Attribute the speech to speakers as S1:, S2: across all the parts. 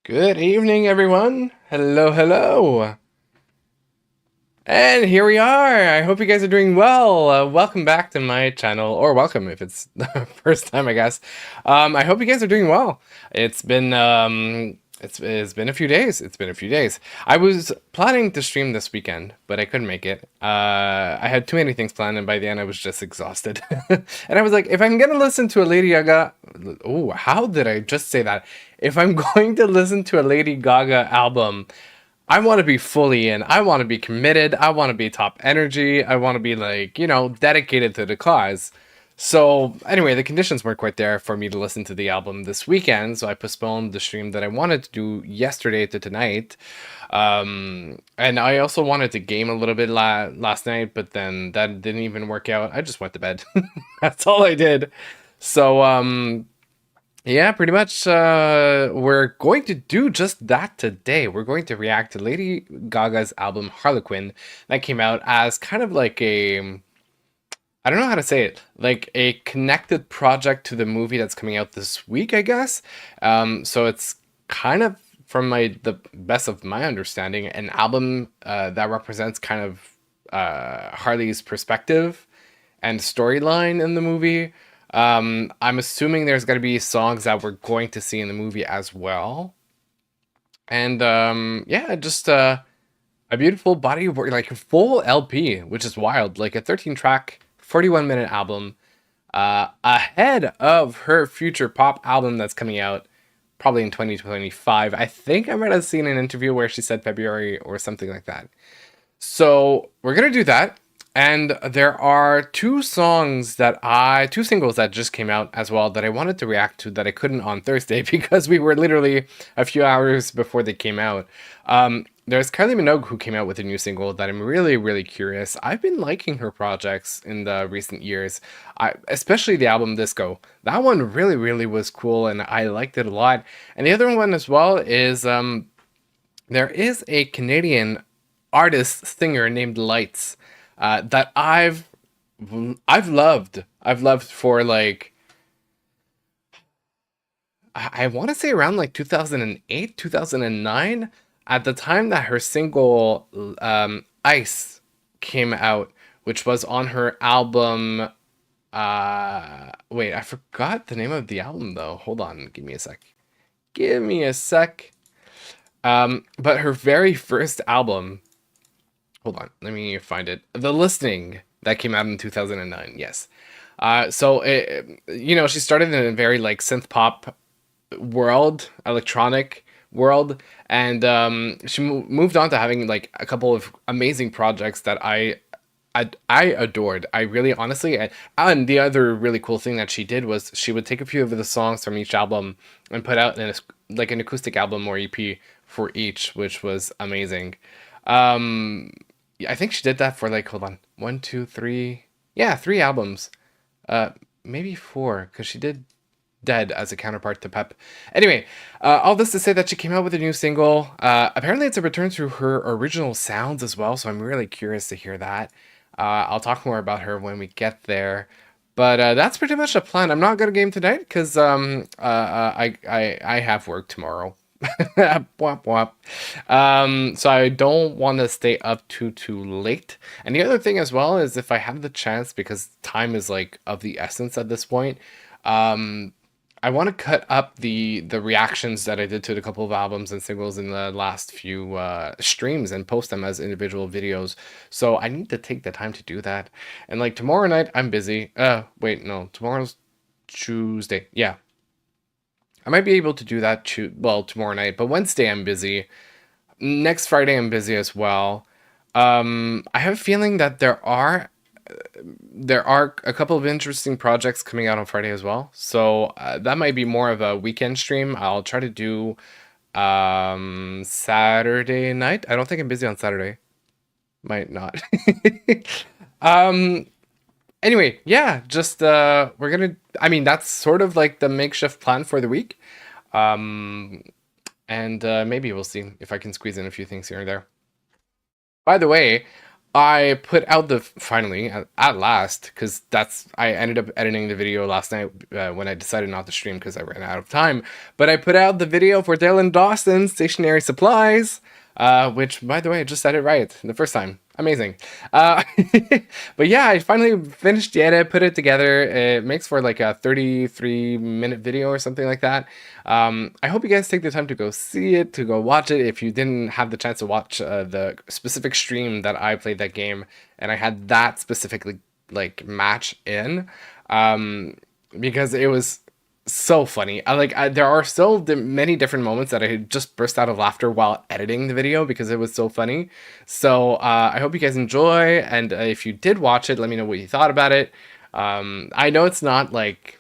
S1: Good evening, everyone. Hello, hello. And here we are. I hope you guys are doing well. Welcome back to my channel, or welcome if it's the first time, I guess. I hope you guys are doing well. It's been a few days. It's been a few days. I was planning to stream this weekend, but I couldn't make it. I had too many things planned, and by the end, I was just exhausted. And I was like, if I'm gonna listen to a Lady Gaga, oh, how did I just say that? If I'm going to listen to a Lady Gaga album, I want to be fully in. I want to be committed. I want to be top energy. I want to be like, dedicated to the cause. So, anyway, the conditions weren't quite there for me to listen to the album this weekend, so I postponed the stream that I wanted to do yesterday to tonight. And I also wanted to game a little bit last night, but then that didn't even work out. I just went to bed. That's all I did. So, yeah, pretty much. We're going to do just that today. We're going to react to Lady Gaga's album Harlequin that came out as kind of like I don't know how to say it, like a connected project to the movie that's coming out this week, I guess. So it's kind of, from the best of my understanding, an album that represents kind of Harley's perspective and storyline in the movie. I'm assuming there's going to be songs that we're going to see in the movie as well. And yeah, just a beautiful body of work, like a full LP, which is wild, like a 13 track, 41-minute album, ahead of her future pop album that's coming out probably in 2025. I think I might have seen an interview where she said February or something like that. So we're gonna do that. And there are two singles that just came out as well that I wanted to react to that I couldn't on Thursday because we were literally a few hours before they came out. There's Kylie Minogue who came out with a new single that I'm really, really curious. I've been liking her projects in the recent years, especially the album Disco. That one really, really was cool and I liked it a lot. And the other one as well is there is a Canadian artist singer named Lights that I've loved. I've loved for like I want to say around like 2008, 2009, at the time that her single Ice came out, which was on her album. Wait, I forgot the name of the album though. Hold on, give me a sec. Give me a sec. But her very first album, hold on, let me find it. The Listening, that came out in 2009. Yes. She started in a very like synth pop world, electronic world, and she moved on to having like a couple of amazing projects that I adored. I really honestly, and the other really cool thing that she did was she would take a few of the songs from each album and put out like an acoustic album or EP for each, which was amazing. Um, I think she did that for like, hold on, one, two, three, yeah, three albums, uh, maybe four, because she did Dead as a counterpart to Pep. Anyway, all this to say that she came out with a new single. Apparently, it's a return to her original sounds as well, so I'm really curious to hear that. I'll talk more about her when we get there. But that's pretty much the plan. I'm not gonna game tonight because I have work tomorrow. Womp womp. So I don't want to stay up too late. And the other thing as well is if I have the chance, because time is like of the essence at this point. Um, I want to cut up the reactions that I did to a couple of albums and singles in the last few streams and post them as individual videos. So I need to take the time to do that. And like tomorrow night, I'm busy. Wait, no, tomorrow's Tuesday. Yeah, I might be able to do that tomorrow night, but Wednesday I'm busy. Next Friday I'm busy as well. I have a feeling that there are a couple of interesting projects coming out on Friday as well. So that might be more of a weekend stream. I'll try to do Saturday night. I don't think I'm busy on Saturday. Might not. um anyway, yeah, just I mean that's sort of like the makeshift plan for the week. Um and maybe we'll see if I can squeeze in a few things here and there. By the way, I put out the finally at last, because I ended up editing the video last night when I decided not to stream because I ran out of time. But I put out the video for Dylan Dawson's Stationary Supplies, which, by the way, I just said it right the first time. Amazing. Uh, but yeah, I finally finished the edit, put it together. It makes for like a 33-minute video or something like that. I hope you guys take the time to go see it, to go watch it. If you didn't have the chance to watch the specific stream that I played that game, and I had that specifically like match in, um, because it was so funny. There are still many different moments that I just burst out of laughter while editing the video because it was so funny. So I hope you guys enjoy, and if you did watch it, let me know what you thought about it. I know it's not like,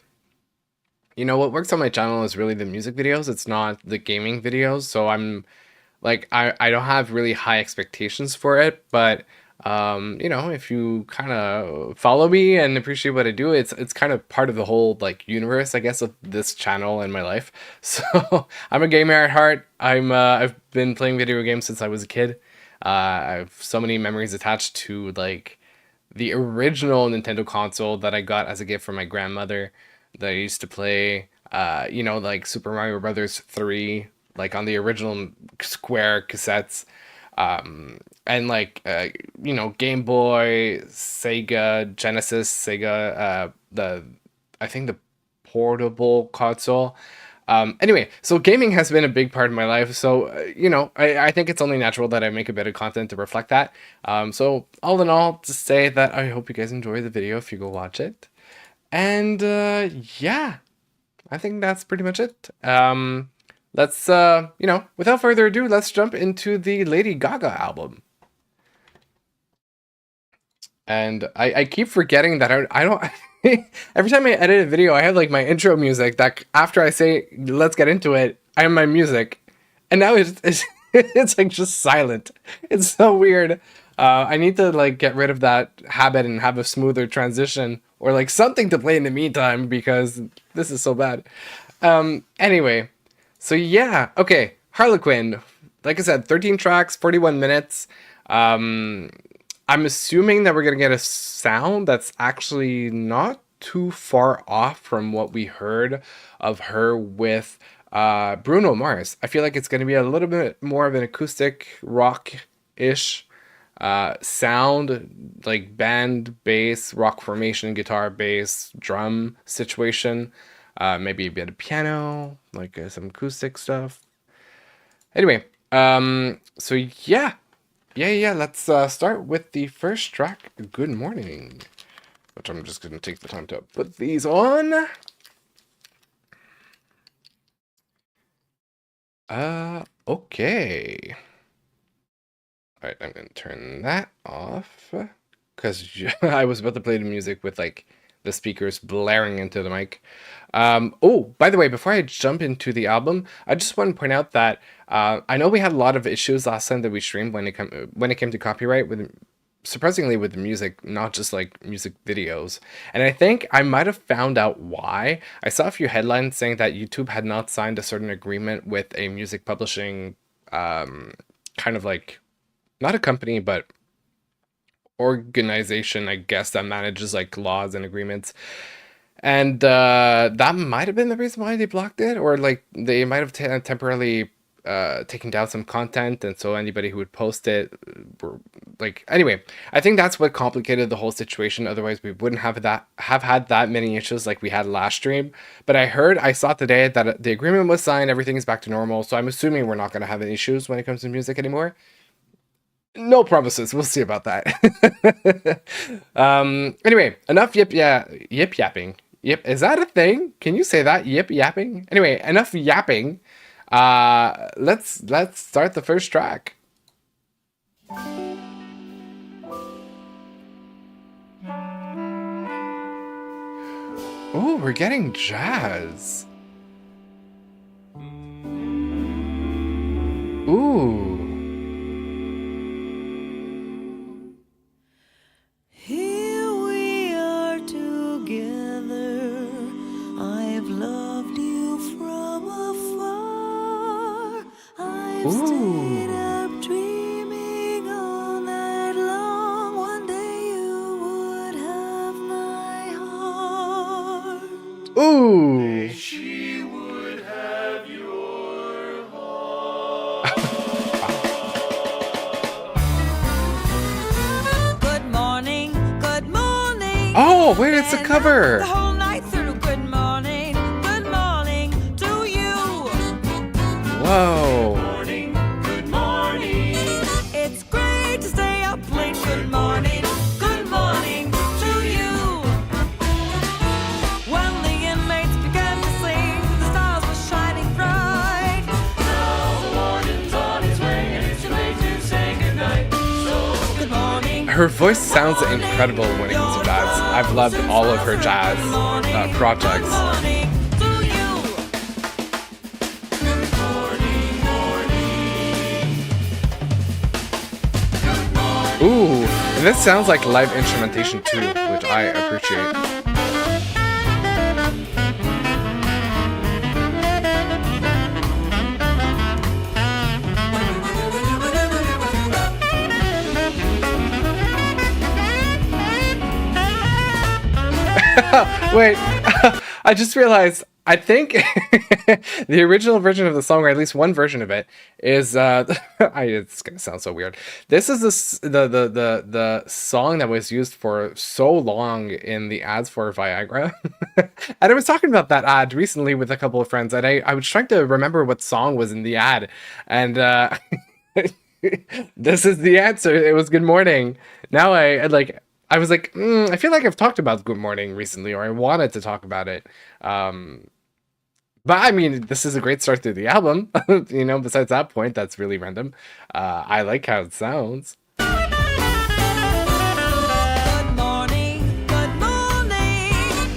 S1: what works on my channel is really the music videos. It's not the gaming videos. So I don't have really high expectations for it, but if you kind of follow me and appreciate what I do, it's kind of part of the whole like universe, I guess, of this channel and my life. So I'm a gamer at heart. I've been playing video games since I was a kid. I have so many memories attached to like the original Nintendo console that I got as a gift from my grandmother that I used to play, like Super Mario Brothers 3, like on the original Square cassettes. And like, Game Boy, Sega, Genesis, I think the portable console. Anyway, so gaming has been a big part of my life. So, I think it's only natural that I make a bit of content to reflect that. So all in all, to say that I hope you guys enjoy the video if you go watch it. And yeah, I think that's pretty much it. Let's, without further ado, let's jump into the Lady Gaga album. And I keep forgetting that I don't... Every time I edit a video, I have like my intro music that after I say, let's get into it, I have my music. And now it's like just silent. It's so weird. I need to like get rid of that habit and have a smoother transition or like something to play in the meantime because this is so bad. Anyway, so yeah, okay, Harlequin. Like I said, 13 tracks, 41 minutes. I'm assuming that we're gonna get a sound that's actually not too far off from what we heard of her with Bruno Mars. I feel like it's gonna be a little bit more of an acoustic rock-ish sound, like band, bass, rock formation, guitar, bass, drum situation. Maybe a bit of piano, like some acoustic stuff. Anyway, so yeah. Let's start with the first track, Good Morning, which I'm just going to take the time to put these on. Okay. All right, I'm going to turn that off because I was about to play the music with like the speakers blaring into the mic. Oh, by the way, before I jump into the album, I just want to point out that I know we had a lot of issues last time that we streamed when it came to copyright surprisingly with the music, not just like music videos. And I think I might have found out why. I saw a few headlines saying that YouTube had not signed a certain agreement with a music publishing kind of like, not a company, but organization, I guess, that manages like laws and agreements. And that might have been the reason why they blocked it, or like they might have temporarily taken down some content, and so anybody who would post it like, anyway, I think that's what complicated the whole situation. Otherwise we wouldn't have had that many issues like we had last stream. But I saw today that the agreement was signed, everything is back to normal, so I'm assuming we're not going to have any issues when it comes to music anymore. No promises. We'll see about that. Anyway, enough yip yapping. Yip, is that a thing? Can you say that? Yip yapping? Anyway, enough yapping. Let's start the first track. Oh, we're getting jazz. Ooh.
S2: Here we are together. I've loved you from afar. I've stayed up dreaming all night long.
S1: Ooh.
S3: She would have your
S1: Wow.
S2: Good morning, good morning.
S1: Oh, wait, it's a
S2: And
S1: cover.
S2: the whole night through, good morning to you.
S1: Whoa.
S3: morning, good morning.
S2: It's great to stay up late. Good morning to you. When the inmates began to sing, the stars were shining bright.
S3: Now the warden's on his way, and it's too late to say goodnight. So
S2: Good morning.
S1: Her voice sounds incredible when it comes to jazz. I've loved all of her jazz projects.
S2: Good morning to you.
S1: Ooh, and this sounds like live instrumentation too, which I appreciate. Wait, I just realized. I think the original version of the song, or at least one version of it, is it's gonna sound so weird. This is the song that was used for so long in the ads for Viagra, and I was talking about that ad recently with a couple of friends, and I was trying to remember what song was in the ad, and this is the answer. It was Good Morning. Now I was like, I feel like I've talked about Good Morning recently, or I wanted to talk about it. But I mean, this is a great start to the album. Besides that point, that's really random. I like how it sounds.
S2: Good morning,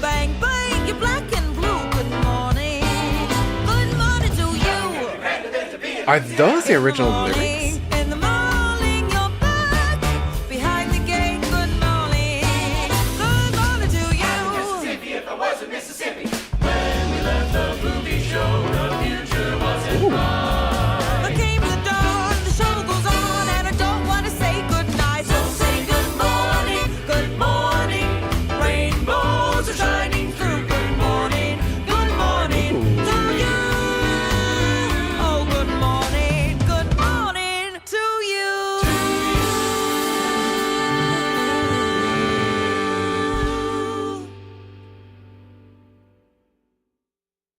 S2: bang bang, you're black and blue. Good morning to you.
S1: Are those the original lyrics?
S2: In the morning, you're back behind the gate. Good morning to you.
S3: Mississippi, if I wasn't Mississippi, when we left the movie show, the future wasn't bright.
S2: I came to the dawn, the show goes on, and I don't want to say goodnight. So say good morning, rainbows are shining through. Good morning to you. Oh, good morning to you.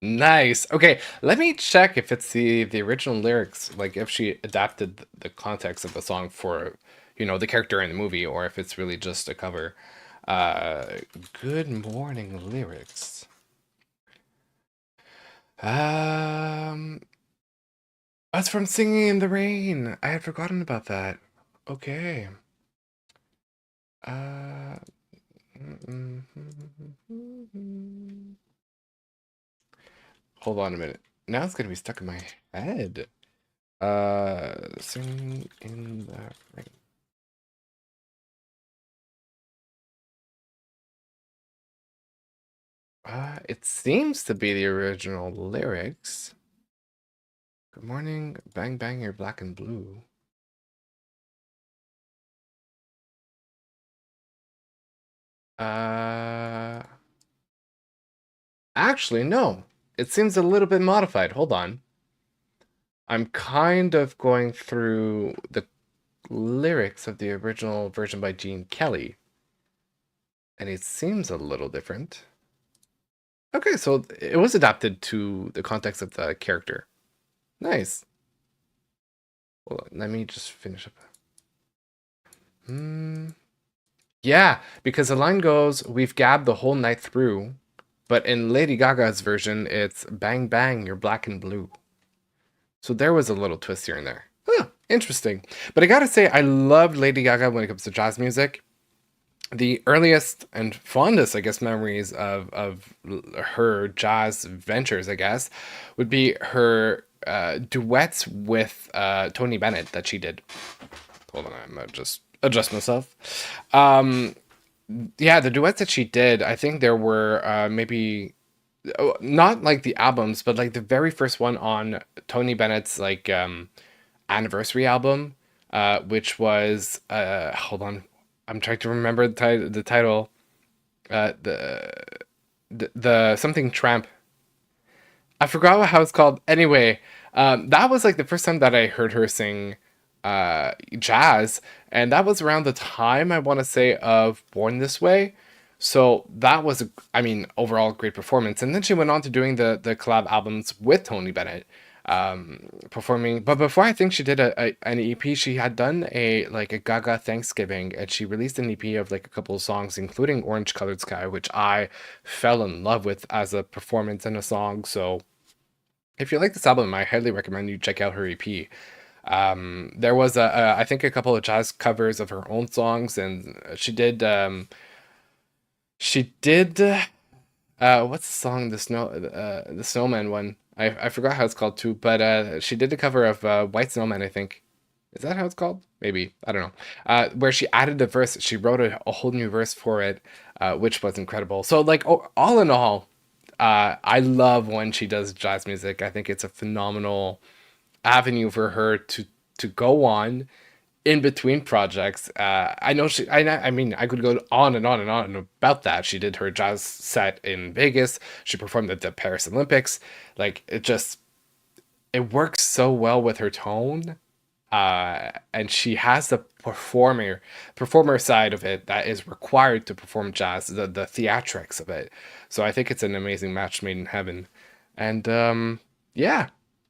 S1: Nice. Okay, let me check if it's the original lyrics, like if she adapted the context of the song for, the character in the movie, or if it's really just a cover. Uh, Good Morning lyrics. Um, that's from Singing in the Rain. I had forgotten about that. Okay. Uh, Hold on a minute. Now it's gonna be stuck in my head. Singing in the Rain. It seems to be the original lyrics. Good morning, bang bang, you're black and blue. Actually, no. It seems a little bit modified. Hold on. I'm kind of going through the lyrics of the original version by Gene Kelly, and it seems a little different. Okay, so it was adapted to the context of the character. Nice. Hold on, let me just finish up. Yeah, because the line goes, "We've gabbed the whole night through," but in Lady Gaga's version, it's "Bang bang, you're black and blue." So there was a little twist here and there. Huh, interesting. But I gotta say, I loved Lady Gaga when it comes to jazz music. The earliest and fondest, I guess, memories of her jazz ventures, I guess, would be her duets with Tony Bennett that she did. Hold on, I'm gonna just adjust myself. Yeah, the duets that she did, I think there were maybe not like the albums, but like the very first one on Tony Bennett's like anniversary album, which was hold on, I'm trying to remember the title. The the something tramp. I forgot how it's called. Anyway, that was like the first time that I heard her sing jazz, and that was around the time I want to say of Born This Way. So that was, I mean, overall great performance. And then she went on to doing the collab albums with Tony Bennett, performing. But before I think she did an EP, she had done a Gaga Thanksgiving, and she released an EP of like a couple of songs, including Orange Colored Sky, which I fell in love with as a performance and a song. So if you like this album, I highly recommend you check out her EP. There was I think a couple of jazz covers of her own songs, and she did what's the song, the Snowman one. I forgot how it's called too, but she did a cover of White Snowman, I think. Is that how it's called? Maybe, I don't know. Where she added a verse, she wrote a whole new verse for it, which was incredible. So like, all in all, I love when she does jazz music. I think it's a phenomenal avenue for her to go on in between projects. I know I mean, I could go on and on and on about that. She did her jazz set in Vegas. She performed at the Paris Olympics. Like, it works so well with her tone. And she has the performer side of it that is required to perform jazz, the theatrics of it. So I think it's an amazing match made in heaven. And yeah.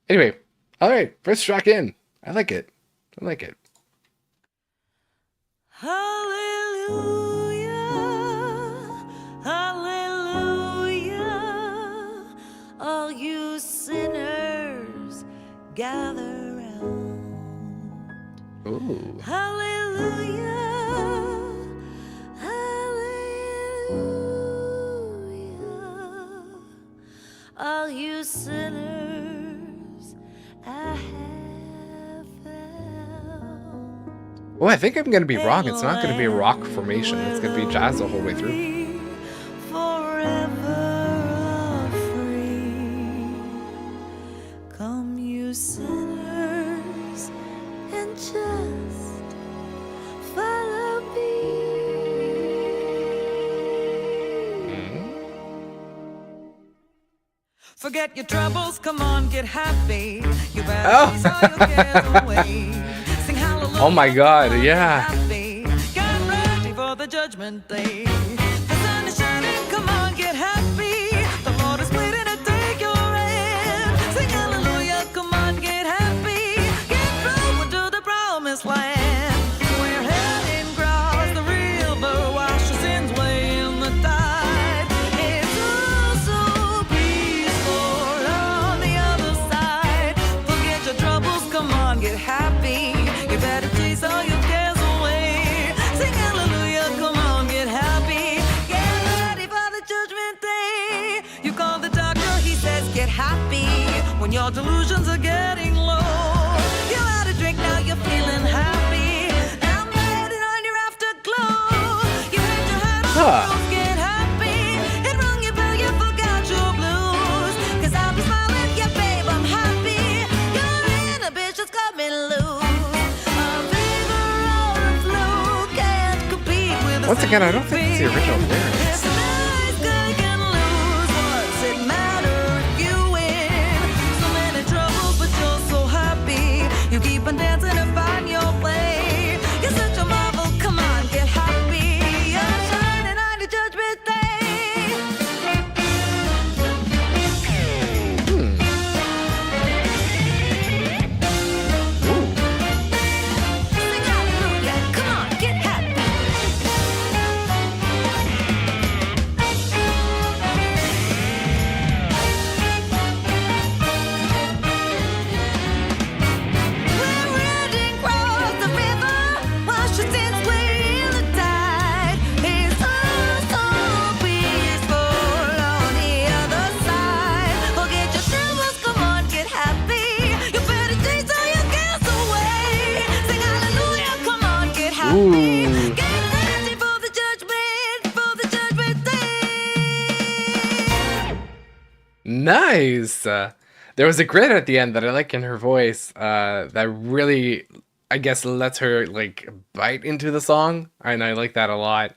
S1: Anyway, all right, first track in. I like it. I like it.
S2: Hallelujah, hallelujah, all you sinners gather round.
S1: Ooh.
S2: Hallelujah, hallelujah, all you sinners I have found.
S1: Oh, I think I'm gonna be wrong. It's not gonna be a rock formation. It's gonna be jazz the whole way through.
S2: Forever free. Come, you sinners, and just follow me. Forget your troubles, come on, get happy. You better chase all your cares away. Sing hallelujah.
S1: Oh my God,
S2: come on,
S1: yeah.
S2: get happy. Get ready for the judgment day. The sun is shining, come on, get happy. The Lord is waiting to take your hand. Sing hallelujah, come on, get happy. Get forward to the promised land. We're heading across the river, wash your sins away in the tide. It's all so peaceful on the other side. Forget your troubles, come on, get happy. You better chase all your cares away. Sing hallelujah, come on, get happy. Get ready for the judgment day. You call the doctor, he says get happy. When your delusions are getting low, you had a drink, now you're feeling happy. I'm heading on your afterglow. You had your head on the roof, get happy. It rung your bell, you forgot your blues. 'Cause I'll be smiling, yeah, babe, I'm happy. Your inhibitions coming loose. A fever or a flu can't compete with the
S1: Once again, I don't think it's the original lyrics.
S2: If a nice guy can lose, what's it matter if you win? So many troubles, but you're so happy. You keep on dancing and find your way. You're such a marvel, come on, get happy. You're shining on the judgment day. Sing hallelujah, come on, get happy. We're heading across the river, wash your sins away in the tide. It's all so peaceful on the other side. Forget your troubles, come on, get happy. You better chase all your cares away. Sing hallelujah, come on, get happy.
S1: Ooh.
S2: Get ready for the judgment day.
S1: Nice. There was a grit at the end that I like in her voice, that really, I guess, lets her like bite into the song, and I like that a lot.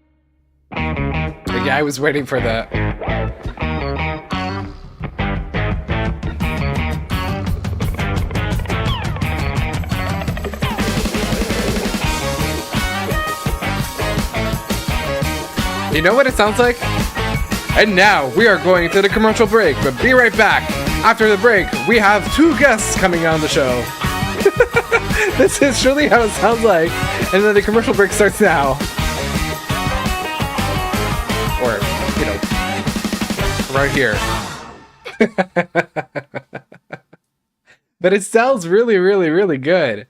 S1: But yeah, I was waiting for the. You know what it sounds like? And now we are going to the commercial break, but be right back. After the break, we have 2 guests coming on the show. This is truly how it sounds like. And then the commercial break starts now. Or, you know, right here. But it sounds really, really, really good.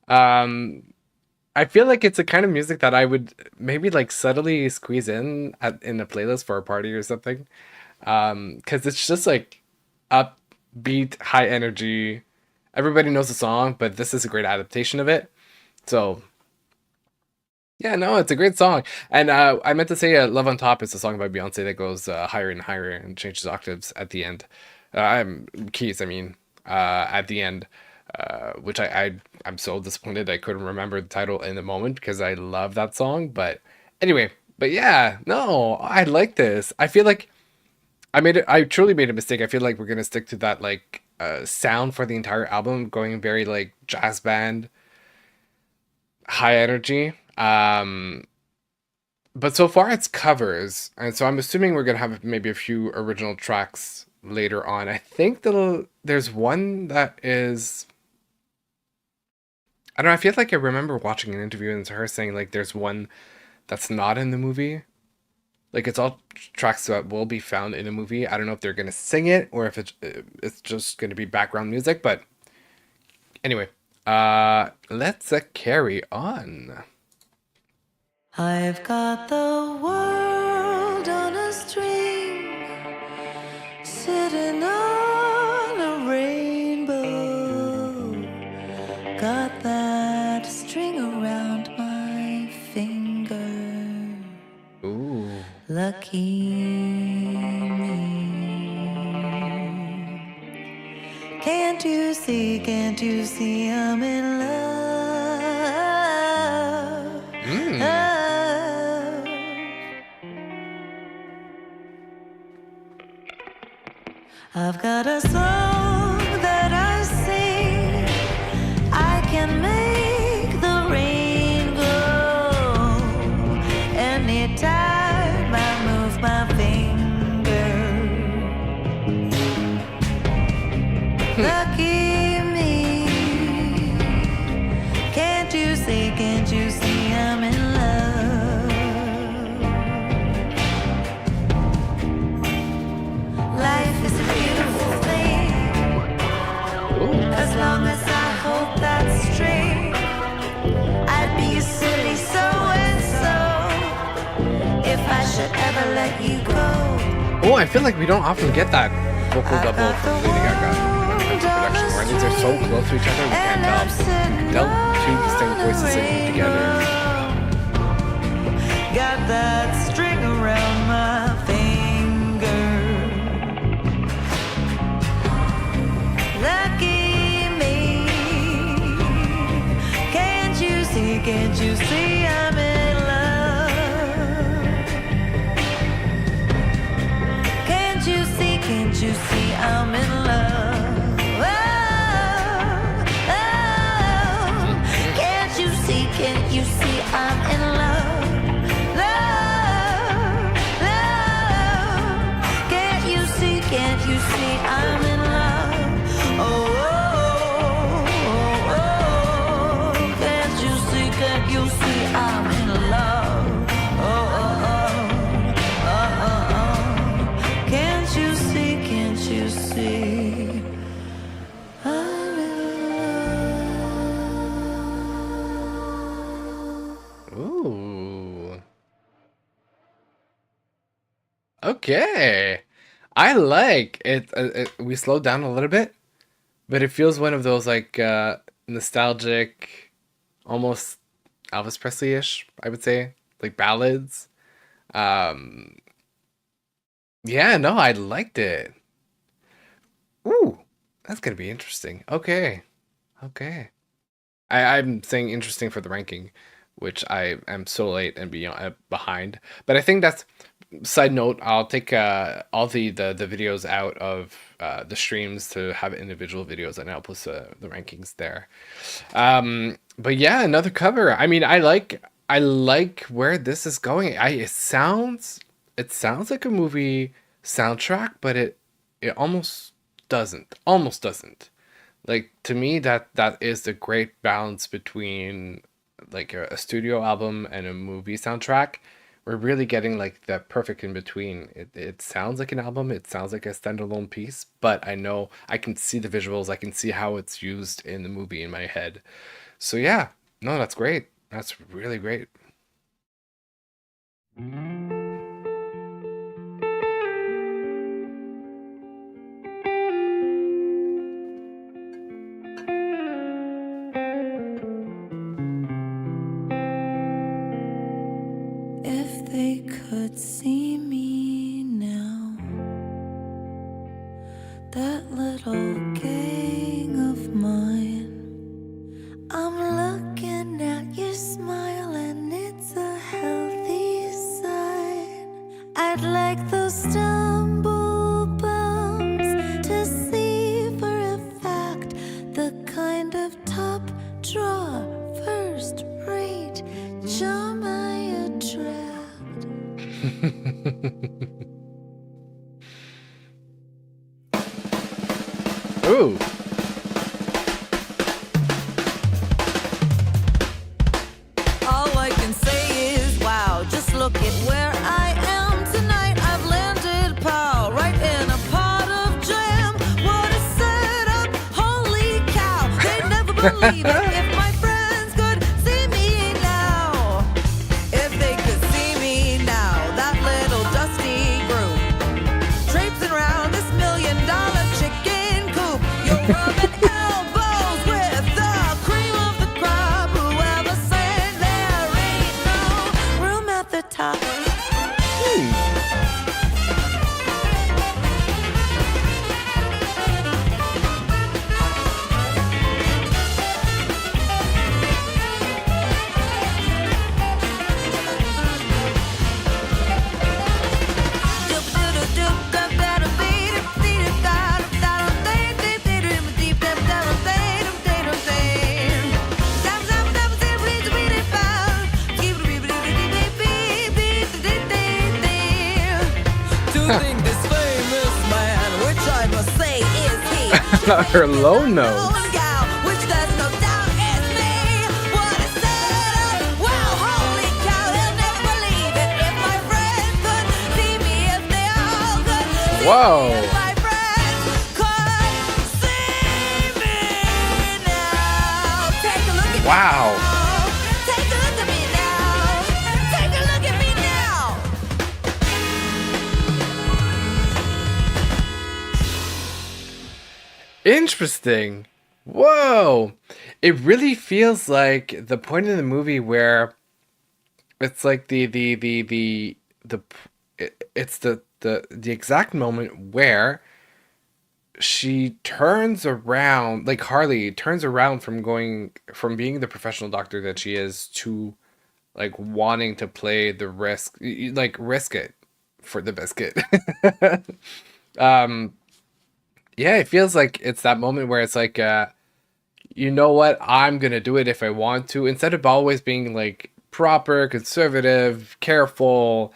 S1: I feel like it's a kind of music that I would maybe like subtly squeeze in a playlist for a party or something. Because it's just like upbeat, high energy. Everybody knows the song, but this is a great adaptation of it. So, yeah, no, it's a great song. And I meant to say Love on Top is a song by Beyonce that goes higher and higher and changes octaves at the end. Keys, I mean, at the end. Which I'm so disappointed I couldn't remember the title in the moment because I love that song. But anyway, but yeah, no, I like this. I feel like I truly made a mistake. I feel like we're gonna stick to that like sound for the entire album, going very like jazz band, high energy. But so far it's covers, and so I'm assuming we're gonna have maybe a few original tracks later on. I think there's one that is. I don't know, I feel like I remember watching an interview and her saying like there's one that's not in the movie. Like it's all tracks that will be found in a movie. I don't know if they're gonna sing it or if it's just gonna be background music. But anyway, let's carry on.
S2: I've got the world on a string, sitting on a rainbow. Got that string around my finger.
S1: Ooh.
S2: Lucky me. Can't you see I'm in love? I've got a song that I sing. I can make the rain go anytime I move my finger. Lucky me. Can't you see I'm in love? Life is a beautiful thing. As long as I hold that string, I'd be a silly so-and-so if I should ever let you go.
S1: Oh, I feel like we don't often get that vocal double from Lady Gaga in terms of production. Where these are so close to each other, we can't tell. You can tell 2 distinct voices singing together.
S2: Got that string around my finger. Lucky me. Can't you see I'm in love? Can't you see I'm in love? Oh, oh. Can't you see I'm in love? Love, love. Can't you see I'm in love? Oh, oh, oh, oh. Can't you see I'm in love? Oh, oh, oh, oh, oh, oh. Can't you see I'm in love?
S1: Ooh. Okay. I like it. We slowed down a little bit, but it feels one of those like nostalgic, almost Elvis Presley-ish, I would say, like ballads. Um, yeah, no, I liked it. Ooh, that's gonna be interesting. Okay, okay. I'm saying interesting for the ranking, which I am so late and behind. But I think that's Side note, I'll take all the videos out of the streams to have individual videos, and I'll post the rankings there. But yeah, another cover. I mean, I like where this is going. It sounds like a movie soundtrack, but it almost doesn't. Like, to me, that is the great balance between like a studio album and a movie soundtrack. We're really getting like that perfect in between. It sounds like an album, it sounds like a standalone piece, but I know I can see the visuals, I can see how it's used in the movie in my head. So yeah, no, that's great. That's really great.
S2: If they could see me now, that little gang of mine, I'm looking at your smile and it's a healthy sign. I'd like those stumble bumps to see for a fact the kind of top draw, first rate charm I attract.
S1: Ooh.
S2: All I can say is wow, just look at where I am tonight. I've landed, pal, right in a pot of jam. What a setup, holy cow. They'd never believe it if my friends could see me now. If they could see me now, that little dusty group traipsing around this $1,000,000 chicken coop. You're rubbing elbows with the cream of the crop. Whoever said there ain't no room at the top. To think this famous man, which I must say is he,
S1: Her low notes.
S2: gal, which there's no doubt is me. What a setup! Wow, holy cow, they'll never believe it if my friends could see me, if they all could see
S1: Whoa.
S2: me, if my friends could see me now. Take a look at me
S1: Wow.
S2: now. Take a look at me now. Take a look at me now.
S1: Interesting. Whoa. It really feels like the point in the movie where it's like it's the exact moment where she turns around, like Harley turns around from being the professional doctor that she is to like wanting to play the like risk it for the biscuit. um yeah, it feels like it's that moment where it's like, you know what, I'm gonna do it if I want to, instead of always being like proper, conservative, careful,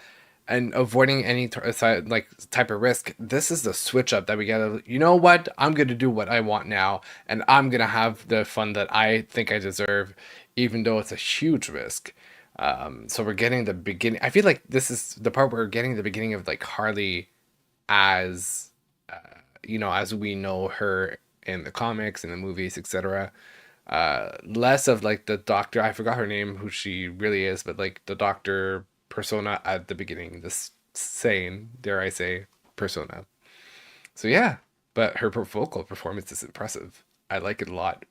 S1: and avoiding any type of risk. This is the switch up that we gotta, you know what, I'm gonna do what I want now, and I'm gonna have the fun that I think I deserve, even though it's a huge risk. So we're getting the beginning. I feel like this is the part where we're getting the beginning of like Harley as as we know her in the comics, in the movies, etc. Less of like the doctor, I forgot her name, who she really is, but like the doctor persona at the beginning, this sane, dare I say, persona. So yeah, but her vocal performance is impressive. I like it a lot.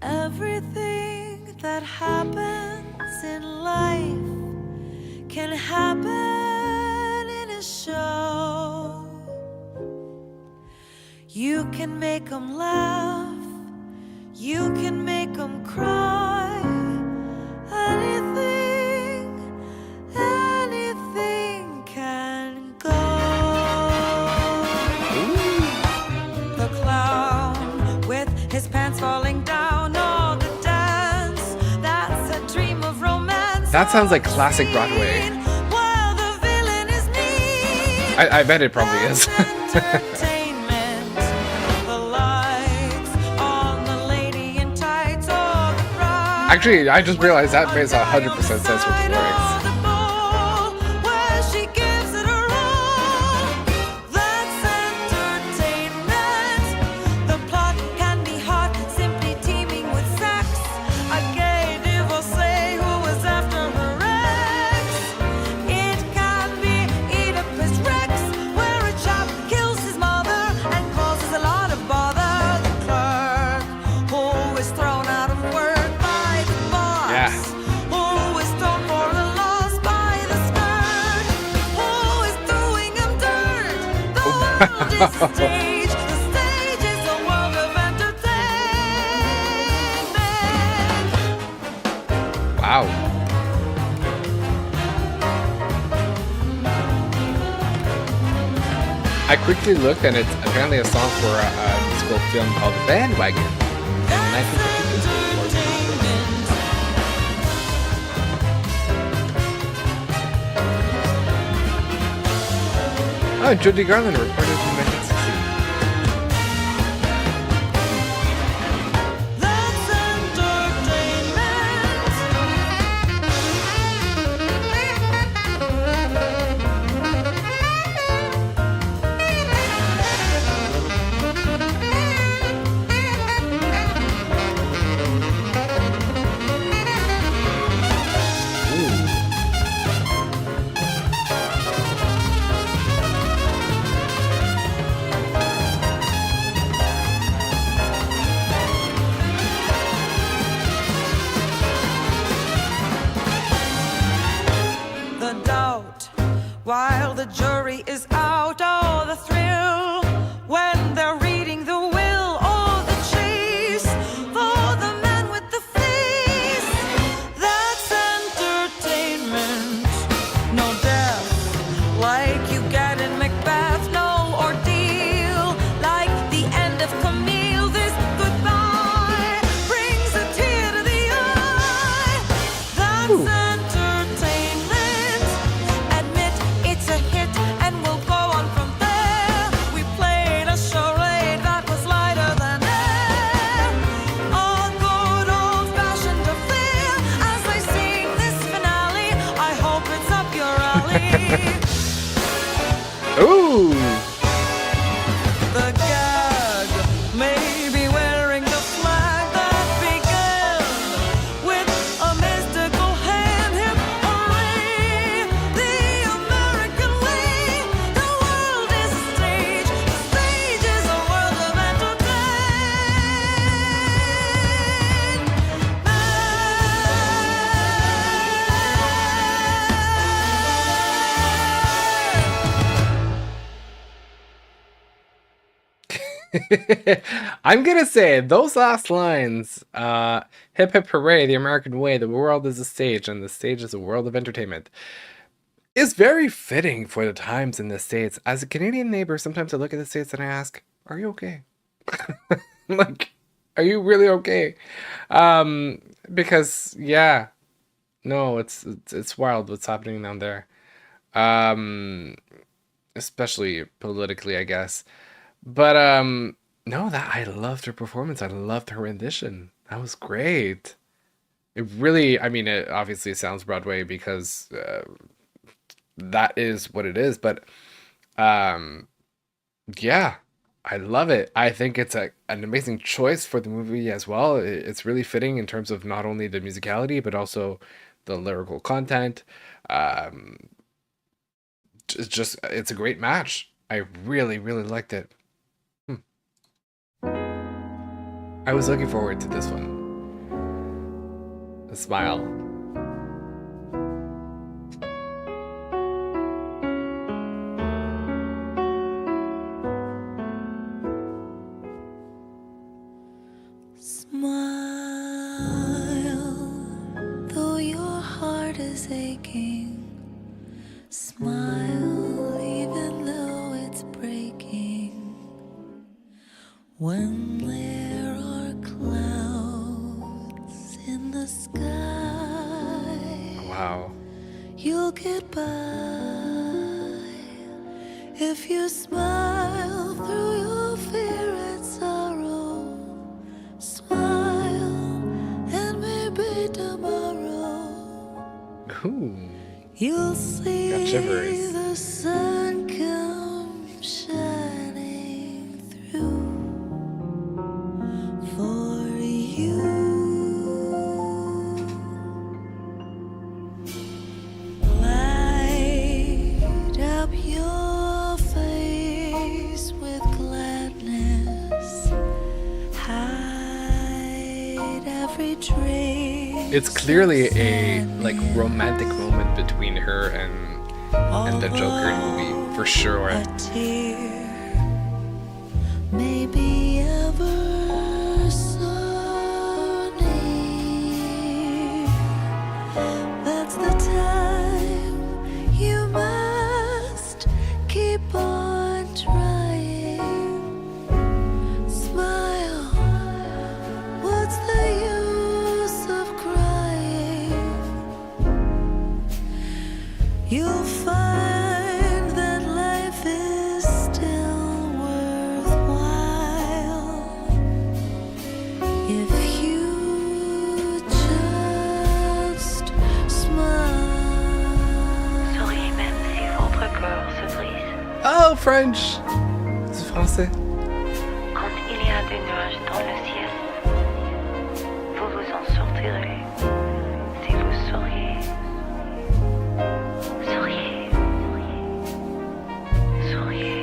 S2: Everything that happens in life can happen in a show. You can make them laugh, you can make them cry. Anything, anything can go. The clown with his pants falling down, oh, the dance, that's a dream of romance.
S1: That sounds like classic Broadway.
S2: While the villain is neat.
S1: I bet it probably is.
S2: Entertainment, the lights on the lady in tights, or the bride.
S1: Actually, I just realized that makes 100% sense with the lyrics.
S2: The stage is a world of entertainment.
S1: Wow. I quickly looked, and it's apparently a song for a musical film called Bandwagon in 1952. Oh, Judy Garland recorded in 1960.
S2: That's the doubt while the jury is out. Oh, the thrill when they're reading the will. Oh, the chase for the man with the face. That's entertainment. No death like you get in Macbeth. No ordeal like the end of Camille. This goodbye brings a tear to the eye. That's entertainment. Admit it's a hit and we'll go on from there. We played a charade that was lighter than air. A good old-fashioned affair. As I sing this finale, I hope it's up your alley.
S1: Ooh!
S2: The gag may be wearing the flag that began with a mystical hand. Hip hooray, the American way. The world is a stage, the stage is a world of
S1: I'm gonna say those last lines, hip hip hooray, the American way, the world is a stage, and the stage is a world of entertainment, is very fitting for the times in the States. As a Canadian neighbor, sometimes I look at the States and I ask, are you okay? Like, are you really okay? Because yeah, no, it's wild what's happening down there. Especially politically, I guess. But no, that I loved her performance. I loved her rendition. That was great. It really, I mean, it obviously sounds Broadway because that is what it is. But yeah, I love it. I think it's an amazing choice for the movie as well. It's really fitting in terms of not only the musicality but also the lyrical content. It's a great match. I really, really liked it. I was looking forward to this one. A smile.
S2: is aching. Smile even though it's breaking. When there are clouds in the sky,
S1: Wow.
S2: you'll get by if you smile through your fear and sorrow. Smile, and maybe tomorrow
S1: Ooh.
S2: you'll see
S1: Got shivers.
S2: the sun come shining through for you. Light up your face with gladness. Hide every trace.
S1: It's clearly a like romantic moment between her and the Joker movie for sure.
S2: A tear may be ever so near. That's the time you must keep on trying. Smile. What's the use of crying? You'll find that life is still worthwhile if you just smile.
S4: Souriez même si votre cœur se brise.
S1: Oh, French. C'est français.
S4: Quand il y a des nuages dans le ciel, vous vous en sortirez si vous souriez. Souriez. Souriez.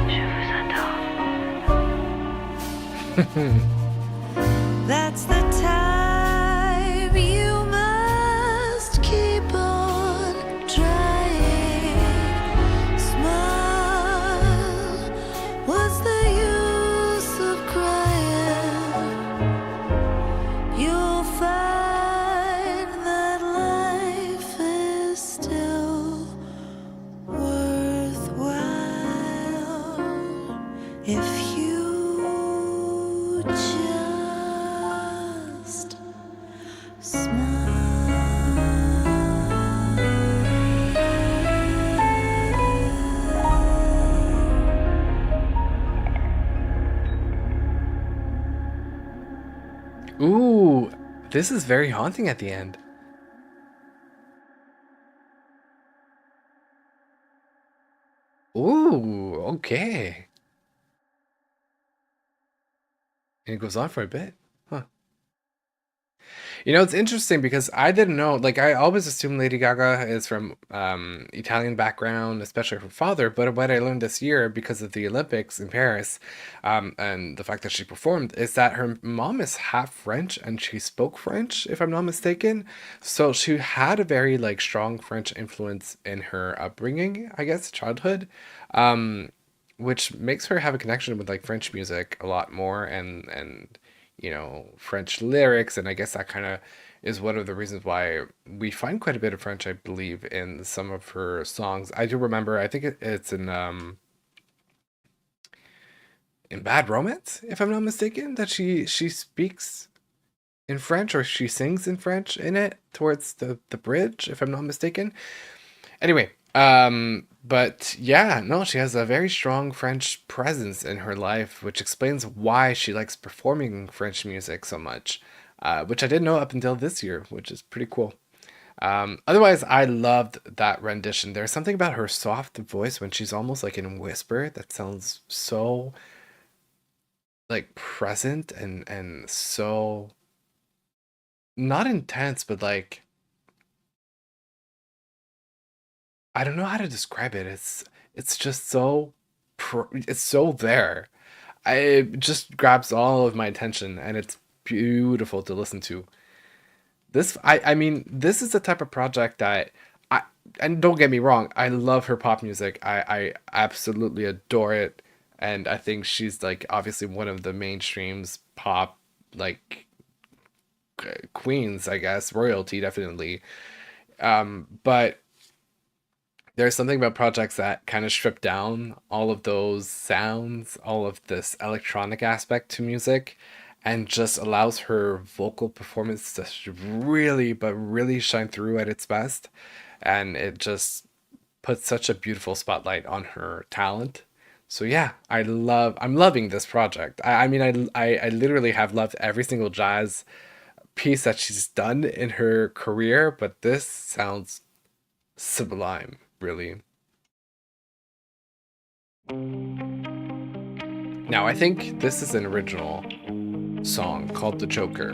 S4: Je vous adore.
S2: That's the time you must keep on trying. Smile. What's the use of crying? You'll find that life is still worthwhile if you just
S1: Ooh, this is very haunting at the end. Ooh, okay. And it goes on for a bit. Huh. You know, it's interesting because I didn't know, like, I always assumed Lady Gaga is from Italian background, especially her father. But what I learned this year because of the Olympics in Paris, and the fact that she performed, is that her mom is half French and she spoke French, if I'm not mistaken. So she had a very, like, strong French influence in her upbringing, I guess, childhood. Which makes her have a connection with like French music a lot more and you know, French lyrics, and I guess that kind of is one of the reasons why we find quite a bit of French, I believe, in some of her songs. I do remember, I think it's in Bad Romance, if I'm not mistaken, that she speaks in French, or she sings in French in it towards the bridge, if I'm not mistaken. Anyway, but yeah, no, she has a very strong French presence in her life, which explains why she likes performing French music so much, which I didn't know up until this year, which is pretty cool. Otherwise, I loved that rendition. There's something about her soft voice when she's almost like in whisper that sounds so like present and so not intense, but like I don't know how to describe it. It's just so it's so there. It just grabs all of my attention and it's beautiful to listen to. I mean, this is the type of project that I and don't get me wrong, I love her pop music. I absolutely adore it, and I think she's like obviously one of the mainstreams pop like queens, I guess, royalty definitely. But there's something about projects that kind of strip down all of those sounds, all of this electronic aspect to music, and just allows her vocal performance to really, but really shine through at its best. And it just puts such a beautiful spotlight on her talent. So yeah, I'm loving this project. I mean, I literally have loved every single jazz piece that she's done in her career, but this sounds sublime, really. Now, I think this is an original song called The Joker.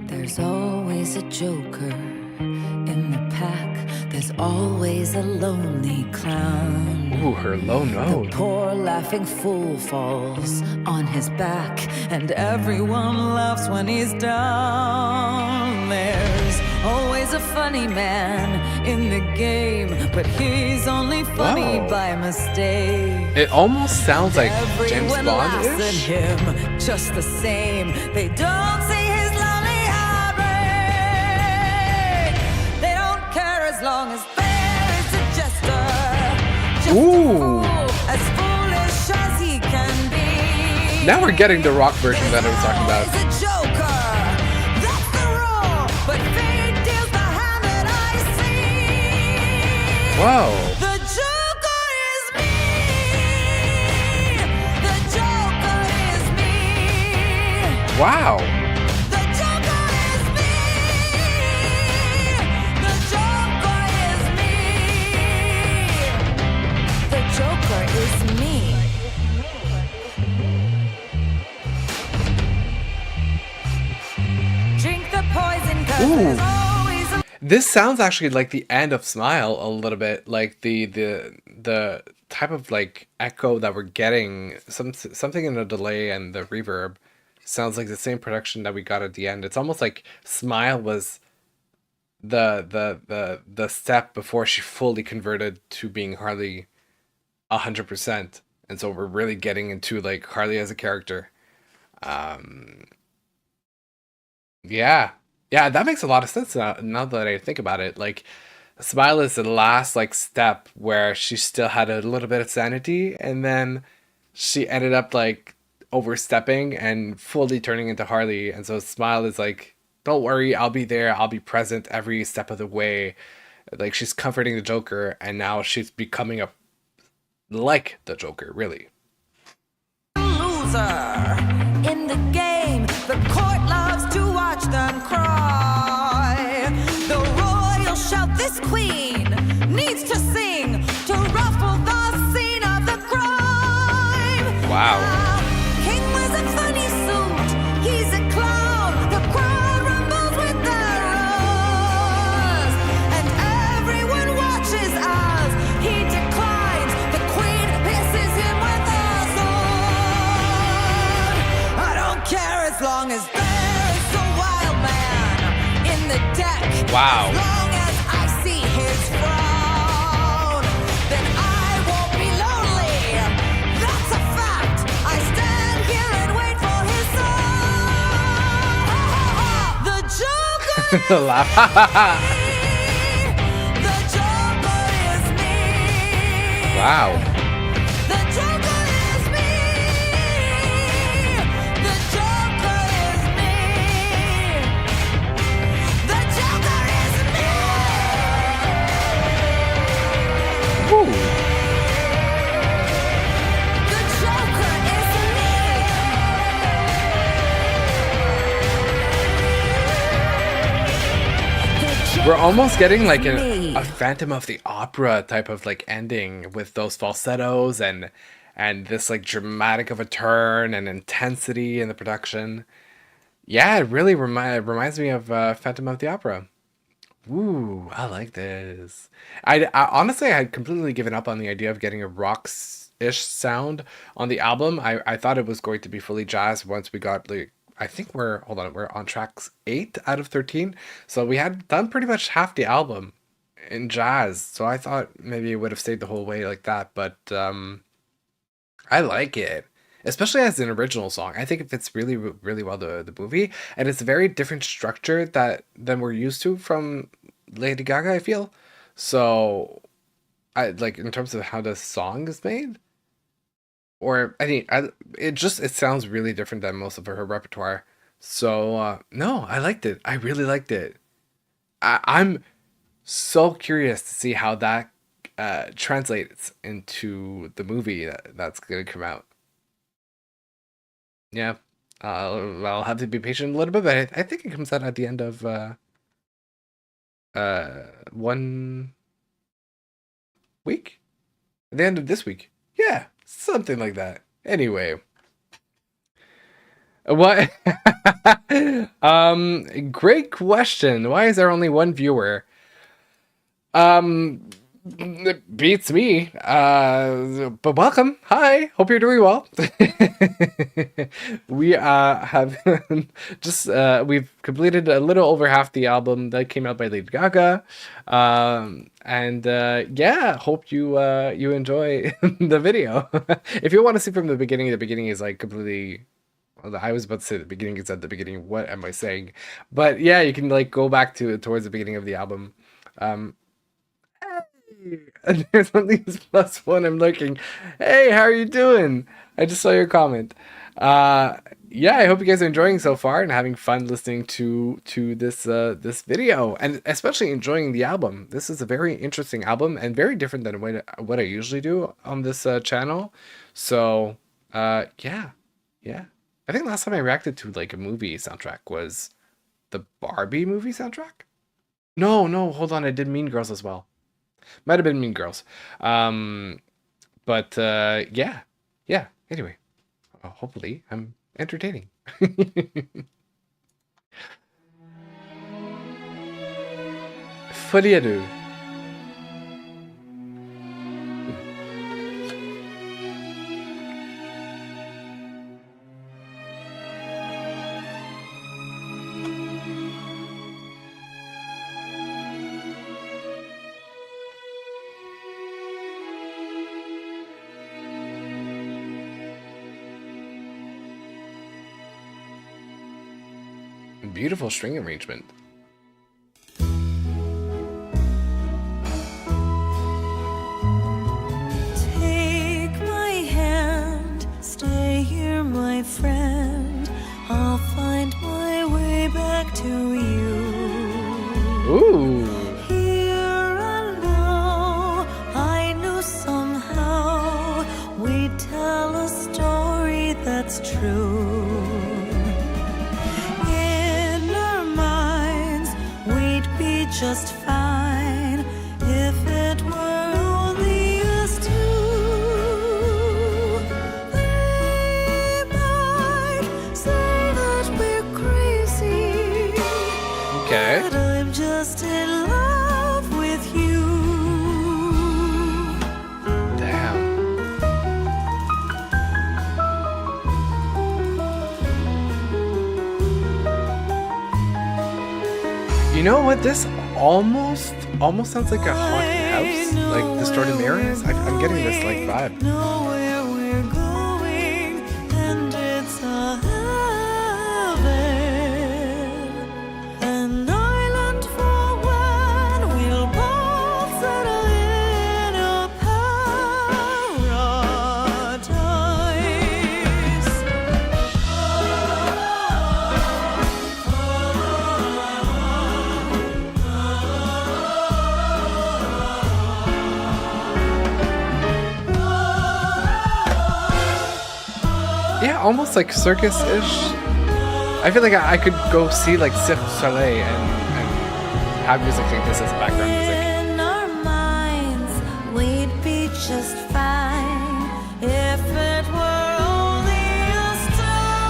S2: There's always a joker in the pack. There's always a lonely clown.
S1: Ooh, her low
S2: The
S1: note.
S2: poor laughing fool falls on his back, and everyone laughs when he's down. There's always a funny man in the game, but he's only funny
S1: Whoa.
S2: by mistake.
S1: It almost sounds like James
S2: Everyone laughs at
S1: Bond-ish.
S2: him just the same. They don't see his lonely heartbreak. They don't care as long as there is a jester. Just
S1: Ooh.
S2: a fool, as foolish as he can be.
S1: Now we're getting the rock version that I was talking about.
S2: There's always a joker, that's the rule. But fate deals the hand that I see.
S1: Whoa.
S2: The Joker is me. The Joker is me.
S1: Wow.
S2: The Joker is me. The Joker is me. The Joker is me. Drink the poison 'cause
S1: Ooh.
S2: there's always a
S1: This sounds actually like the end of Smile a little bit, like the type of like echo that we're getting, something in the delay and the reverb sounds like the same production that we got at the end. It's almost like Smile was the step before she fully converted to being Harley 100%. And so we're really getting into like Harley as a character. Um Yeah. Yeah, that makes a lot of sense now that I think about it. Like, Smile is the last like step where she still had a little bit of sanity, and then she ended up like overstepping and fully turning into Harley. And so Smile is like, don't worry, I'll be there, I'll be present every step of the way. Like she's comforting the Joker, and now she's becoming a like the Joker, really.
S2: loser in the game. The court loves to watch them cry. The royals shout, "This queen needs to sing to ruffle the scene of the crime."
S1: Wow.
S2: King wears a funny suit. He's a clown. The crowd rumbles with their roars, and everyone watches as he declines. The queen pierces him with a sword. I don't care as long as there's a wild man in the deck.
S1: Wow.
S2: As long as I see his frown, then I won't be lonely. That's a fact. I stand here and wait for his song. The Joker is
S1: Laugh.
S2: the Joker is me.
S1: Wow.
S2: The Joker is me. The Joker is me. The Joker is me.
S1: Woo.
S2: The Joker is me. The
S1: We're almost getting like
S2: Joker is me.
S1: a Phantom of the Opera type of like ending with those falsettos and this like dramatic of a turn and intensity in the production. Yeah, it really reminds me of Phantom of the Opera. Ooh, I like this. I honestly I had completely given up on the idea of getting a rock-ish sound on the album. I thought it was going to be fully jazz once we got like I think we're on tracks 8 out of 13. So we had done pretty much half the album in jazz. So I thought maybe it would have stayed the whole way like that, but I like it. especially as an original song. I think it fits really, really well to the movie, and it's a very different structure than we're used to from Lady Gaga, I feel. So, I like in terms of how the song is made, or I think it sounds really different than most of her repertoire. So, no, I liked it. I really liked it. I'm so curious to see how that translates into the movie that's gonna come out. Yeah, I'll have to be patient a little bit, but I think it comes out at the end of 1 week, at the end of this week. Yeah, something like that. Anyway, what? Great question. Why is there only one viewer? It beats me. But welcome. Hi. Hope you're doing well. We have just we've completed a little over half the album that came out by Lady Gaga. And yeah, hope you you enjoy the video. If you want to see from the beginning is like completely, well, I was about to say the beginning is at the beginning. What am I saying? But yeah, you can like go back to towards the beginning of the album. And there's only this plus one. I'm looking. Hey, how are you doing? I just saw your comment. Yeah, I hope you guys are enjoying so far and having fun listening to this this video, and especially enjoying the album. This is a very interesting album and very different than what I usually do on this channel. So yeah. I think last time I reacted to like a movie soundtrack was the Barbie movie soundtrack. No, hold on. I did Mean Girls as well. Might have been Mean Girls. But yeah. Anyway, hopefully I'm entertaining. Folie à deux. Beautiful string arrangement.
S2: Take my hand, stay here, my friend. I'll find my way back to you.
S1: Ooh.
S2: Here and now, I know somehow we'd tell a story that's true. In our minds, we'd be just fine if it were only us two. They might say that we're crazy,
S1: Okay.
S2: but I'm just in love with you.
S1: Damn. You know what? This almost sounds like a haunted house, like distorted mirrors. I'm getting this like vibe.
S2: Know where we're going, and it's a heaven, an island for when we'll both settle in a paradise.
S1: Yeah, almost like circus-ish. I feel like I could go see like Cirque du Soleil and have music like this as background music.
S2: In our minds, we'd be just fine if it were only us two.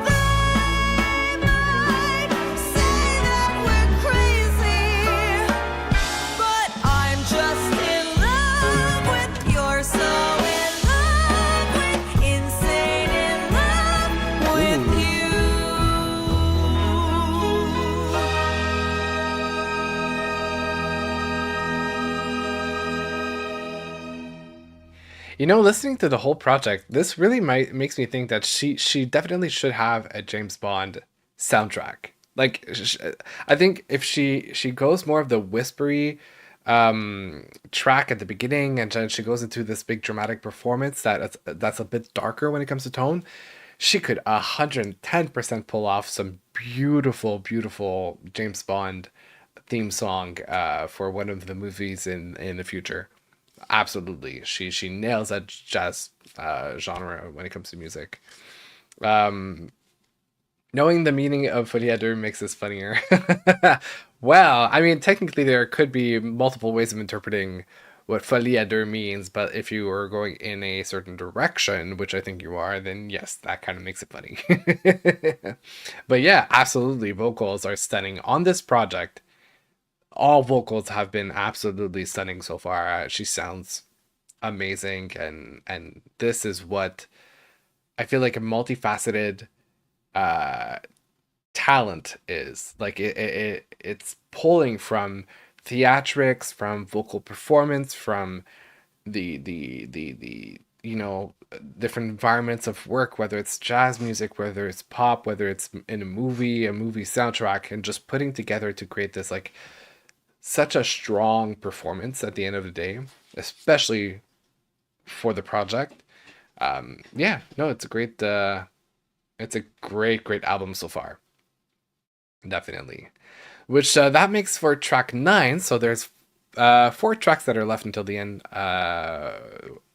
S2: They might say that we're crazy, but I'm just in love with you're so in love with insane in love with you.
S1: You know, listening to the whole project, this really makes me think that she definitely should have a James Bond soundtrack. Like, I think if she goes more of the whispery track at the beginning, and then she goes into this big dramatic performance that's a bit darker when it comes to tone, she could 110% pull off some beautiful, beautiful James Bond theme song for one of the movies in the future. Absolutely, she nails that jazz genre when it comes to music. Knowing the meaning of Folie à deux makes this funnier. Well, I mean, technically there could be multiple ways of interpreting what Folie à deux means, but if you are going in a certain direction, which I think you are, then yes, that kind of makes it funny. But yeah, absolutely, vocals are stunning on this project. All vocals have been absolutely stunning so far. She sounds amazing, and this is what I feel like a multifaceted talent is. Like it's pulling from theatrics, from vocal performance, from the you know, different environments of work, whether it's jazz music, whether it's pop, whether it's in a movie soundtrack, and just putting together to create this like such a strong performance at the end of the day, especially for the project. Yeah, no, it's a great great album so far. Definitely. Which that makes for track 9. So there's 4 tracks that are left until the end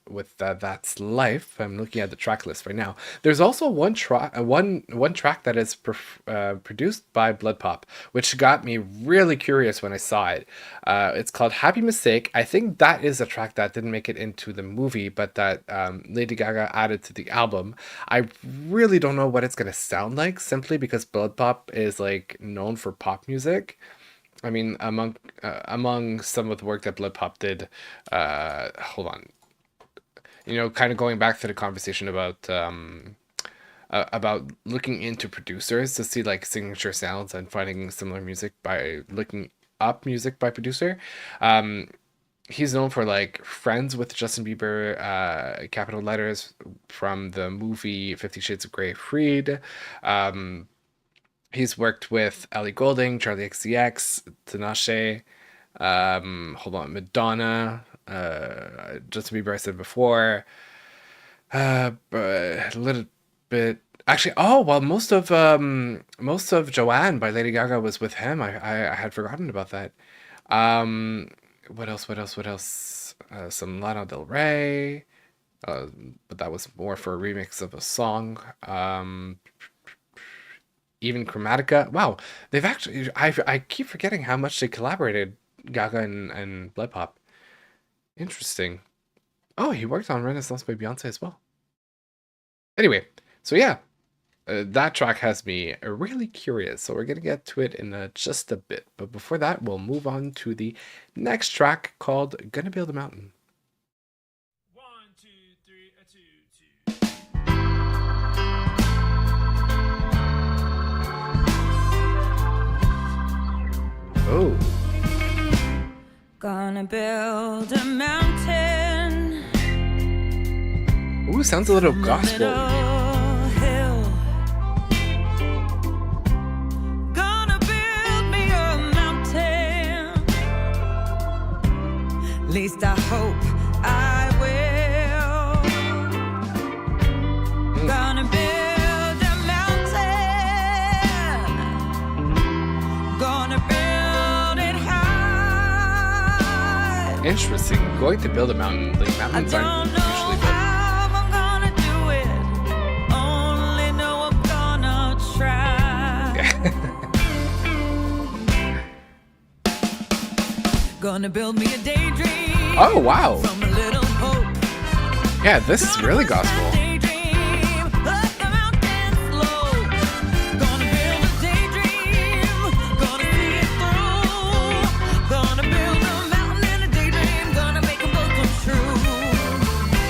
S1: with That's Life. I'm looking at the track list right now. There's also one track that is produced by Blood Pop, which got me really curious when I saw it. It's called Happy Mistake. I think that is a track that didn't make it into the movie, but that Lady Gaga added to the album. I really don't know what it's gonna sound like, simply because Blood Pop is like known for pop music. I mean, among some of the work that Blood Pop did, hold on. You know, kind of going back to the conversation about looking into producers to see like signature sounds and finding similar music by looking up music by producer. He's known for like Friends with Justin Bieber, capital letters from the movie 50 Shades of Grey, Freed. He's worked with Ellie Goulding, Charlie XCX, Tinashe, hold on, Madonna, Justin Bieber I said before, but a little bit actually. Oh well, most of Joanne by Lady Gaga was with him. I had forgotten about that. What else? Some Lana Del Rey, but that was more for a remix of a song. Even Chromatica. Wow, they've actually. I keep forgetting how much they collaborated, Gaga and Blood Pop. Interesting. Oh, he worked on Renaissance by Beyonce as well. Anyway, so yeah, that track has me really curious. So we're gonna get to it in just a bit. But before that, we'll move on to the next track called "Gonna Build a Mountain."
S3: 1, 2, 3, 2, 2.
S1: Oh.
S2: Gonna build a mountain.
S1: Ooh, sounds a little gospel.
S2: Little hill. Gonna build me a mountain. Least I hope I will. Gonna build a mountain. Gonna build it high.
S1: Interesting. Going to build a mountain. Like
S2: I
S1: mountains
S2: don't
S1: aren't
S2: know
S1: usually built.
S2: how I'm gonna do it. Only know I'm gonna try. Gonna build me a daydream.
S1: Oh wow.
S2: From a little hope.
S1: Yeah, this is really gospel.
S2: Daydream up the mountain slope. Gonna build a daydream. Gonna see it through. Gonna build a mountain and a daydream. Gonna make them both come true.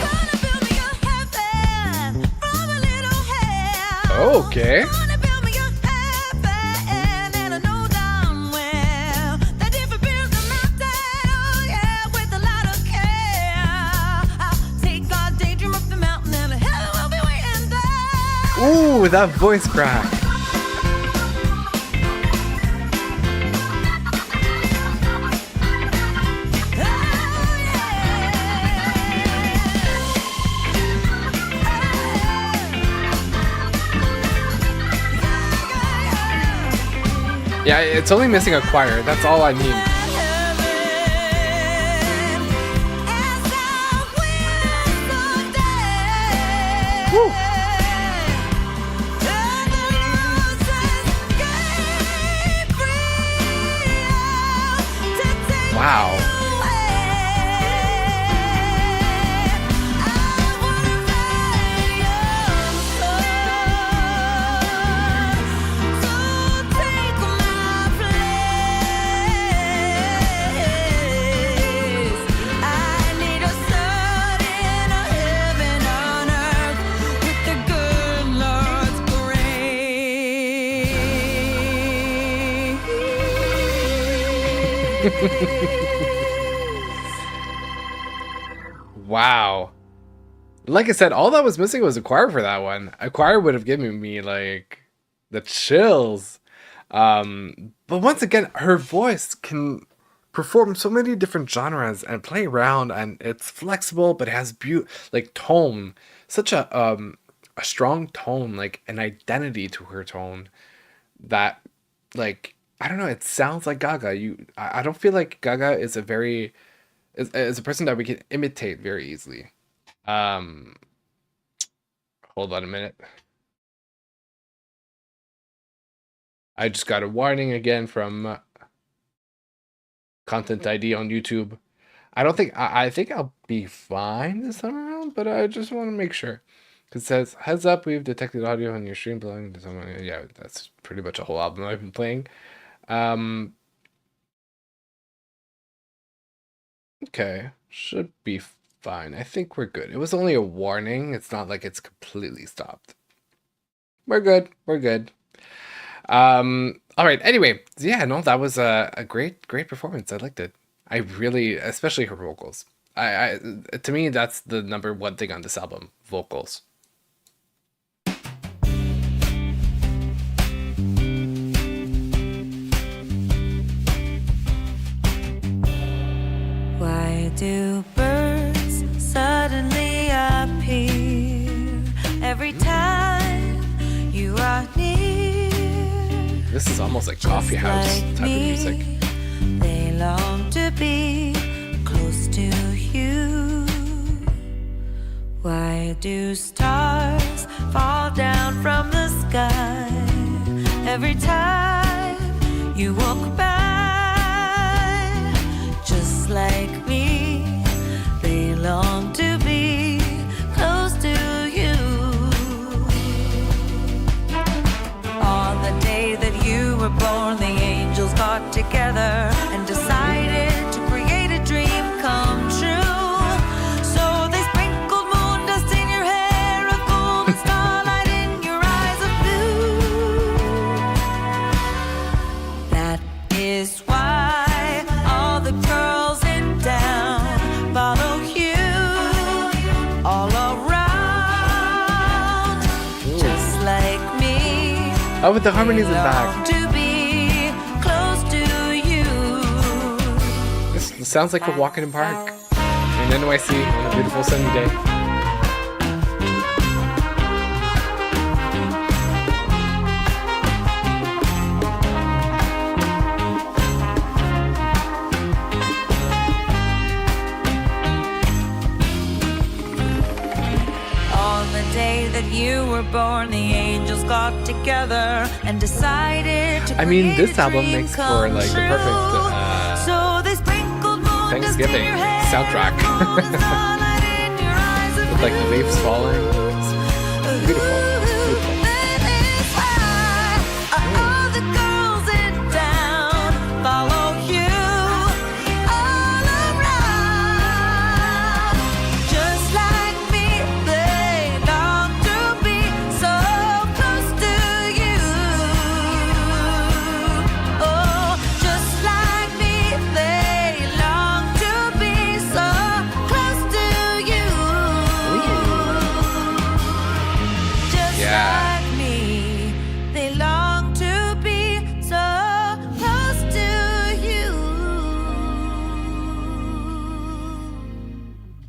S2: Gonna build me a heaven from a little hell.
S1: Okay.
S2: Gonna build me a heaven and I know damn well that if I build a mountain, oh yeah, with a lot of care, I'll take God's
S1: Ooh, that voice crack. Yeah, it's only missing a choir. That's all I need. Woo. Wow. Wow. Like I said, all that was missing was a choir for that one. A choir would have given me like the chills. But once again, her voice can perform so many different genres and play around, and it's flexible but it has like tone. Such a strong tone, like an identity to her tone that, like, I don't know, it sounds like Gaga. I don't feel like Gaga is is a person that we can imitate very easily. Hold on a minute. I just got a warning again from Content ID on YouTube. I think I'll be fine this time around, but I just want to make sure. It says, heads up, we've detected audio on your stream belonging to someone. Yeah, that's pretty much a whole album I've been playing. Okay, should be fine. I think we're good. It was only a warning. It's not like it's completely stopped. We're good. We're good. All right. Anyway, yeah, no, that was a great performance. I liked it. I really, especially her vocals. To me, that's the number one thing on this album: vocals.
S2: Why do birds suddenly appear every time you are near?
S1: This is almost like coffee house type of music.
S2: They long to be close to you. Why do stars fall down from the sky every time you walk by? Just like me, they long to be close to you. On the day that you were born, the angels got together and decided to create a dream come true. So they sprinkled moon dust in your hair of gold and starlight in your eyes of blue. That is why all the girls in town follow you all around, just like me.
S1: Oh, but the harmonies are back.
S2: To be close to you.
S1: This sounds like we're walking in park in NYC on a beautiful sunny day.
S2: On the day that you were born, the angels got together and decided to
S1: I mean, this
S2: create a
S1: album
S2: dream
S1: makes for
S2: come
S1: like the
S2: true.
S1: perfect
S2: So they sprinkled moon dust in
S1: Thanksgiving
S2: your hair,
S1: soundtrack.
S2: gold and starlight in your eyes of
S1: with like the leaves falling. It's beautiful. Beautiful.
S2: That is why all the girls in town follow you all around. Just like me, they long to be so close to you. Oh, just like me, they long to be so close to you.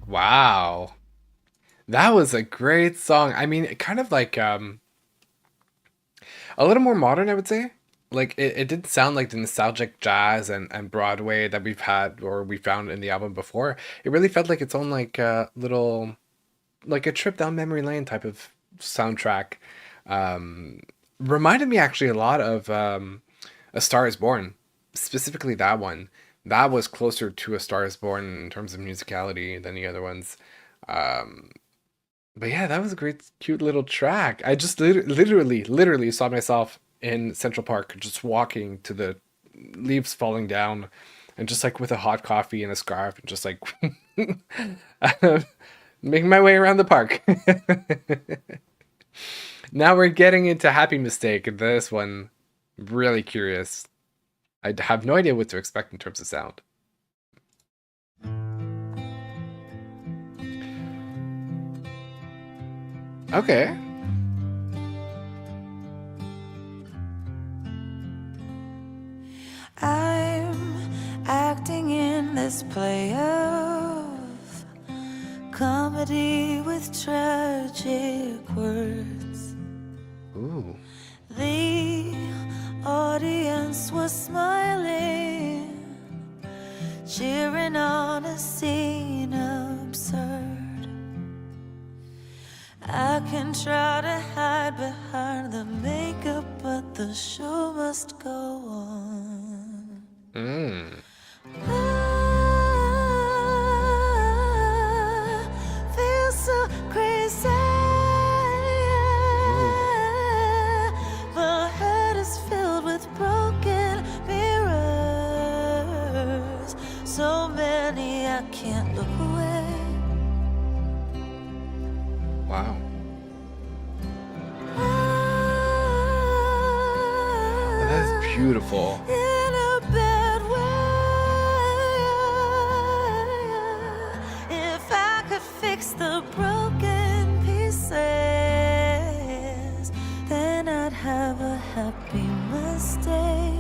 S1: Wow. That was a great song. I mean, kind of like a little more modern, I would say. Like it didn't sound like the nostalgic jazz and Broadway that we've had or we found in the album before. It really felt like its own like little like a trip down memory lane type of soundtrack. Um, Reminded me actually a lot of A Star Is Born, specifically that one. That was closer to A Star Is Born in terms of musicality than the other ones. Um, but yeah, that was a great, cute little track. I just literally saw myself in Central Park, just walking to the leaves falling down, and just like with a hot coffee and a scarf, and just like making my way around the park. Now we're getting into Happy Mistake. This one, really curious. I have no idea what to expect in terms of sound. Okay.
S2: I'm acting in this play of comedy with tragic words.
S1: Ooh.
S2: The audience was smiling, cheering on a scene absurd. I can try to hide behind the makeup, but the show must go on.
S1: Mm.
S2: I feel so crazy. My head is filled with broken mirrors. So many I can't look away.
S1: Wow.
S2: Ah,
S1: That is beautiful.
S2: in a bad way. If I could fix the broken pieces, then I'd have a happy mistake.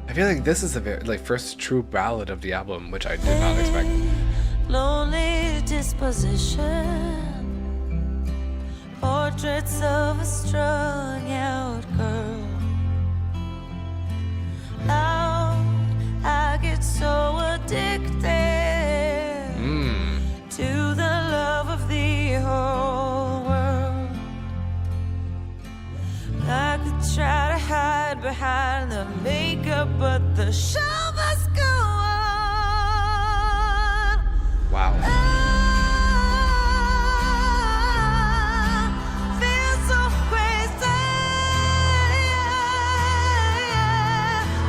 S1: I feel like this is the very, like first true ballad of the album, which I did not expect.
S2: Lonely disposition, portraits of a strung out girl. Now I get so addicted to the love of the whole world. I could try to hide behind the makeup, but the show must go on.
S1: Wow.
S2: I feel so crazy.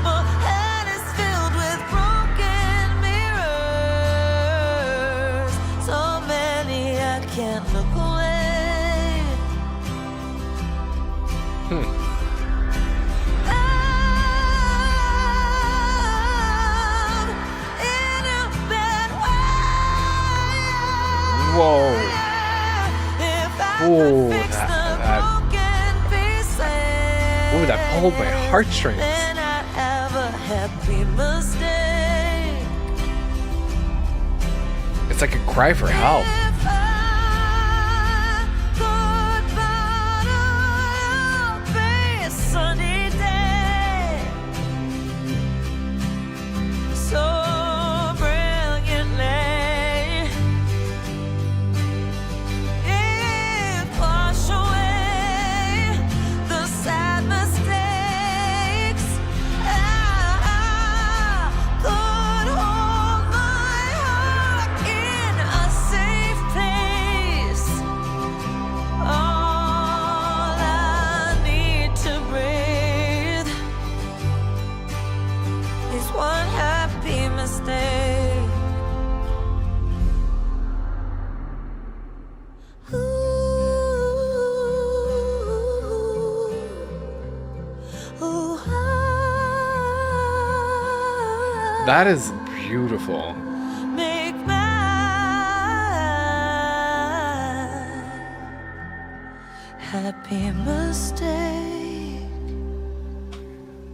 S2: My head is filled with broken mirrors. So many I can't look away. I'm in a bad way.
S1: Whoa.
S2: If I
S1: Ooh,
S2: could fix
S1: that-
S2: the
S1: that-
S2: broken pieces,
S1: Ooh, that pulled my heartstrings.
S2: then I'd have a happy mistake.
S1: It's like a cry for help.
S2: If I could bottle up a sunny day, so brilliantly, it wash away the sad mistakes. I could hold my heart in a safe place. All I need to breathe is one happy mistake. Ooh,
S1: That is beautiful.
S2: make my happy mistake.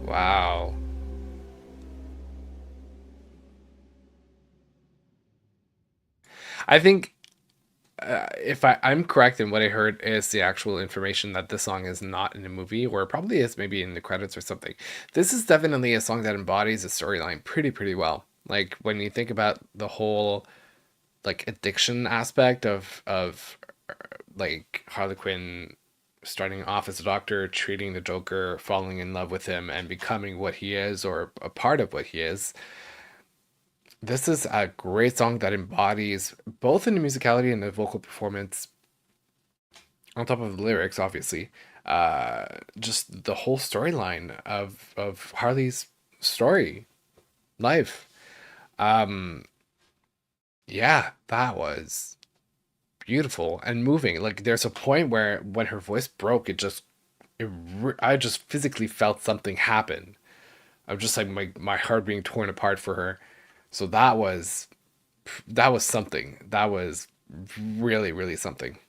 S1: Wow. I think if I'm correct in what I heard is the actual information that this song is not in a movie, or probably is maybe in the credits or something. This is definitely a song that embodies the storyline pretty well. Like when you think about the whole like addiction aspect of like Harley Quinn starting off as a doctor, treating the Joker, falling in love with him, and becoming what he is or a part of what he is. This is a great song that embodies both in the musicality and the vocal performance, on top of the lyrics, obviously, uh, just the whole storyline of Harley's story, life. Um, yeah, that was beautiful and moving. Like there's a point where when her voice broke, I just physically felt something happen. I'm just like my heart being torn apart for her. So that was something. That was really something.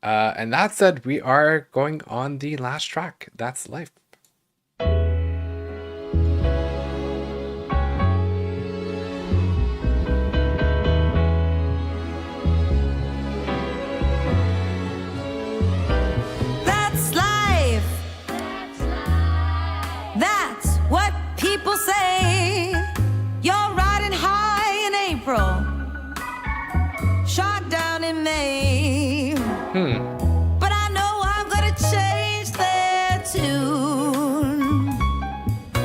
S1: And that said, we are going on the last track. That's life.
S2: That's life. That's what people say. You're riding high in April, shot down in May. But I know I'm gonna change their tune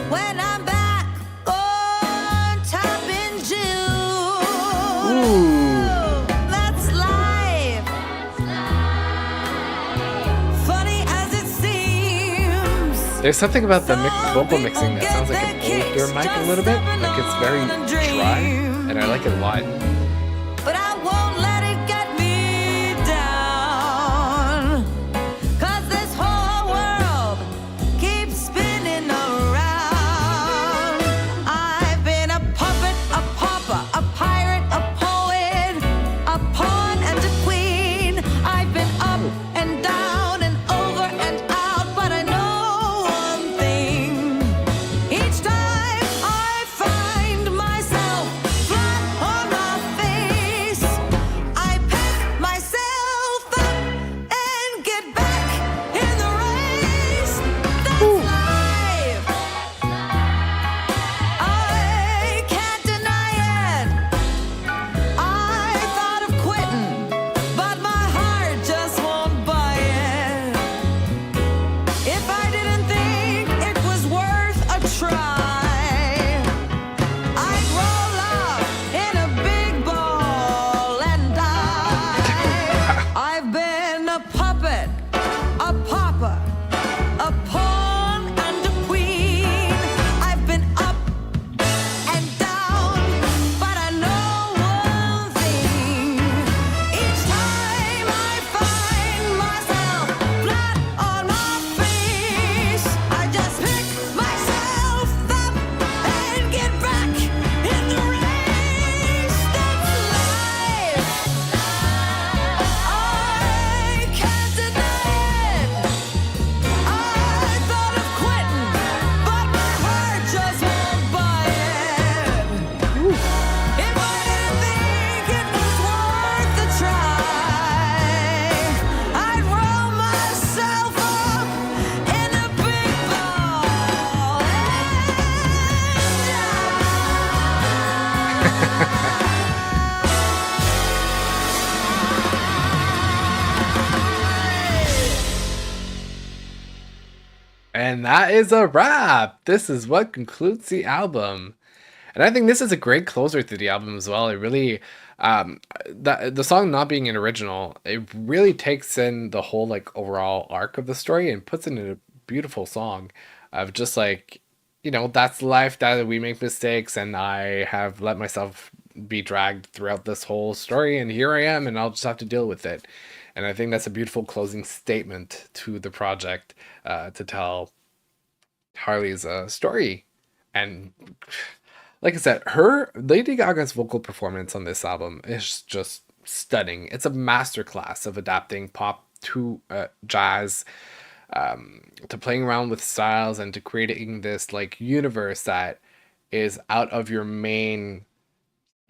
S2: when I'm back on top in June.
S1: Ooh.
S2: That's life. Funny as it seems.
S1: There's something about the vocal mixing that sounds like an older mic a little bit. Like it's very dry, and I like it a lot.
S2: But I won't let it get me down. 'Cause this whole world keeps spinning around. I've been a puppet, a pauper, a pirate, a poet, a pawn and a queen. I've been up and down and over and out, but I know one thing. Each time I find myself flat on my face, I pick myself up and get back in the race. That's life. I can't deny it. I thought of quitting, but my heart just won't buy it. If I didn't think it was worth a try, I'd roll up in a big ball and die. I've been a puppet, a pauper, a pawn and a queen. I've been up and down, but I know one thing. Each time I find myself flat on my face, I just pick myself up and get back in the race. That's life. I can't deny it. I thought of quitting, but my heart just won't buy it. If I didn't think it was worth the try, I'd roll myself up in a big ball
S1: And that is a wrap. This is what concludes the album. And I think this is a great closer to the album as well. It really, the song not being an original, it really takes in the whole like overall arc of the story and puts it in a beautiful song of just like, that's life, that we make mistakes, and I have let myself be dragged throughout this whole story, and here I am, and I'll just have to deal with it. And I think that's a beautiful closing statement to the project, to tell Harley's story. And like I said, her Lady Gaga's vocal performance on this album is just stunning. It's a masterclass of adapting pop to jazz, to playing around with styles and to creating this like universe that is out of your main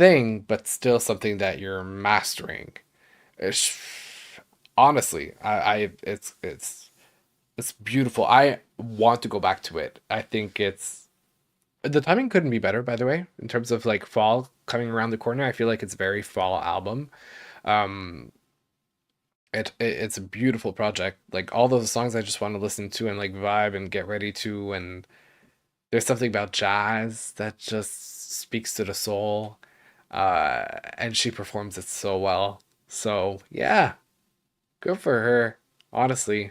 S1: thing, but still something that you're mastering. It's, honestly, it's beautiful. I want to go back to it. I think it's the timing couldn't be better, by the way, in terms of like fall coming around the corner. I feel like it's a very fall album. Um, it's a beautiful project. Like all those songs I just want to listen to and like vibe and get ready to. And there's something about jazz that just speaks to the soul. And she performs it so well. So yeah, good for her. Honestly,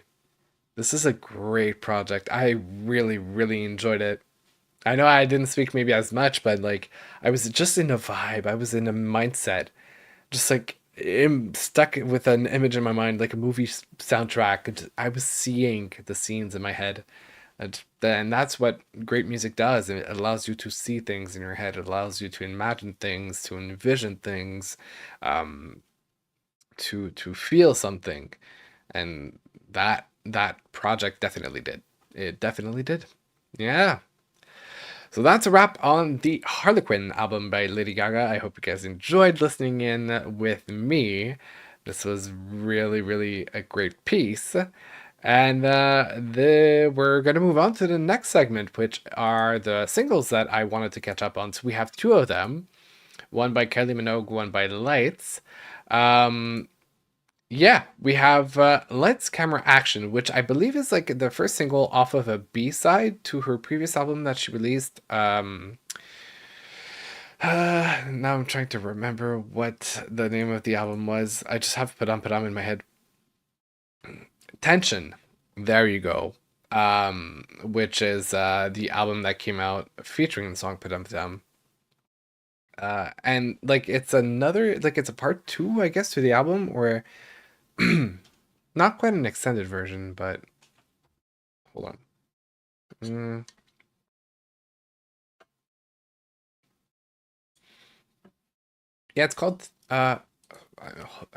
S1: this is a great project. I really, really enjoyed it. I know I didn't speak maybe as much, but like I was just in a vibe. I was in a mindset, just like stuck with an image in my mind, like a movie soundtrack. I was seeing the scenes in my head, and then that's what great music does. It allows you to see things in your head. It allows you to imagine things, to envision things, um, to feel something, and that project definitely did. It definitely did. Yeah. So that's a wrap on the Harlequin album by Lady Gaga. I hope you guys enjoyed listening in with me. This was really, really a great piece. And we're going to move on to the next segment, which are the singles that I wanted to catch up on. So we have two of them, one by Kylie Minogue, one by Lights. Yeah, we have Lights, Camera, Action, which I believe is like the first single off of a B-side to her previous album that she released. Now I'm trying to remember what the name of the album was. I just have Padam Padam in my head. Tension. There you go. Which is the album that came out featuring the song Padam Padam. And like it's another, like it's a part two, I guess, to the album, or not quite an extended version, but hold on. Yeah, it's called I'm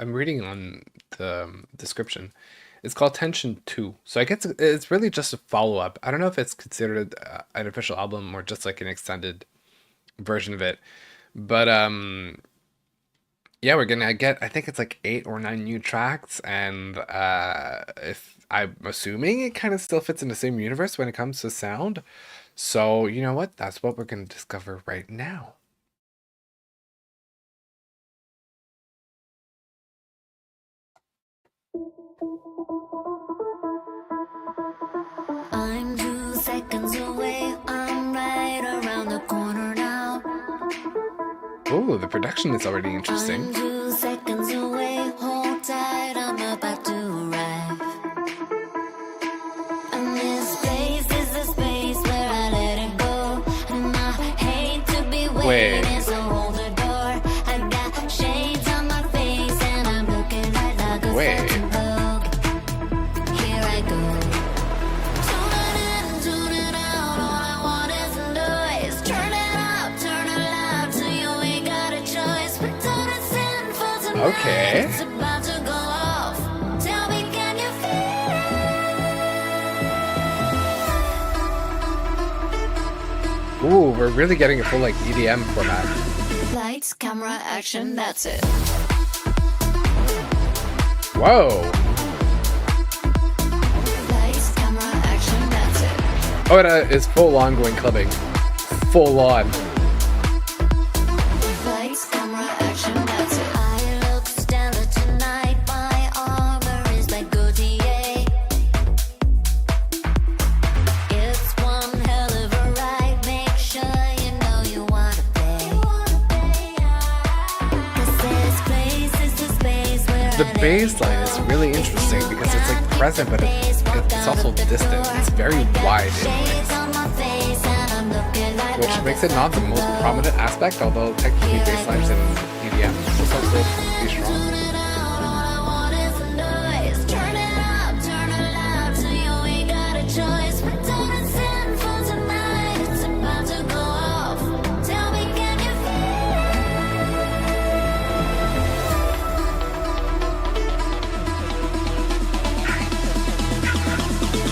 S1: reading on the description. It's called Tension 2. So I guess it's really just a follow-up. I don't know if it's considered an official album or just like an extended version of it. But yeah, we're gonna get, I think it's like 8 or 9 new tracks, and if I'm assuming it kind of still fits in the same universe when it comes to sound. So you know what? That's what we're gonna discover right now.
S5: I'm 2 seconds away, I'm right around the corner now.
S1: Oh, the production is already interesting.
S5: I'm 2 seconds away, hold tight, I'm about to arrive. And this place is the space where I let it go. And I hate to be waiting, so hold the door. I got shades on my face and I'm looking right like a fashion Vogue. Here I go. Tune it in, tune it out, all I want is noise. Turn it up, turn it loud, till you ain't got a choice. Pretend it's in for tonight.
S1: Okay.
S5: It's about to go off. Tell me, can you feel it?
S1: Ooh, we're really getting a full like EDM format.
S5: Lights, camera, action, that's it.
S1: Whoa.
S5: Lights, camera, action, that's it.
S1: Oh, it is full on going clubbing. Full on.
S5: Lights, camera, action, that's it. I look stellar tonight, my armor is like Gautier. It's one hell of a ride, make sure you know you wanna play. 'Cause this place is the space where
S1: The bass line is really interesting because it's like present, but it's also distant. It's very wide in place, which makes it not the most prominent aspect, although technically bass lines in EDM is also pretty strong.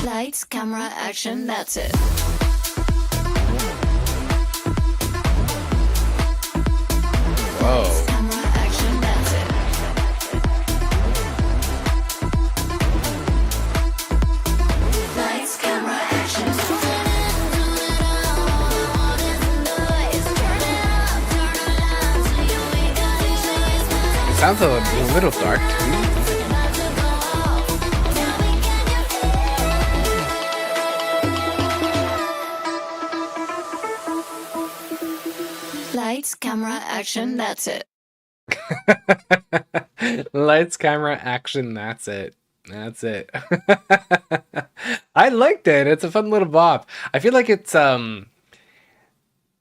S5: Lights, camera, action, that's it.
S1: Oh.
S5: Camera, action, that's it. Lights, camera, action. Turn it up, turn it up. All I want is the noise. Turn it up, turn it up. Till you wake up and face my
S1: It sounds a little dark too.
S5: about to go off. Tell me, can you feel? Lights, camera, action, that's it.
S1: Lights, camera, action. That's it. That's it. I liked it. It's a fun little bop. I feel like it's a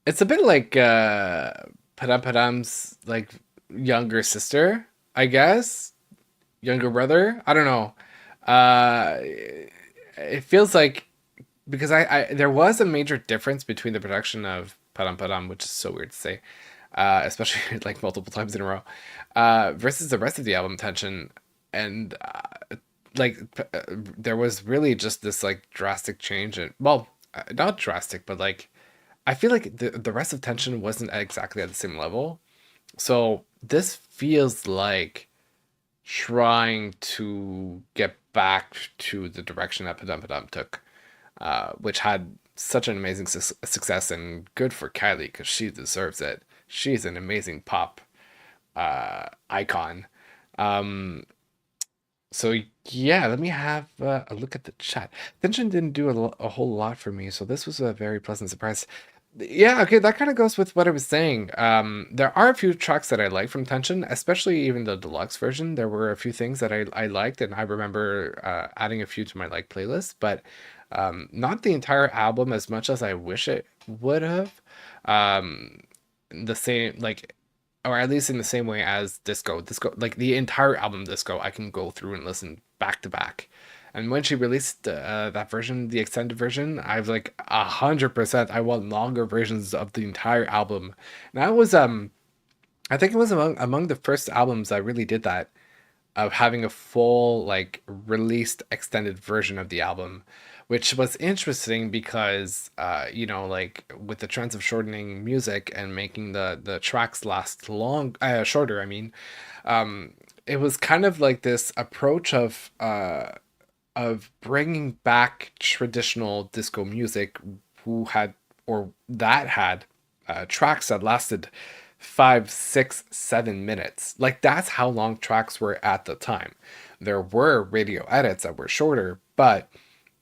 S1: bit like Padam Padam's like younger sister, I guess. Younger brother. I don't know. It feels like because I there was a major difference between the production of Padam Padam, which is so weird to say, especially like multiple times in a row, versus the rest of the album Tension, and there was really just this like drastic change, and well, not drastic, but like I feel like the rest of Tension wasn't exactly at the same level, so this feels like trying to get back to the direction that Padam Padam took, which had such an amazing success, and good for Kylie because she deserves it. She's an amazing pop icon. Um, so yeah, let me have a look at the chat. Tension didn't do a whole lot for me, so this was a very pleasant surprise. Yeah, okay, that kind of goes with what I was saying. There are a few tracks that I like from Tension, especially even the deluxe version. There were a few things that I liked, and I remember adding a few to my like playlist, but not the entire album as much as I wish it would have. Um, the same like or at least in the same way as disco like the entire album Disco I can go through and listen back to back, and when she released that version, the extended version, I was like 100% I want longer versions of the entire album. And that was I think it was among the first albums I really did that, of having a full like released extended version of the album, which was interesting because like with the trends of shortening music and making the tracks last shorter, I mean, it was kind of like this approach of bringing back traditional disco music who had or that had tracks that lasted 5, 6, 7 minutes. Like that's how long tracks were at the time. There were radio edits that were shorter, but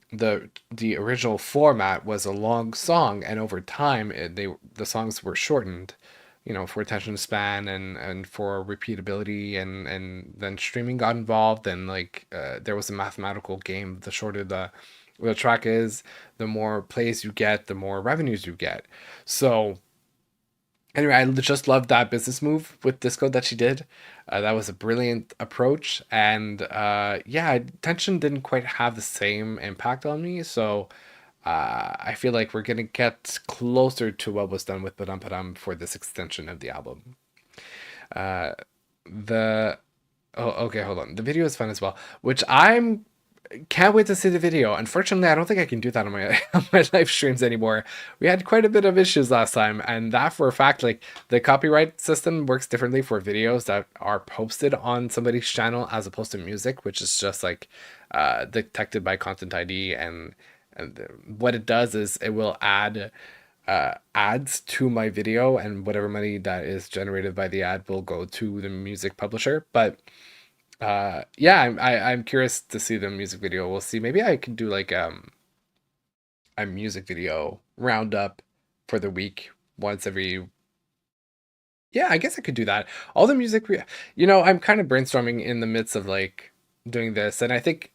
S1: the original format was a long song, and over time the songs were shortened, for attention span and for repeatability, and then streaming got involved, and like there was a mathematical game. The shorter the track is, the more plays you get, the more revenues you get. So anyway, I just loved that business move with Disco that she did. That was a brilliant approach, and yeah, Tension didn't quite have the same impact on me. So I feel like we're gonna get closer to what was done with Padam Padam for this extension of the album. Uh, the Oh, okay, hold on. The video is fun as well, which I'm can't wait to see the video. Unfortunately, I don't think I can do that on my on my live streams anymore. We had quite a bit of issues last time, and that for a fact, like the copyright system works differently for videos that are posted on somebody's channel as opposed to music, which is just like detected by Content ID, and what it does is it will add ads to my video, and whatever money that is generated by the ad will go to the music publisher. But yeah, I'm curious to see the music video. We'll see. Maybe I can do like a music video roundup for the week once every. Yeah, I guess I could do that. All the music, I'm kind of brainstorming in the midst of like doing this, and I think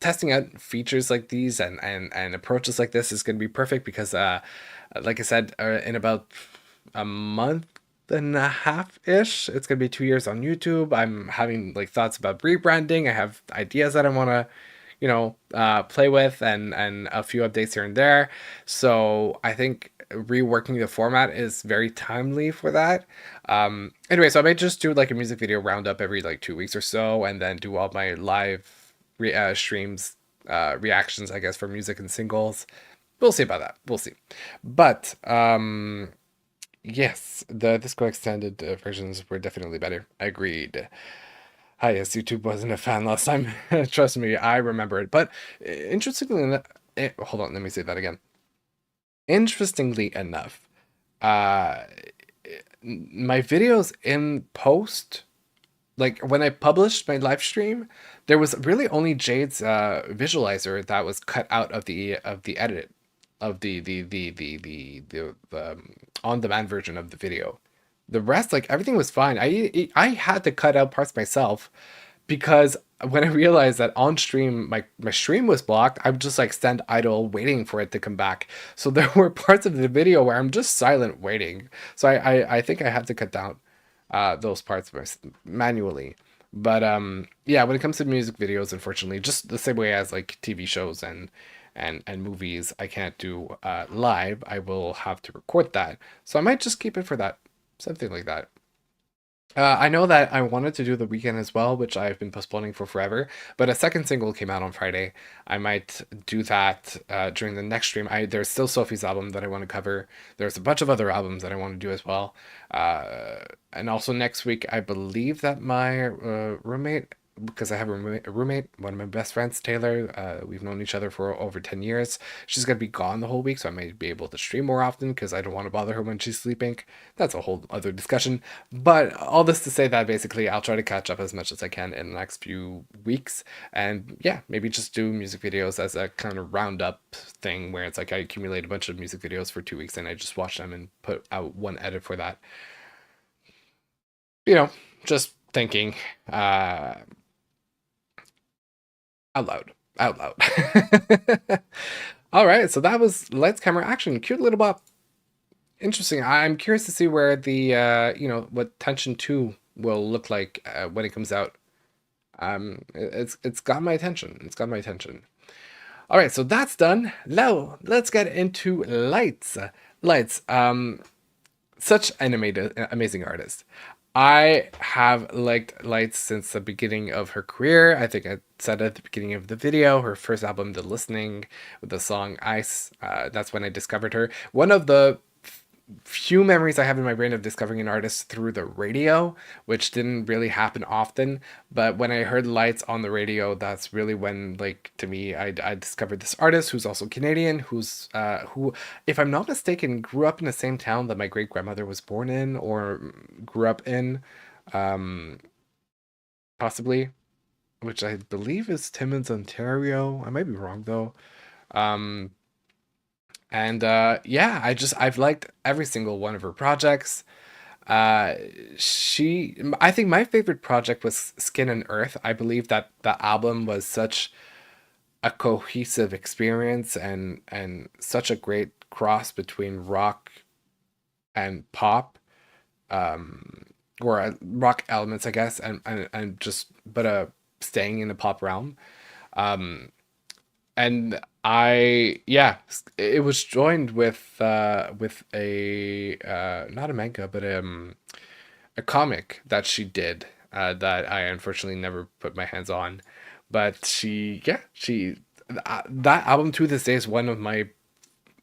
S1: testing out features like these and approaches like this is going to be perfect because, like I said, in about a month and a half ish, it's going to be 2 years on YouTube. I'm having like thoughts about rebranding. I have ideas that I want to, play with, and a few updates here and there. So I think reworking the format is very timely for that. Anyway, so I might just do like a music video roundup every like 2 weeks or so, and then do all my live streams, reactions, I guess, for music and singles. We'll see about that. We'll see. But Yes, the Disco extended versions were definitely better. Agreed. Hi, yes, YouTube wasn't a fan last time. Trust me, I remember it. But interestingly enough, hold on, let me say that again. Interestingly enough, uh, my videos in post, like when I published my live stream, there was really only Jade's visualizer that was cut out of the edit of the on-demand version of the video. The rest, like everything was fine. I had to cut out parts myself because when I realized that on stream my stream was blocked, I would just like stand idle waiting for it to come back. So there were parts of the video where I'm just silent waiting. So I think I had to cut down those parts manually. But yeah, when it comes to music videos, unfortunately, just the same way as like TV shows and movies, I can't do live. I will have to record that. So I might just keep it for that, something like that. I know that I wanted to do The Weekend as well, which I've been postponing for forever, but a second single came out on Friday. I might do that during the next stream. There's still Sophie's album that I want to cover. There's a bunch of other albums that I want to do as well. And also next week, I believe that my roommate, because I have a roommate, one of my best friends, Taylor, we've known each other for over 10 years. She's going to be gone the whole week, so I might be able to stream more often because I don't want to bother her when she's sleeping. That's a whole other discussion. But all this to say that basically I'll try to catch up as much as I can in the next few weeks. And yeah, maybe just do music videos as a kind of roundup thing where it's like I accumulate a bunch of music videos for 2 weeks and I just watch them and put out one edit for that. You know, just thinking out loud. Out loud. All right, so that was Lights Camera Action. Cute little bop. Interesting. I'm curious to see where the what Tension 2 will look like when it comes out. It's got my attention. It's got my attention. All right, so that's done. Now let's get into Lights. Lights. Such an amazing artist. I have liked Lights since the beginning of her career. I think I said at the beginning of the video, her first album, The Listening, with the song Ice. That's when I discovered her. One of the few memories I have in my brain of discovering an artist through the radio, which didn't really happen often. But when I heard Lights on the radio, that's really when, like, to me, I discovered this artist who's also Canadian, who, if I'm not mistaken, grew up in the same town that my great grandmother was born in or grew up in, possibly, which I believe is Timmins, Ontario. I might be wrong though. Um, and yeah, I've liked every single one of her projects. Uh, I think my favorite project was Skin and Earth. I believe that that album was such a cohesive experience and such a great cross between rock and pop, um, or rock elements, I guess, and just but staying in the pop realm. Um, and yeah, it was joined with a not a manga but a comic that she did that I unfortunately never put my hands on, but she that album to this day is one of my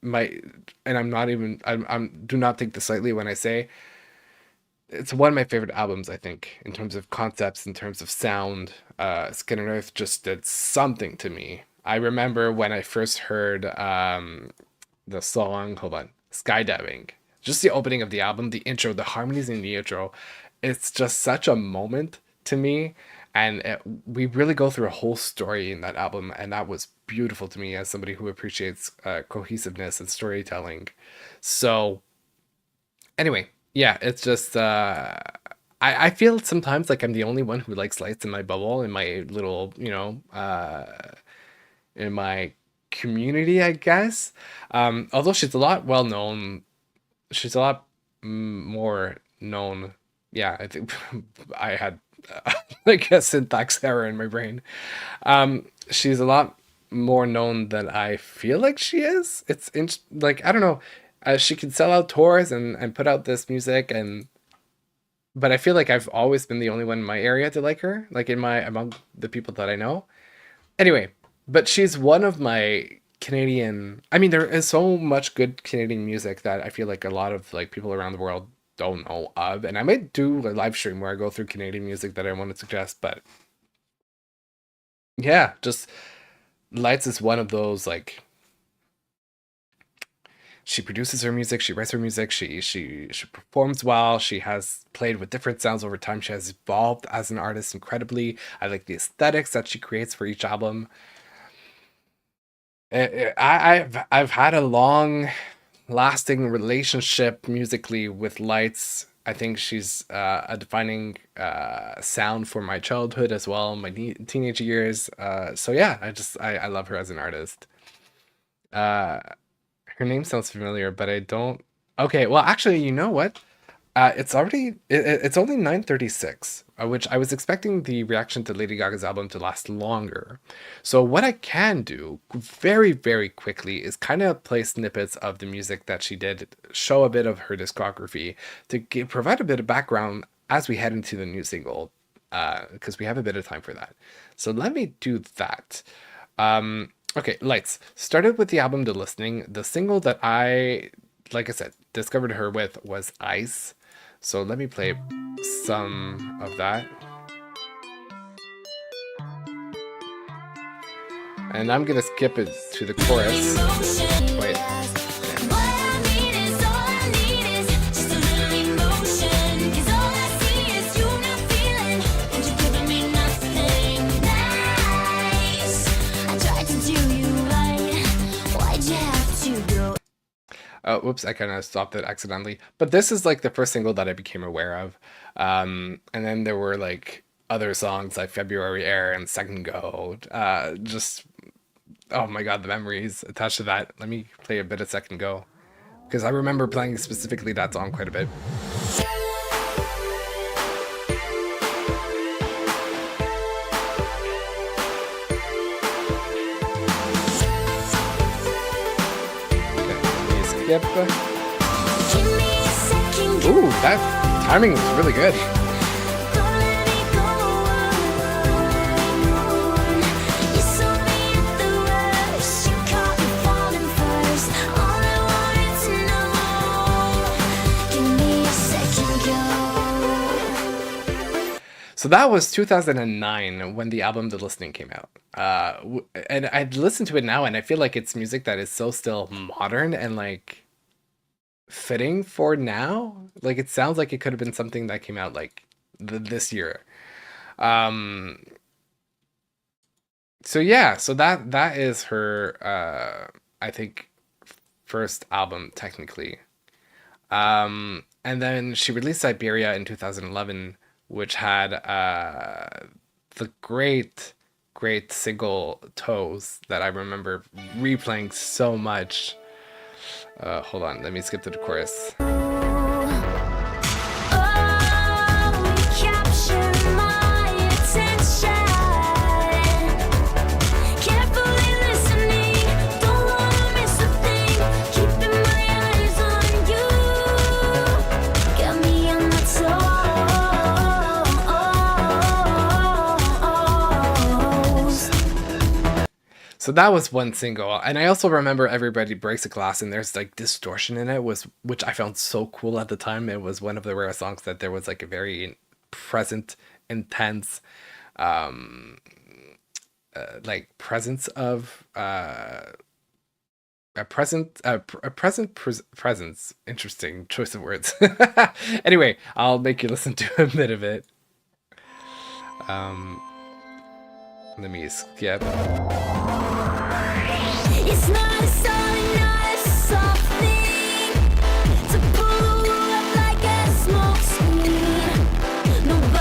S1: and I'm not even I'm do not take this lightly when I say it's one of my favorite albums, I think, in terms of concepts, in terms of sound. Skin and Earth just did something to me. I remember when I first heard the song, hold on, Skydiving. Just the opening of the album, the intro, the harmonies in the intro. It's just such a moment to me. And we really go through a whole story in that album. And that was beautiful to me as somebody who appreciates cohesiveness and storytelling. So anyway, yeah, it's just I feel sometimes like I'm the only one who likes Lights in my bubble, in my little, in my community, I guess. Although she's a lot well known, she's a lot more known. Yeah, I think I had like a syntax error in my brain. She's a lot more known than I feel like she is. Like I don't know. She can sell out tours and put out this music but I feel like I've always been the only one in my area to like her, like among the people that I know. Anyway, but she's one of my Canadian. I mean, there is so much good Canadian music that I feel like a lot of like people around the world don't know of, and I might do a live stream where I go through Canadian music that I want to suggest. But yeah, just Lights is one of those like she produces her music, she writes her music, she performs well, she has played with different sounds over time, she has evolved as an artist incredibly. I like the aesthetics that she creates for each album. I've had a long lasting relationship musically with Lights. I think she's a defining sound for my childhood as well, my teenage years. So yeah, I love her as an artist. Uh, Her name sounds familiar, but I don't. Okay, well, actually, you know what? It's only 9:36, which I was expecting the reaction to Lady Gaga's album to last longer. So what I can do very, very quickly is kind of play snippets of the music that she did, show a bit of her discography to provide a bit of background as we head into the new single, because we have a bit of time for that. So let me do that. Okay, Lights started with the album to listening. The single that like I said, discovered her with was Ice. So let me play some of that. And I'm gonna skip it to the chorus. Wait. Oh, whoops, I kind of stopped it accidentally. But this is like the first single that I became aware of. And then there were like other songs like February Air and Second Go. Just, oh my God, the memories attached to that. Let me play a bit of Second Go, because I remember playing specifically that song quite a bit. Yep. Ooh, that timing was really good. So that was 2009 when the album The Listening came out. And I'd listen to it now and I feel like it's music that is so still modern and like fitting for now. Like it sounds like it could have been something that came out like this year. So yeah, so that is her I think first album technically. And then she released Siberia in 2011, which had the great single Toes that I remember replaying so much. Hold on, let me skip to the chorus. So that was one single. And I also remember Everybody Breaks a Glass and there's like distortion in it, which I found so cool at the time. It was one of the rare songs that there was like a very present, intense like presence of a presence. Interesting choice of words. Anyway, I'll make you listen to a bit of it. Let me skip.
S5: It's not a song, not a soft thing to pull up like a smoke screen.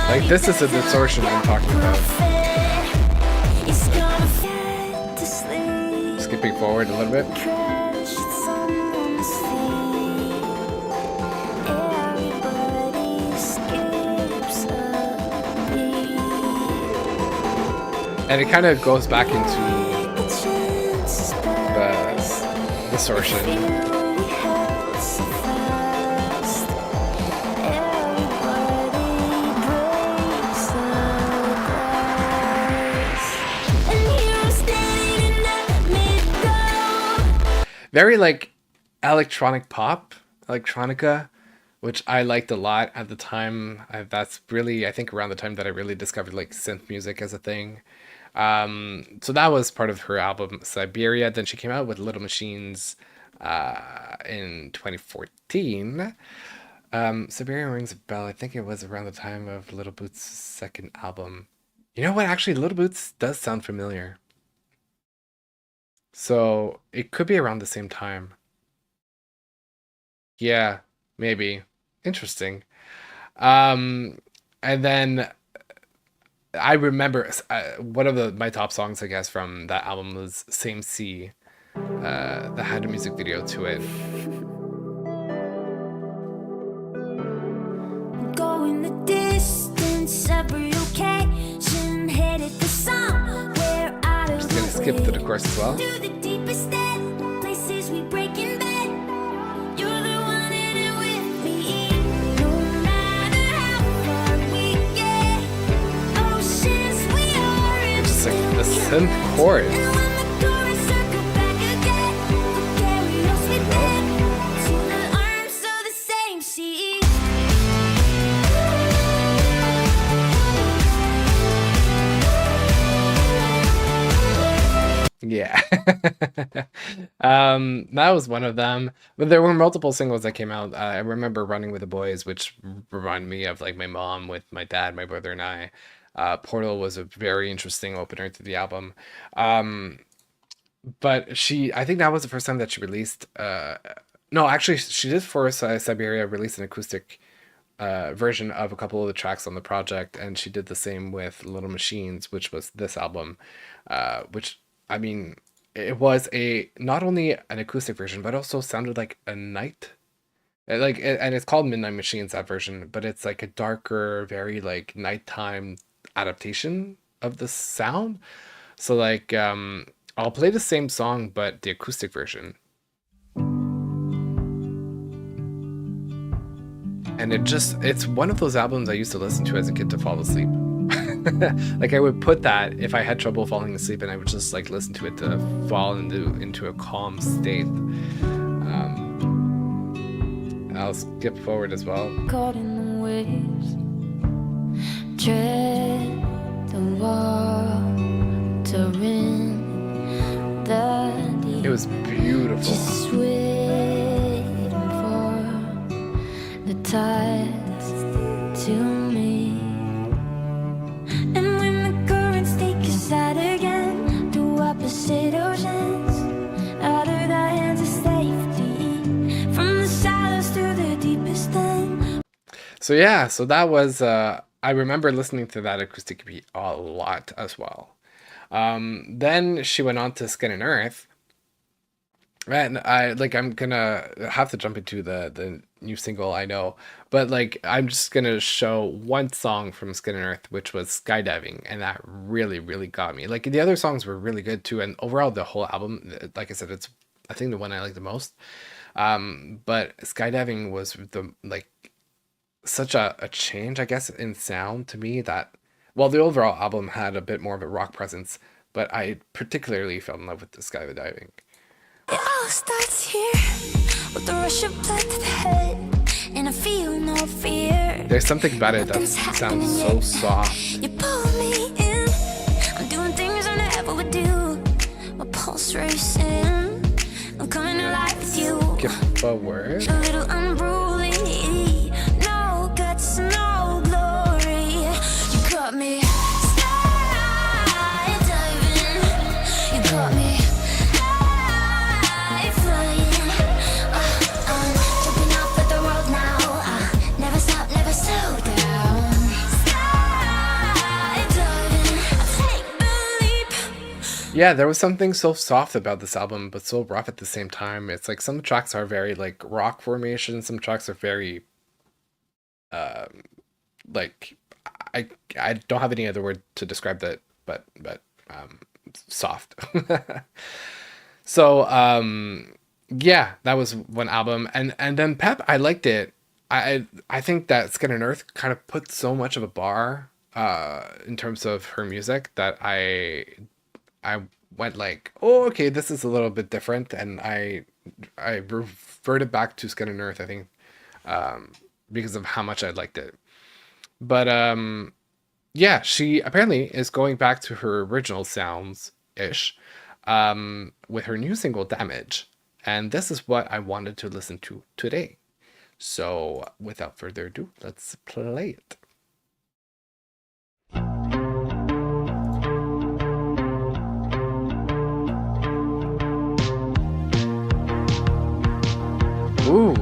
S1: Like this is a distortion I'm talking about. Skipping forward a little bit. And it kind of goes back into the distortion. very like electronic pop, electronica, which I liked a lot at the time. That's really, I think, around the time that I really discovered like synth music as a thing. So that was part of her album Siberia. Then she came out with Little Machines in 2014. Siberia rings a bell. I think it was around the time of Little Boots' second album. You know what? Actually, Little Boots does sound familiar. So it could be around the same time. Yeah, maybe. Interesting. Um, and then I remember one of my top songs, I guess, from that album was Same Sea, that had a music video to it.
S5: Going the distance, every occasion, headed for somewhere out of
S1: Just gonna skip to the chorus as well.
S5: To the deepest end, places we break in bed. You're the one in it with me. No matter how far we get, oceans we are in.
S1: Just like the synth chorus.
S5: And when the chorus circle back again, we'll carry us with them to the arms of the same sea.
S1: Yeah. That was one of them. But there were multiple singles that came out. I remember Running with the Boys, which reminded me of like my mom with my dad, my brother, and I. Portal was a very interesting opener to the album. But I think that was the first time that she released. No, actually, she did for Siberia release an acoustic version of a couple of the tracks on the project, and she did the same with Little Machines, which was this album, which I mean, it was not only an acoustic version, but also sounded like a night, and it's called Midnight Machines, that version, but it's like a darker, very like nighttime adaptation of the sound. So like, I'll play the same song, but the acoustic version. And it's one of those albums I used to listen to as a kid to fall asleep. Like I would put that if I had trouble falling asleep, and I would just like listen to it to fall into a calm state. I'll skip forward as well.
S5: Caught in the waves, tread the water in the deep.
S1: It was beautiful.
S5: Just waiting for the tides to meet. And when the currents take us out again to opposite oceans, out of the hands of safety, from the shallows to the deepest end.
S1: So yeah, so that was I remember listening to that acoustic EP a lot as well. Then she went on to Skin and Earth. And I'm gonna have to jump into the new single, I know, but like I'm just gonna show one song from Skin and Earth, which was Skydiving, and that really, really got me. Like the other songs were really good too, and overall the whole album, like I said, it's I think the one I like the most. But Skydiving was such a change, I guess, in sound to me that, well, the overall album had a bit more of a rock presence, but I particularly fell in love with the Skydiving.
S5: It all starts here with the rush of blood to the head, and I feel no fear.
S1: There's something about it that sounds so soft.
S5: You pull me in. I'm doing things I never would do. My pulse racing. I'm coming to life with you.
S1: Skip forward.
S5: A little unruly. No guts, no glory. You got me skydiving. You got me high flying. I'm jumping off at the road now. Never stop, never slow down. Skydiving. I take the leap.
S1: Yeah, there was something so soft about this album, but so rough at the same time. It's like some tracks are very like rock formation, some tracks are very like I don't have any other word to describe that, but soft. So yeah, that was one album, and then Pep, I liked it. I think that Skin and Earth kind of put so much of a bar in terms of her music that I went like, oh, okay, this is a little bit different, and I I reverted back to Skin and Earth, I think, because of how much I liked it. But yeah, she apparently is going back to her original sounds ish, with her new single Damage. And this is what I wanted to listen to today. So without further ado, let's play it. Ooh.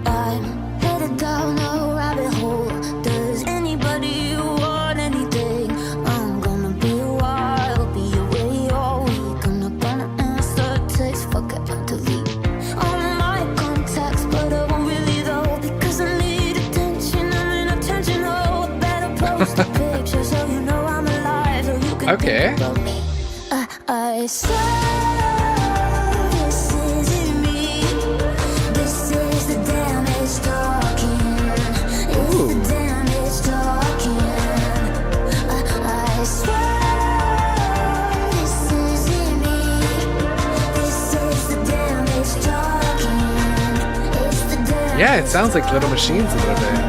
S5: I'm headed down a rabbit hole. Does anybody want anything? I'm gonna be wild, be away all week. I'm not gonna answer text, fuck it, I'll delete all my contacts, but I won't really though, because I need attention. I'm in attention, oh, I better post a picture so you know I'm alive, so you can
S1: Okay.
S5: think about me. I swear this isn't me. This is the damage talking. It's the damage talking. I swear this isn't me. This is the damage talking. It's the damage.
S1: Yeah, it sounds like Little Machines a little bit.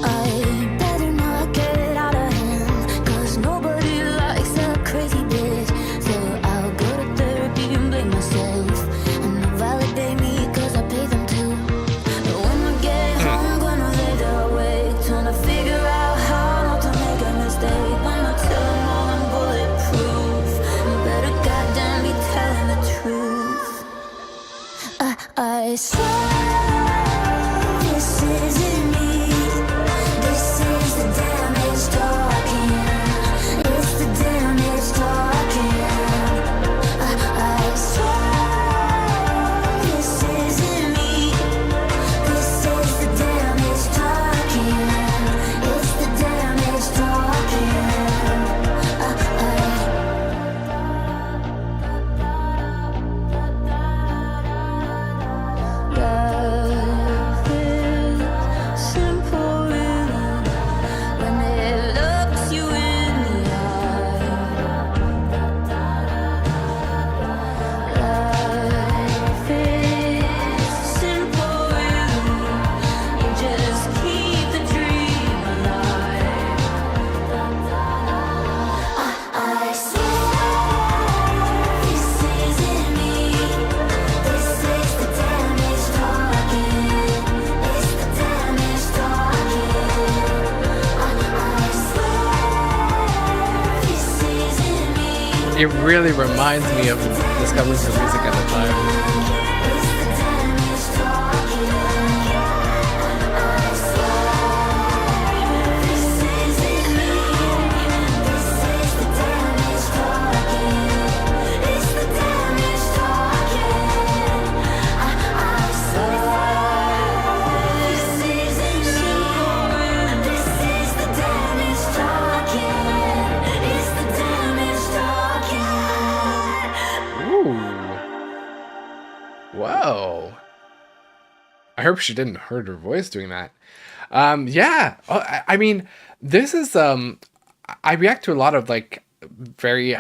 S5: I better not get out of hand, 'cause nobody likes a crazy bitch. So I'll go to therapy and blame myself, and they'll validate me 'cause I pay them to. But when I get home, gonna lay there awake, trying to figure out how not to make a mistake. I'ma tell them all I'm bulletproof. You better goddamn be telling the truth. I swear this isn't me. This is the damage talking. It's the damage talking. I swear this isn't me. This is the damage talking. It's the damage talking. Love is simple, really, when it looks you in the eye. Life is simple, really. You just keep the dream alive. I swear this isn't me. This is the damage talking. It's the damage talking. I swear this isn't me.
S1: It really reminds me of discovering her music at the time.
S5: It's the damage talking. I swear this isn't me. This is the damage talking. It's the damage talking. I swear this isn't me. This is the damage talking. It's the damage talking.
S1: Ooh. Whoa. I hope she didn't hurt her voice doing that. Yeah. Oh, I mean, this is I react to a lot of like very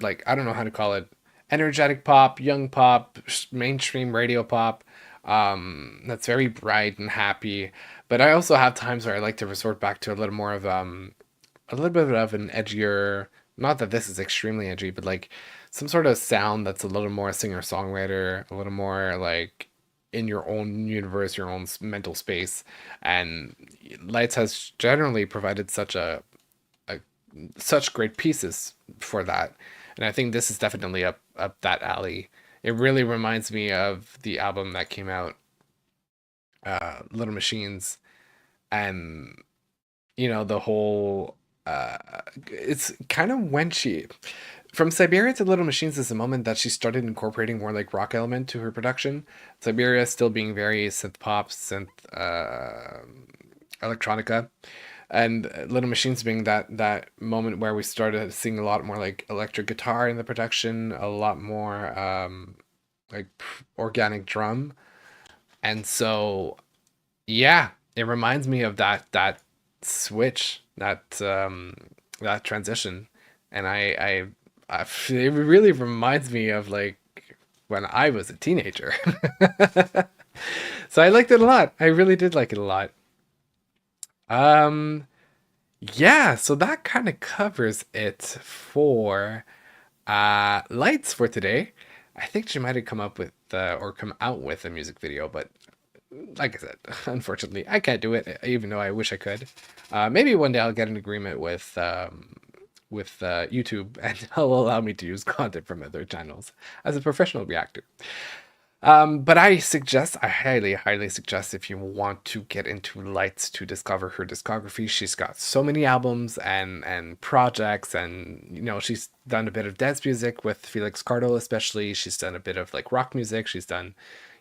S1: like I don't know how to call it, energetic pop, young pop, mainstream radio pop. That's very bright and happy. But I also have times where I like to resort back to a little more of a little bit of an edgier, not that this is extremely edgy, but like some sort of sound that's a little more singer-songwriter, a little more like in your own universe, your own mental space. And Lights has generally provided such great pieces for that. And I think this is definitely up that alley. It really reminds me of the album that came out, Little Machines, and the whole it's kind of when she from Siberia to Little Machines is the moment that she started incorporating more like rock element to her production. Siberia still being very synth pop, synth electronica, and Little Machines being that moment where we started seeing a lot more like electric guitar in the production, a lot more like organic drum. And so yeah, it reminds me of that switch, that transition, and it really reminds me of like when I was a teenager. So I liked it a lot. I really did like it a lot. Um, yeah, so that kind of covers it for lights for today. I think she might have come up with or come out with a music video, but like I said, unfortunately, I can't do it, even though I wish I could. Maybe one day I'll get an agreement with YouTube, and they'll allow me to use content from other channels as a professional reactor. But I highly, highly suggest if you want to get into Lights to discover her discography. She's got so many albums and projects, and she's done a bit of dance music with Felix Cardo, especially. She's done a bit of like rock music. She's done,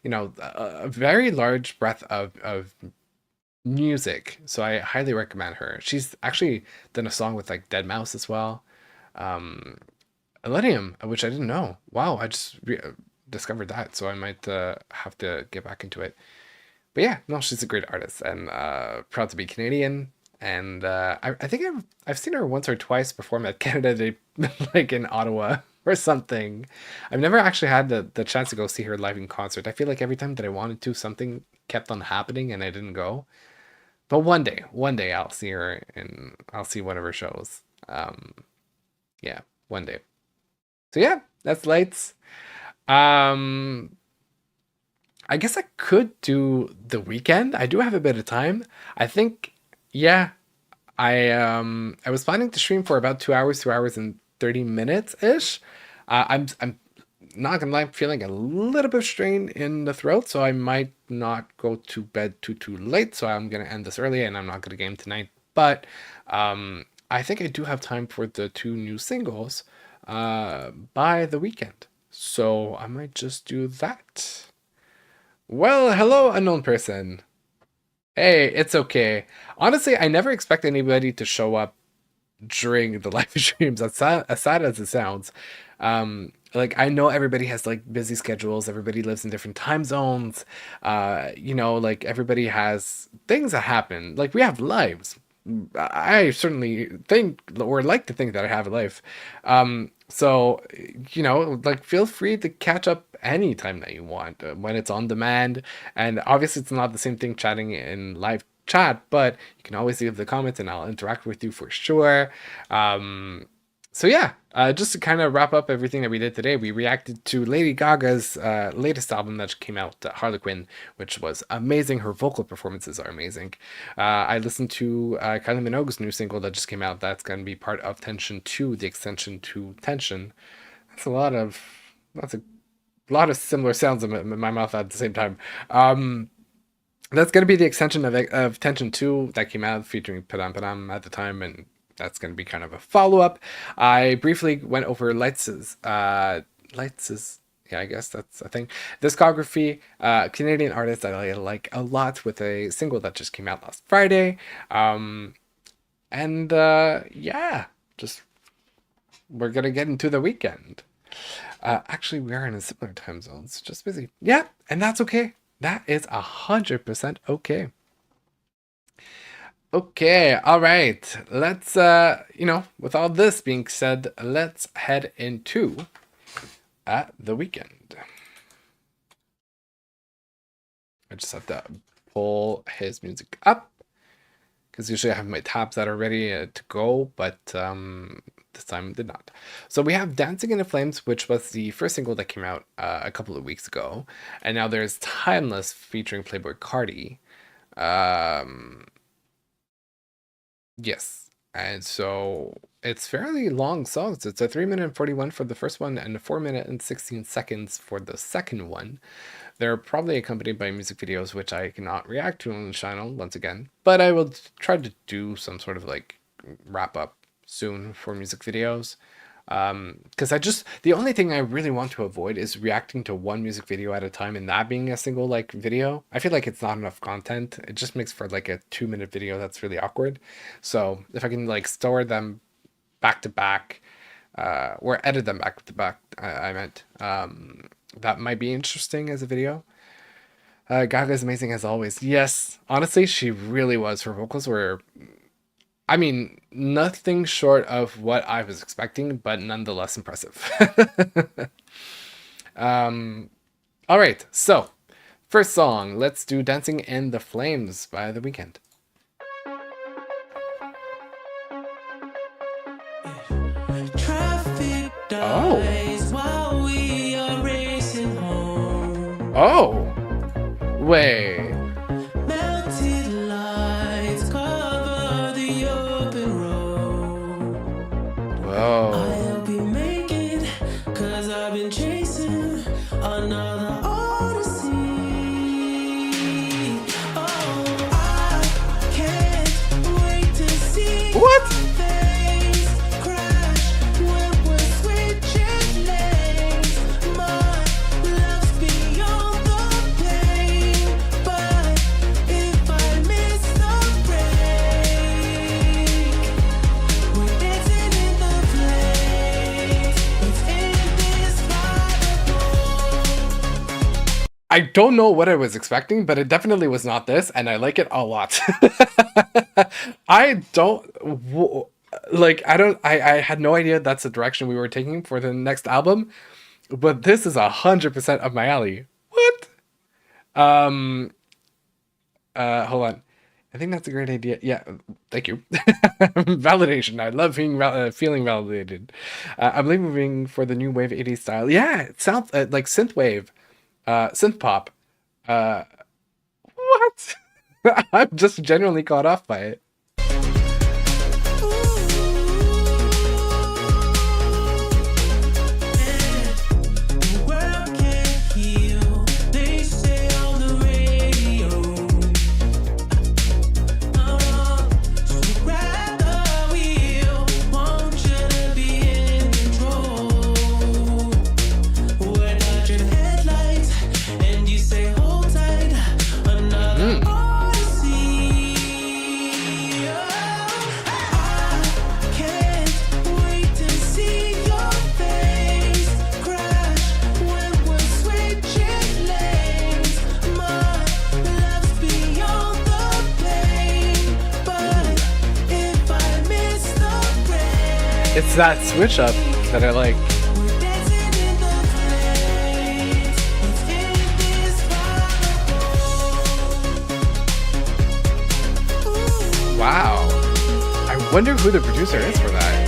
S1: a very large breadth of music. So I highly recommend her. She's actually done a song with like Dead Mouse as well. Um, Millennium, which I didn't know. Wow, I just discovered that, so I might have to get back into it. But yeah, no, she's a great artist, and proud to be Canadian. And I think I've seen her once or twice perform at Canada Day, like in Ottawa or something. I've never actually had the chance to go see her live in concert. I feel like every time that I wanted to, something kept on happening and I didn't go. But one day I'll see her and I'll see one of her shows. Yeah, one day. So yeah, that's Lights. Um, I guess I could do the weekend. I do have a bit of time. I think, yeah, I was planning to stream for about 2 hours and 30 minutes ish. I'm not gonna lie, I'm feeling a little bit of strain in the throat, so I might not go to bed too late. So I'm gonna end this early, and I'm not gonna game tonight. But I think I do have time for the two new singles by the weekend. So I might just do that. Well, hello, unknown person. Hey, it's okay. Honestly, I never expect anybody to show up during the live streams, as sad as it sounds. Like I know everybody has like busy schedules, everybody lives in different time zones. Like everybody has things that happen. Like we have lives. I certainly think or like to think that I have a life. So like feel free to catch up anytime that you want when it's on demand. And obviously it's not the same thing chatting in live chat, but you can always leave the comments and I'll interact with you for sure. So yeah, just to kind of wrap up everything that we did today, we reacted to Lady Gaga's latest album that came out, Harlequin, which was amazing. Her vocal performances are amazing. I listened to Kylie Minogue's new single that just came out. That's going to be part of Tension 2, the extension to Tension. That's a lot of similar sounds in my mouth at the same time. That's going to be the extension of Tension 2 that came out featuring Padam Padam at the time, and that's going to be kind of a follow-up. I briefly went over Lights' yeah, I guess that's a thing. Discography, Canadian artist that I like a lot with a single that just came out last Friday. Yeah, just we're going to get into the weekend. Actually, we are in a similar time zone. It's just busy. Yeah, and that's okay. That is 100% okay. Okay, all right. Let's, with all this being said, let's head into the weekend. I just have to pull his music up because usually I have my tabs that are ready to go, but this time did not. So we have Dancing in the Flames, which was the first single that came out a couple of weeks ago, and now there's Timeless featuring Playboi Carti. Yes. And so it's fairly long songs. It's a 3 minute and 41 for the first one and a 4 minute and 16 seconds for the second one. They're probably accompanied by music videos, which I cannot react to on the channel once again, but I will try to do some sort of like wrap up soon for music videos. Because the only thing I really want to avoid is reacting to one music video at a time and that being a single like video. I feel like it's not enough content. It just makes for like a 2 minute video that's really awkward. So if I can like store them back to back, or edit them back to back, I meant, that might be interesting as a video. Gaga is amazing as always. Yes, honestly, she really was. Her vocals were I mean, nothing short of what I was expecting, but nonetheless impressive. All right, so first song, let's do Dancing in the Flames by The Weeknd.
S2: Traffic
S1: Oh.
S2: dies while we are racing home.
S1: Oh, wait.
S2: Melted lights cover the open road.
S1: Whoa.
S2: I'll be making, cause I've been chasing another odyssey. Oh, I can't wait to see
S1: What?
S2: your face crash when we're switching lanes. My love's beyond the pain, but if I miss the break, we're dancing in the flames. It's indescribable.
S1: I don't know what I was expecting, but it definitely was not this, and I like it a lot. I don't I had no idea that's the direction we were taking for the next album, but this is 100% up my alley. What? Hold on. I think that's a great idea. Yeah, thank you. Validation. I love feeling validated. I'm moving for the new wave 80s style. Yeah, it sounds like synthwave, synth pop. What? I'm just genuinely caught off by it.
S2: The world can't heal, they say on the radio. So grab the wheel, want you to be in control. We're dodging headlights, and you say hold tight, another odyssey. I can't wait to see your face crash when we're switching lanes. My love's beyond the pain, but if I miss the break,
S1: It's that switch up that I like.
S2: we're dancing in the flames. It's indescribable.
S1: Wow. I wonder who the producer is for that.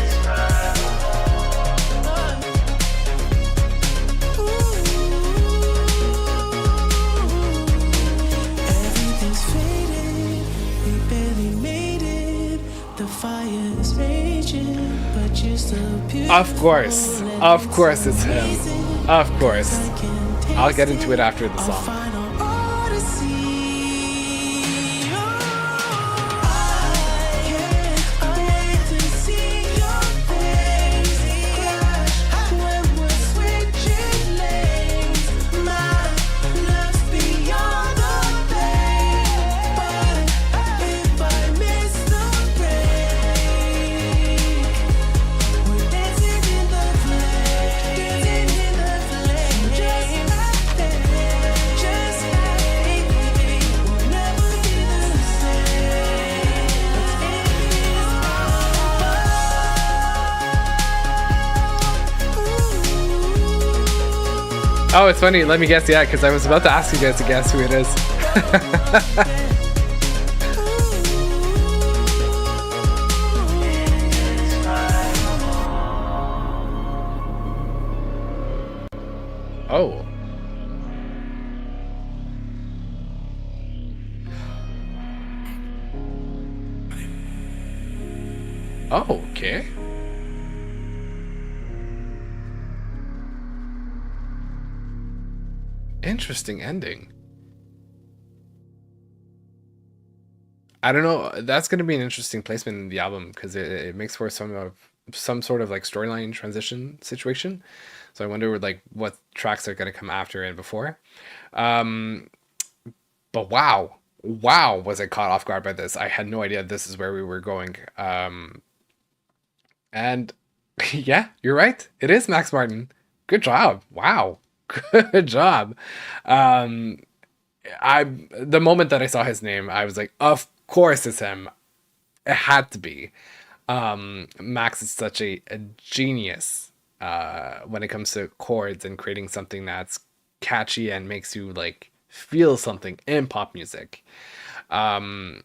S2: Everything's faded, we barely made it. The fire is raging, but you're still beautiful.
S1: Of course it's him. Of course. I'll get into it after the song.
S2: Final odyssey. I can't wait to see your face crash when we're switching lanes. My love's beyond the pain, but if I miss the break, we're dancing in the flames, just like that, we'll never be the same.
S1: Oh, it's funny. Let me guess. Yeah, because I was about to ask you guys to guess who it is. Oh. Oh, okay. Interesting ending. I don't know. That's going to be an interesting placement in the album because it makes for some sort of like storyline transition situation. So I wonder like what tracks are going to come after and before. But wow, was I caught off guard by this? I had no idea this is where we were going. And yeah, you're right. It is Max Martin. Good job. Wow. Good job. The moment that I saw his name, I was like, of course it's him. It had to be. Max is such a genius when it comes to chords and creating something that's catchy and makes you like feel something in pop music. Um,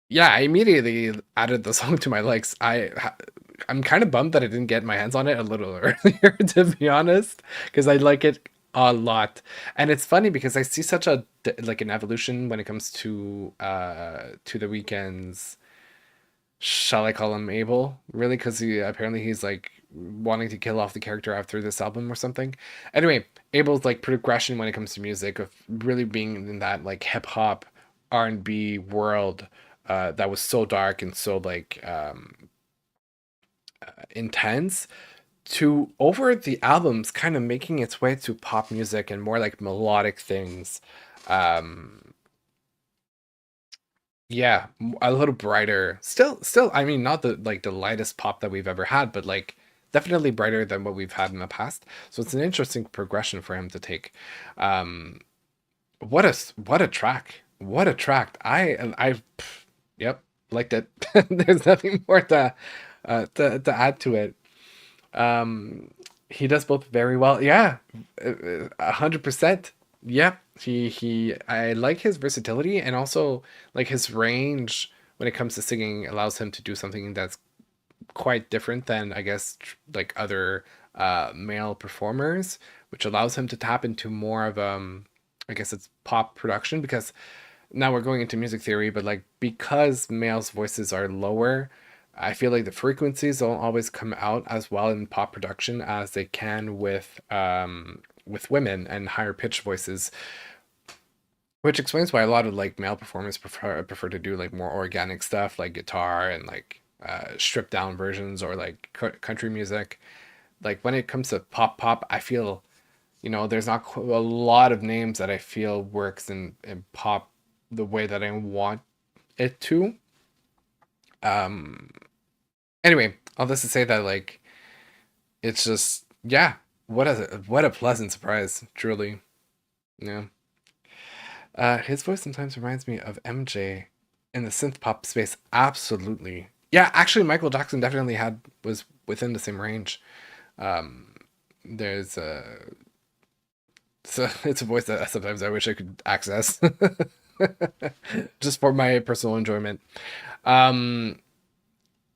S1: yeah, I immediately added the song to my likes. I'm kind of bummed that I didn't get my hands on it a little earlier, to be honest, because I like it a lot. And it's funny because I see such a like an evolution when it comes to the weekends. Shall I call him Abel? Really? Because apparently he's like wanting to kill off the character after this album or something. Anyway, Abel's like progression when it comes to music of really being in that like hip hop R&B world that was so dark and so like intense to over the albums kind of making its way to pop music and more like melodic things. Um, yeah, a little brighter. Still, I mean, not the like the lightest pop that we've ever had, but like definitely brighter than what we've had in the past. So it's an interesting progression for him to take. Um, what a track! What a track! Yep, liked it. There's nothing more to add to it. Um, he does both very well. Yeah, 100%. Yep. I like his versatility and also like his range when it comes to singing allows him to do something that's quite different than I guess like other male performers, which allows him to tap into more of I guess it's pop production because now we're going into music theory, but like because males' voices are lower, I feel like the frequencies don't always come out as well in pop production as they can with women and higher pitched voices, which explains why a lot of like male performers prefer to do like more organic stuff like guitar and like stripped down versions or like country music. Like when it comes to pop, I feel there's not a lot of names that I feel works in pop the way that I want it to. Um, anyway, all this to say that like it's just yeah, what a pleasant surprise, truly. Yeah. His voice sometimes reminds me of MJ in the synth pop space. Absolutely. Yeah, actually Michael Jackson definitely was within the same range. Um, there's so it's a voice that sometimes I wish I could access just for my personal enjoyment. Um,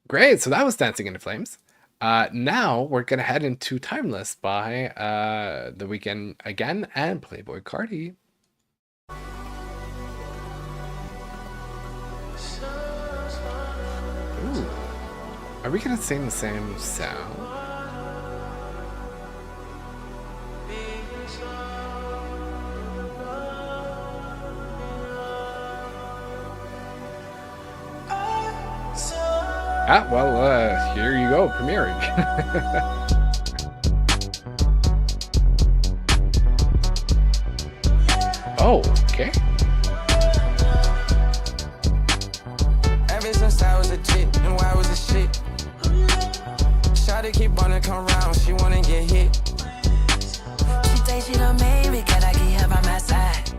S1: great. So that was Dancing in the Flames. Now we're gonna head into Timeless by The Weeknd again and Playboy Cardi. Ooh. Are we gonna sing the same sound? Ah, well, here you go, premiering. Oh, okay.
S6: Ever since I was a chick, and why was a shit? Shawty keep wanna come round, she wanna get hit.
S2: She thinks she done made me, can I keep her by my side?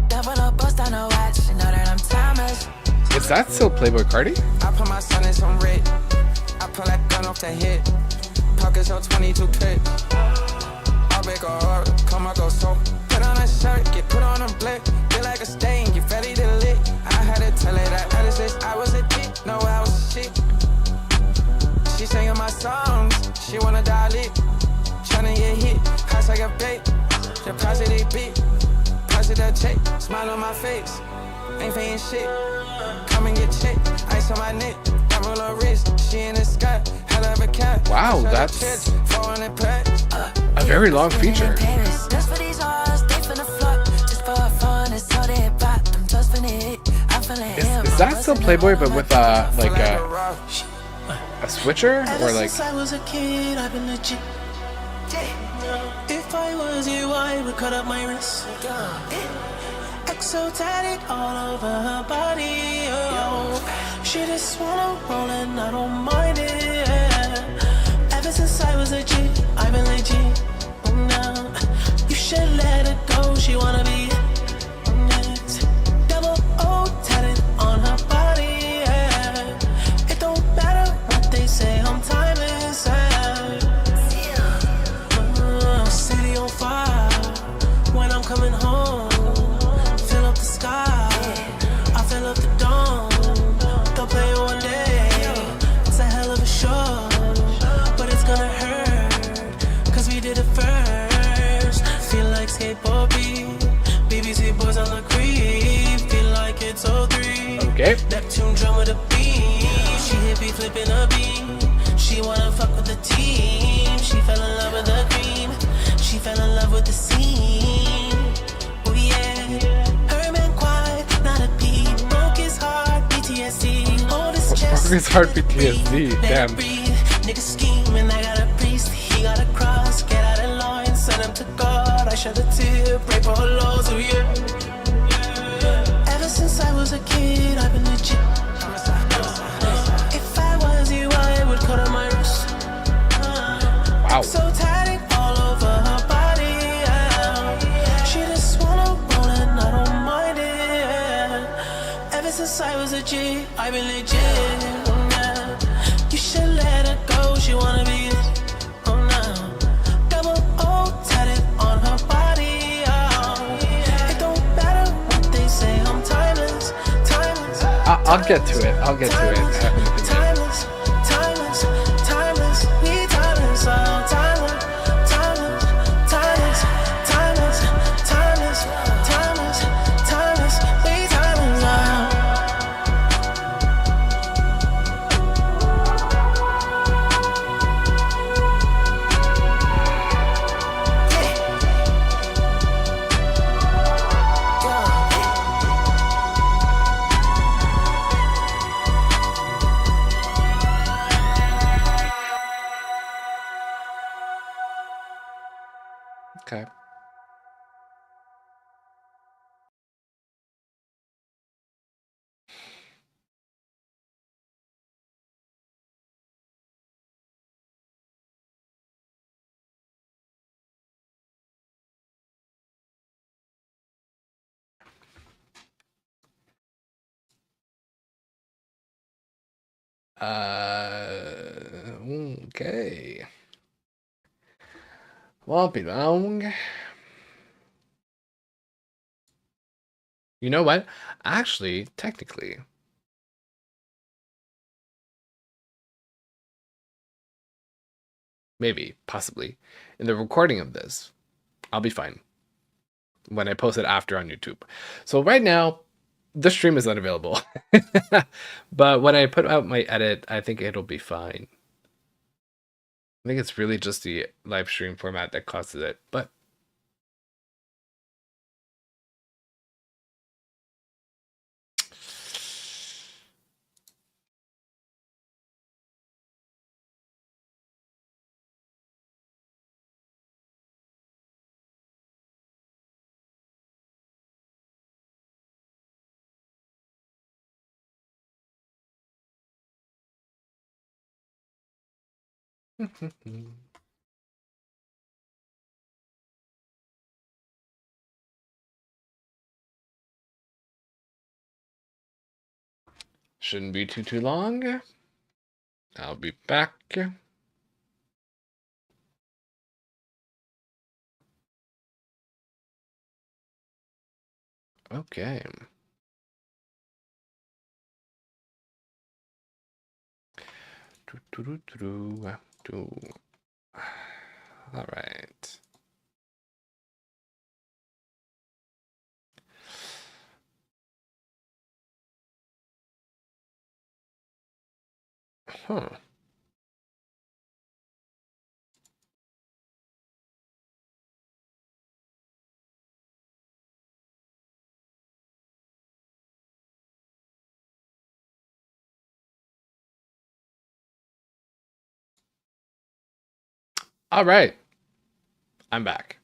S2: Double up, bust on her watch, she know that I'm timeless.
S1: Is that still Playboy Cardi?
S6: I put my son in some red. I pull that gun off the head. Pockets on 22 clip. I'll make a heart, come on, go so. Put on a shirt, get put on a blick. Feel like a stain, get ready to lick. I had to tell her that ever since I was a dick. No, I was a shit. She singing my songs, she wanna dial it. Tryna get hit, hot like a bait. Deposit a beat, positive check. Smile on my face, ain't paying shit. Come and get checked, ice on my neck, diamond on wrist. She in the sky, hell of a cat.
S1: Wow, that's a very long feature.
S2: Just for these hours, they finna flood. Just for fun, it's all they bought. I'm just finna hit. I'm feeling him.
S1: Is that still Playboy but with like a switcher or like?
S7: Since I was a kid, I've been legit. If I was you, I would cut up my wrist. Exotic all over her body. Oh. She just wanna roll and I don't mind it. Ever since I was a G, I've been legit. No, you should let her go. She wanna be next. Double O tatted on her body. coming home. Fill up the sky, I fill up the dome. They'll play it one day, it's a hell of a show. But it's gonna hurt, cause we did it first. Feel like skateboard beat, BBC boys on the creep. Feel like it's 03.
S1: Okay.
S7: Neptune drum with a beat. She hit me flipping a beat. She wanna fuck with the team. She fell in love with the cream. She fell in love with the scene. Oh yeah. Her man quiet, not a peep. Broke his heart, PTSD. Hold his chest.
S1: Broke his heart, PTSD.
S7: Let
S1: Damn.
S7: it breathe. Nigga scheming, I got a priest. He got a cross. Get out of line, send him to God. I shed a tear, pray for her lows. Oh yeah. Ever since I was a kid, I've been legit. If I was you, I would cut on my wrist.
S1: Wow.
S7: So tatted all over her body. Yeah. She just wanna roll and I don't mind it. Yeah. Ever since I was a G, I've been legit. Yeah. You should let her go. She wanna be it. Oh no. Double O tatted on her body. Yeah. It don't matter what they say. I'm timeless. Timeless.
S1: I'll get to it. I'll get to it.
S7: Timeless, timeless, timeless, we timeless, oh, timeless, timeless, timeless, timeless, timeless, timeless, timeless, we timeless, oh.
S1: Okay. Okay. Won't be long. You know what? Actually, technically, maybe, possibly, in the recording of this, I'll be fine when I post it after on YouTube. So right now, the stream is unavailable. But when I put out my edit, I think it'll be fine. I think it's really just the live stream format that causes it, but shouldn't be too long. I'll be back. Okay. All right. Huh. All right. I'm back.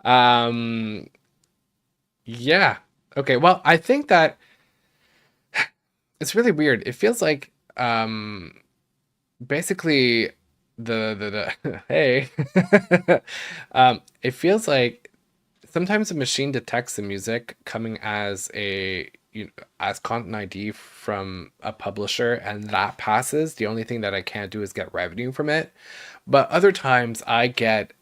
S1: um yeah. Okay, well, I think that it's really weird. It feels like basically the hey. It feels like sometimes the machine detects the music coming as a as content ID from a publisher, and that passes. The only thing that I can't do is get revenue from it. But other times I get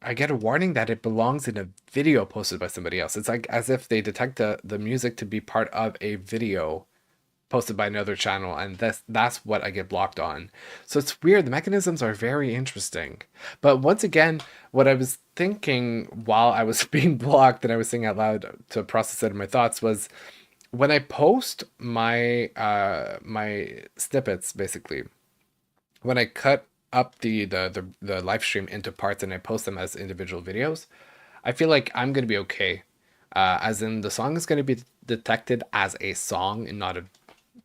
S1: I get a warning that it belongs in a video posted by somebody else. It's like as if they detect the music to be part of a video posted by another channel, and that's what I get blocked on. So it's weird. The mechanisms are very interesting. But once again, what I was thinking while I was being blocked and I was saying out loud to process it in my thoughts was when I post my snippets, basically, when I cut up the live stream into parts and I post them as individual videos, I feel like I'm gonna be okay. As in the song is gonna be detected as a song and not a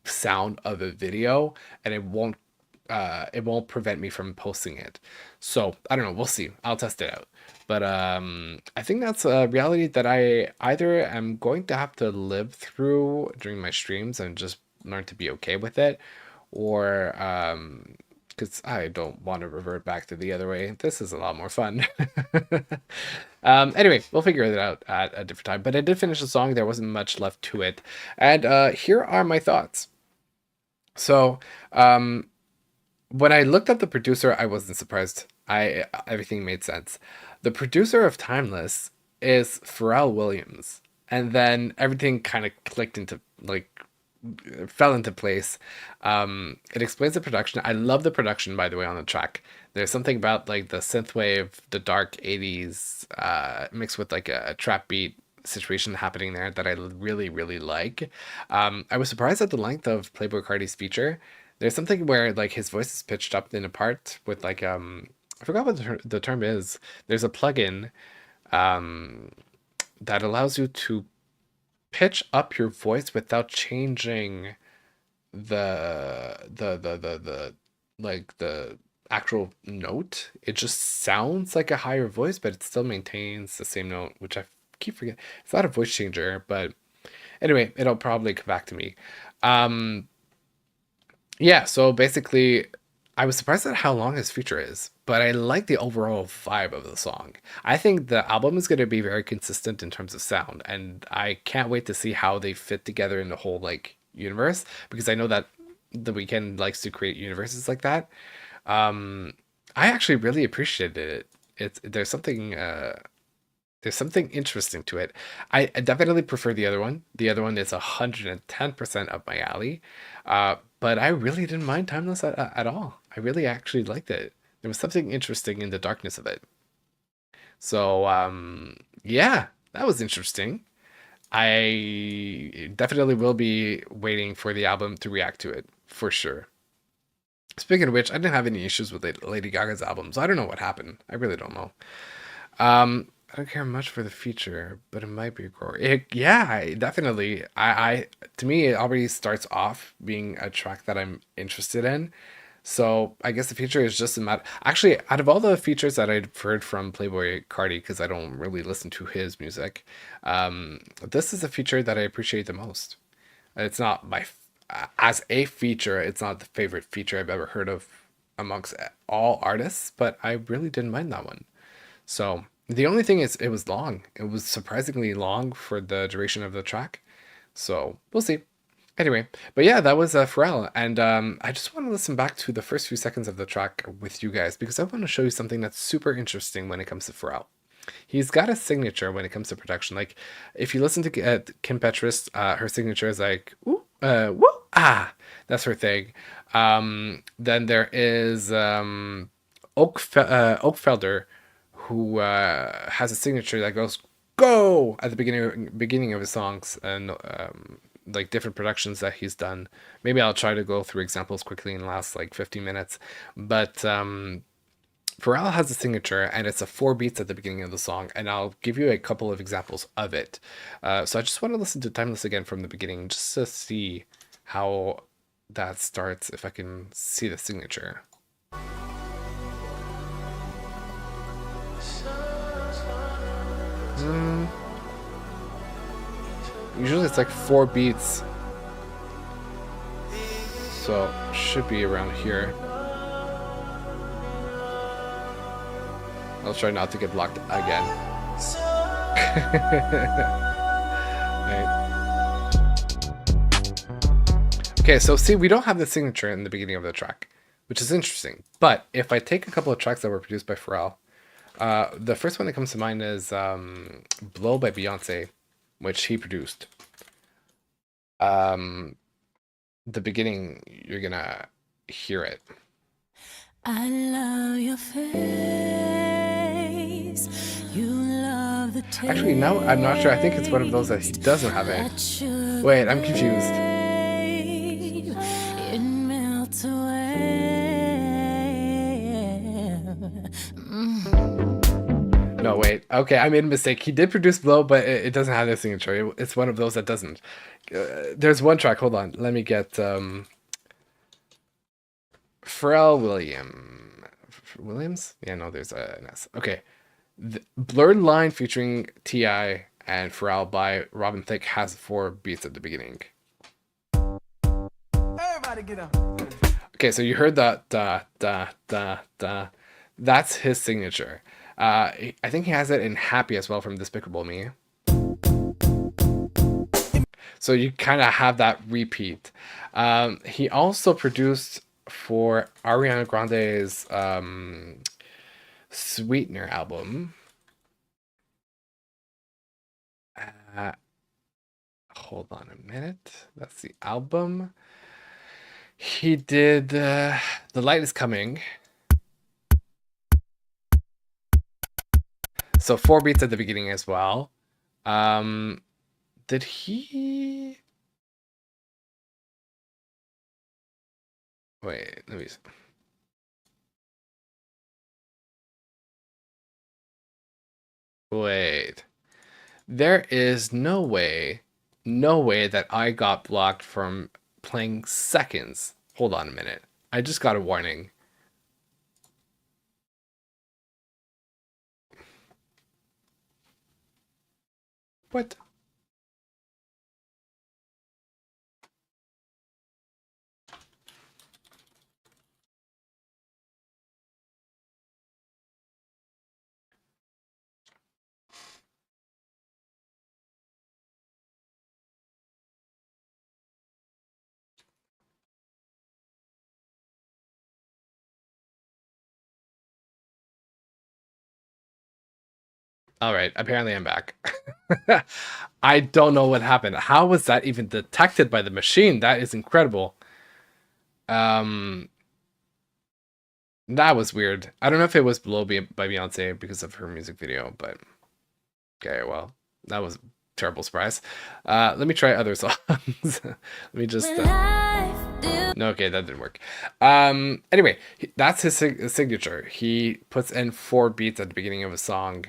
S1: sound of a video, and it won't prevent me from posting it. So I don't know, we'll see. I'll test it out. But I think that's a reality that I either am going to have to live through during my streams and just learn to be okay with it, or because I don't want to revert back to the other way. This is a lot more fun. Anyway, we'll figure it out at a different time. But I did finish the song. There wasn't much left to it. And here are my thoughts. So, when I looked at the producer, I wasn't surprised. Everything made sense. The producer of Timeless is Pharrell Williams, and then everything kind of clicked into fell into place. It explains the production. I love the production, by the way, on the track. There's something about like the synthwave, the dark 80s mixed with like a trap beat situation happening there that I really, really like. I was surprised at the length of Playboi Carti's feature. There's something where like his voice is pitched up in a part with like I forgot what the term is. There's a plugin that allows you to pitch up your voice without changing the like the actual note. It just sounds like a higher voice, but it still maintains the same note, which I keep forgetting. It's not a voice changer, but anyway, it'll probably come back to me. Yeah, so basically, I was surprised at how long his feature is, but I like the overall vibe of the song. I think the album is going to be very consistent in terms of sound, and I can't wait to see how they fit together in the whole like universe, because I know that The Weeknd likes to create universes like that. I actually really appreciated it. There's something interesting to it. I definitely prefer the other one. The other one is 110% up my alley. But I really didn't mind Timeless at all. I really actually liked it. There was something interesting in the darkness of it. So, yeah, that was interesting. I definitely will be waiting for the album to react to it, for sure. Speaking of which, I didn't have any issues with Lady Gaga's album, so I don't know what happened. I really don't know. I don't care much for the feature, but it might be a grower. Yeah, definitely. To me, it already starts off being a track that I'm interested in. So I guess the feature is just a matter. Actually, out of all the features that I've heard from Playboi Carti, because I don't really listen to his music, this is a feature that I appreciate the most. It's not as a feature, it's not the favorite feature I've ever heard of amongst all artists, but I really didn't mind that one. So the only thing is it was long. It was surprisingly long for the duration of the track. So we'll see. Anyway, but yeah, that was Pharrell. And I just want to listen back to the first few seconds of the track with you guys, because I want to show you something that's super interesting when it comes to Pharrell. He's got a signature when it comes to production. Like, if you listen to Kim Petras, her signature is like, ooh, woo, ah, that's her thing. Then there is Oakfelder, who has a signature that goes "go" at the beginning of his songs, and like different productions that he's done. Maybe I'll try to go through examples quickly in the last like 15 minutes. But Pharrell has a signature, and it's a 4 beats at the beginning of the song, and I'll give you a couple of examples of it. So I just want to listen to Timeless again from the beginning, just to see how that starts, if I can see the signature. Usually it's like 4 beats, so should be around here. I'll try not to get blocked again. Right. Okay, so see, we don't have the signature in the beginning of the track, which is interesting. But if I take a couple of tracks that were produced by Pharrell, The first one that comes to mind is Blow by Beyonce, which he produced. The beginning, you're gonna hear it.
S2: I love your face. You love the taste.
S1: Actually, no, I'm not sure. I think it's one of those that he doesn't have it. Wait, I'm confused.
S2: It melts away.
S1: No, wait. Okay, I made a mistake. He did produce Blow, but it doesn't have the signature. It's one of those that doesn't. There's one track. Hold on. Let me get Pharrell Williams? Yeah, no, there's an S. Okay. Blurred Line featuring T.I. and Pharrell by Robin Thicke has 4 beats at the beginning.
S6: Everybody get up.
S1: Okay, so you heard that da da da da. That's his signature. I think he has it in Happy as well from Despicable Me. So you kind of have that repeat. He also produced for Ariana Grande's Sweetener album. Hold on a minute. That's the album. He did The Light Is Coming. So 4 beats at the beginning as well. Did he... Wait, let me... Wait. There is no way that I got blocked from playing seconds. Hold on a minute. I just got a warning. What? All right, apparently I'm back. I don't know what happened. How was that even detected by the machine? That is incredible. That was weird. I don't know if it was Blow by Beyonce because of her music video, but okay, well, that was a terrible surprise. Let me try other songs. Let me just... No, okay, that didn't work. Anyway, that's his signature. He puts in 4 beats at the beginning of a song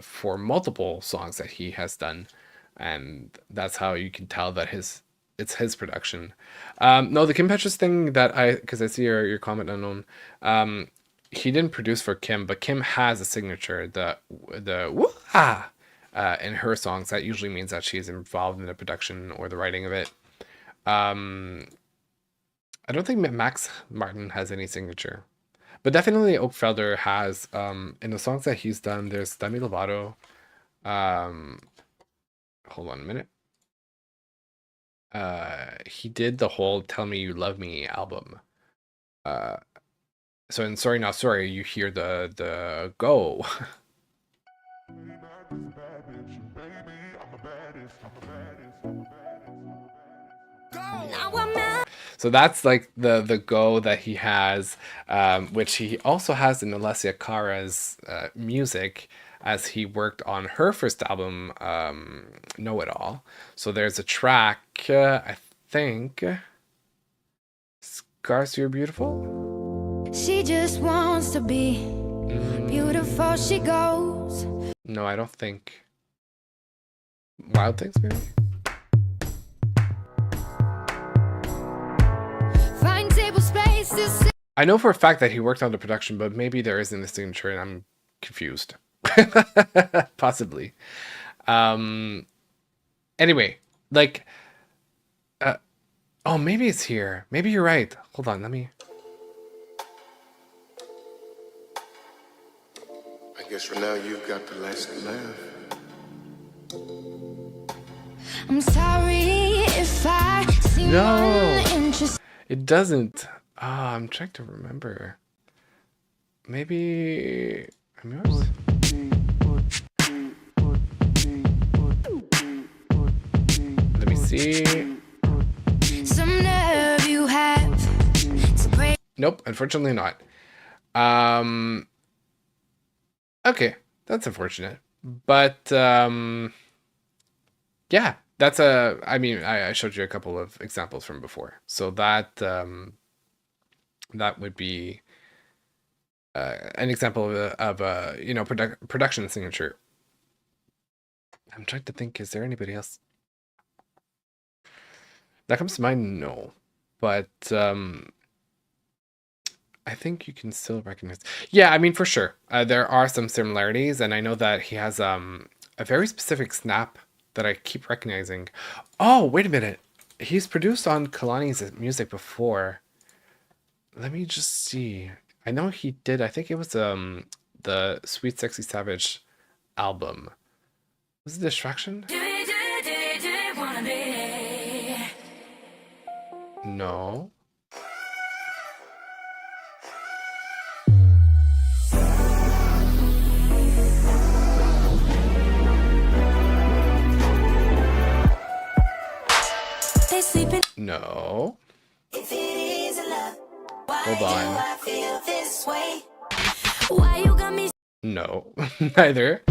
S1: for multiple songs that he has done, and that's how you can tell that it's his production. No, the Kim Petras thing because I see your comment unknown. He didn't produce for Kim, but Kim has a signature. The woo-ah in her songs. That usually means that she's involved in the production or the writing of it. I don't think Max Martin has any signature, but definitely Oakfelder has. In the songs that he's done, there's Demi Lovato. Hold on a minute. He did the whole "Tell Me You Love Me" album. So in "Sorry Not Sorry," you hear the go. So that's like the go that he has, which he also has in Alessia Cara's music, as he worked on her first album, Know It All. So there's a track, I think, Scars You're Beautiful?
S5: She just wants to be beautiful, she goes.
S1: No, I don't think. Wild Things, maybe?
S5: Find table space to sit.
S1: I know for a fact that he worked on the production, but maybe there isn't a signature and I'm confused. Possibly. Anyway, like, oh, maybe it's here. Maybe you're right. Hold on, let me.
S8: I guess for now you've got the last laugh.
S5: I'm sorry if I seem
S1: No.
S5: uninterested.
S1: It doesn't. I'm trying to remember. Maybe. I'm yours. Let me see.
S5: Some nerve you have to break.
S1: Nope, unfortunately not. Okay, that's unfortunate. But yeah, that's I mean, I showed you a couple of examples from before. So that that would be an example of a you know, production signature. I'm trying to think, is there anybody else that comes to mind? No, but I think you can still recognize. Yeah, I mean, for sure, there are some similarities, and I know that he has a very specific snap that I keep recognizing. Oh, wait a minute, he's produced on Kalani's music before. Let me just see. I know he did. I think it was the Sweet Sexy Savage album. Was it Distraction? No.
S5: They sleeping.
S1: No.
S5: If it is love, why
S1: Hold
S5: do
S1: on.
S5: I feel this way? Why you got me?
S1: No. Neither.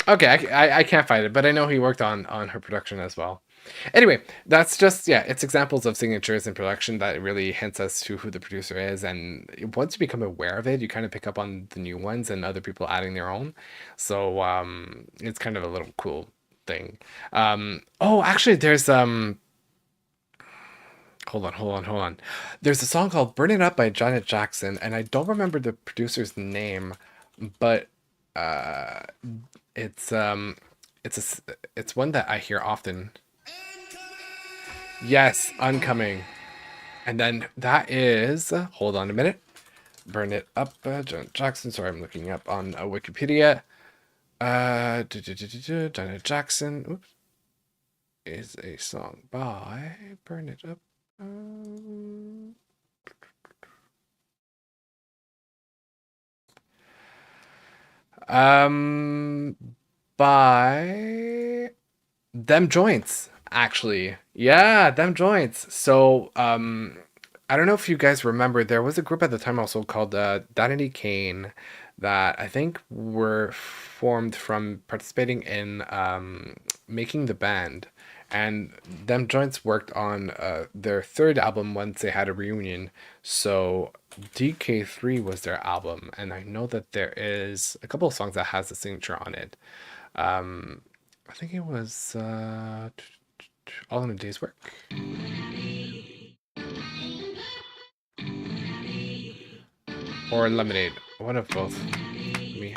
S1: Okay, I can't find it, but I know he worked on her production as well. Anyway, that's just, yeah, it's examples of signatures in production that really hints us to who the producer is. And once you become aware of it, you kind of pick up on the new ones and other people adding their own. So it's kind of a little cool thing. Oh, actually, there's hold on. There's a song called Burn It Up by Janet Jackson, and I don't remember the producer's name, but it's it's one that I hear often. Yes, Oncoming. And then that is, hold on a minute. Burn It Up, Janet Jackson. Sorry, I'm looking up on Wikipedia. Janet Jackson, oops, is a song by Burn It Up. By Them Joints, actually. Yeah, Them Joints. So, I don't know if you guys remember, there was a group at the time also called Danity Kane that I think were formed from participating in making the band. And Them Joints worked on their third album once they had a reunion. So DK3 was their album. And I know that there is a couple of songs that has a signature on it. I think it was All in a Day's Work. Or Lemonade. One of both. Me.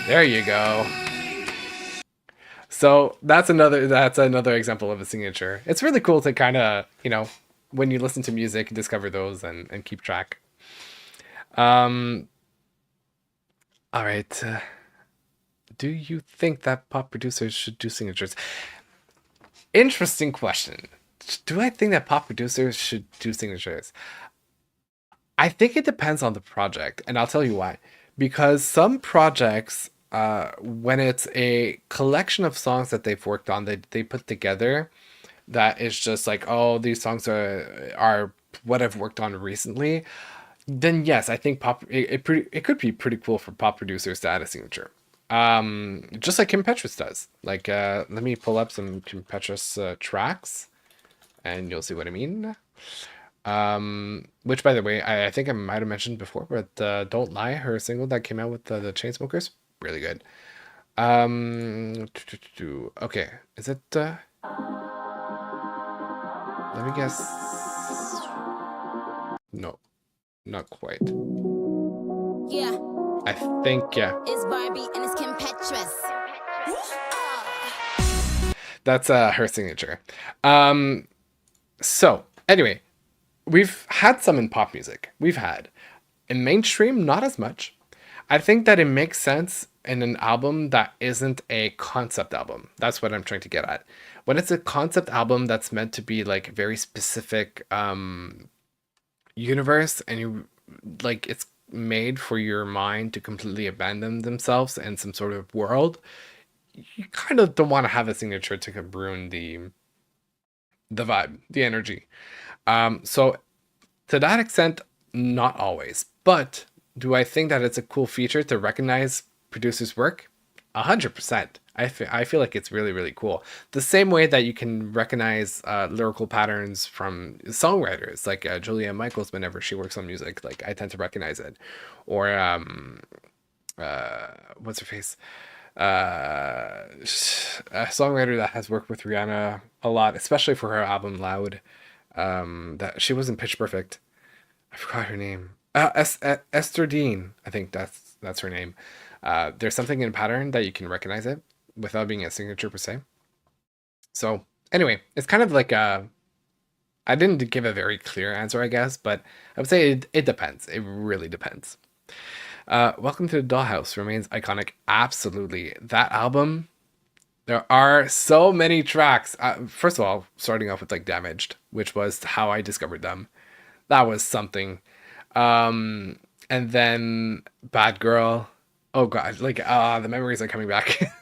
S1: There you go. So that's another example of a signature. It's really cool to kind of, you know, when you listen to music, discover those and keep track. All right. Do you think that pop producers should do signatures? Interesting question. Do I think that pop producers should do signatures? I think it depends on the project, and I'll tell you why. Because some projects, when it's a collection of songs that they've worked on, they put together, that is just like, oh, these songs are what I've worked on recently, then yes, I think it could be pretty cool for pop producers to add a signature. Just like Kim Petras does. Like, let me pull up some Kim Petras tracks, and you'll see what I mean. Which, by the way, I think I might have mentioned before, but Don't Lie, her single that came out with the Chainsmokers, really good. Okay, is it? Let me guess. No, not quite.
S5: Yeah,
S1: I think, yeah.
S5: it's Barbie and it's Kim Petras.
S1: That's her signature. So, anyway, we've had some in pop music. We've had. In mainstream, not as much. I think that it makes sense in an album that isn't a concept album. That's what I'm trying to get at. When it's a concept album that's meant to be like very specific universe, and you like it's made for your mind to completely abandon themselves in some sort of world, you kind of don't want to have a signature to ruin the vibe, the energy. So to that extent, not always. But do I think that it's a cool feature to recognize producers' work? 100%. I feel like it's really, really cool. The same way that you can recognize lyrical patterns from songwriters, like Julia Michaels, whenever she works on music, like I tend to recognize it. Or what's her face? A songwriter that has worked with Rihanna a lot, especially for her album Loud. That she was in Pitch Perfect. I forgot her name. Esther Dean. I think that's her name. There's something in pattern that you can recognize it without being a signature per se. So anyway, it's kind of like I didn't give a very clear answer, I guess, but I would say it depends. It really depends. Welcome to the Dollhouse remains iconic. Absolutely. That album, there are so many tracks. First of all, starting off with like Damaged, which was how I discovered them. That was something. And then Bad Girl. Oh God, like the memories are coming back.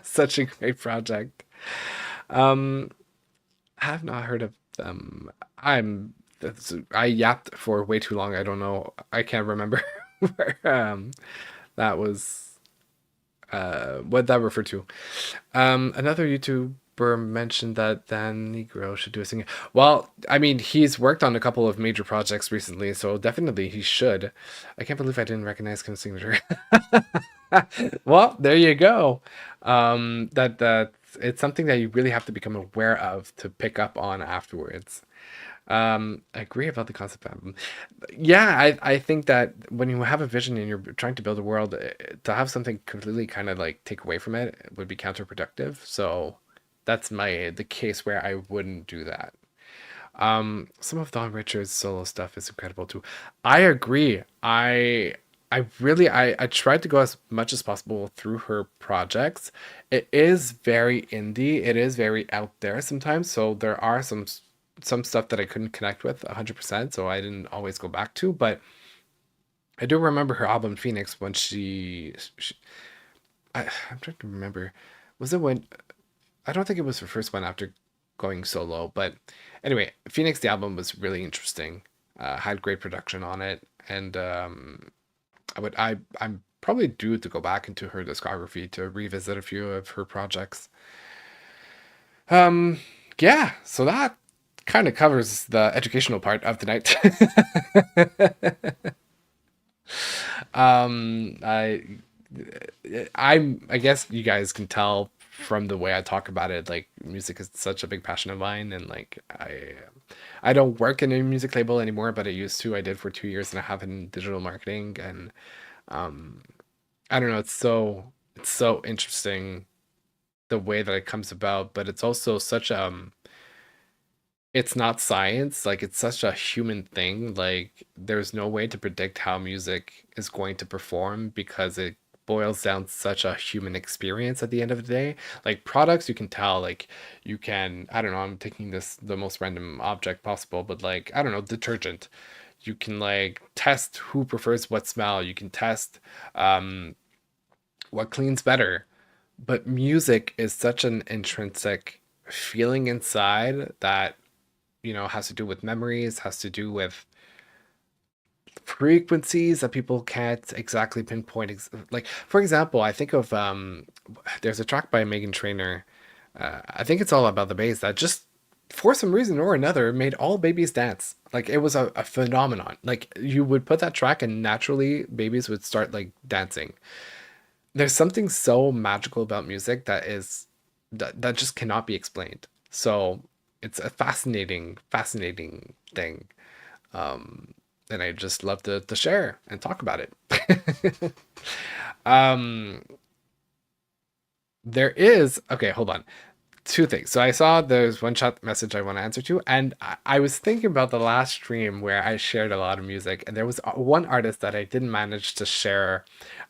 S1: Such a great project. I have not heard of them. I yapped for way too long. I don't know. I can't remember where that was what that referred to. Another YouTuber mentioned that Dan Negro should do a singing. Well, I mean, he's worked on a couple of major projects recently, so definitely he should. I can't believe I didn't recognize Kim's signature. Well, there you go. That it's something that you really have to become aware of to pick up on afterwards. I agree about the concept album. Yeah, I think that when you have a vision and you're trying to build a world, to have something completely kind of like take away from it would be counterproductive. So that's the case where I wouldn't do that. Some of Don Richards' solo stuff is incredible too. I agree. I tried to go as much as possible through her projects. It is very indie. It is very out there sometimes. So there are some stuff that I couldn't connect with 100%. So I didn't always go back to. But I do remember her album Phoenix when I'm trying to remember. Was it when? I don't think it was her first one after going solo. But anyway, Phoenix, the album was really interesting. Had great production on it. And I'm probably due to go back into her discography to revisit a few of her projects. Yeah, so that kind of covers the educational part of the night. I guess you guys can tell from the way I talk about it, like music is such a big passion of mine, and like I don't work in a music label anymore, but I used to. I did for 2 years and a half in digital marketing, and I don't know, it's so interesting the way that it comes about, but it's also such it's not science, like it's such a human thing. Like there's no way to predict how music is going to perform because it boils down to such a human experience at the end of the day. Like products, you can tell, like you can, I don't know, I'm taking the most random object possible, but like, I don't know, detergent. You can like test who prefers what smell. You can test what cleans better. But music is such an intrinsic feeling inside that, has to do with memories, has to do with frequencies that people can't exactly pinpoint. Like, for example, I think of there's a track by Megan Trainor. I think it's all about the bass that just for some reason or another made all babies dance. Like it was a phenomenon. Like you would put that track and naturally babies would start like dancing. There's something so magical about music that just cannot be explained. So it's a fascinating thing. And I just love to share and talk about it. There is, okay, hold on. two things. So I saw there's one chat message I want to answer to, and I was thinking about the last stream where I shared a lot of music, and there was one artist that I didn't manage to share,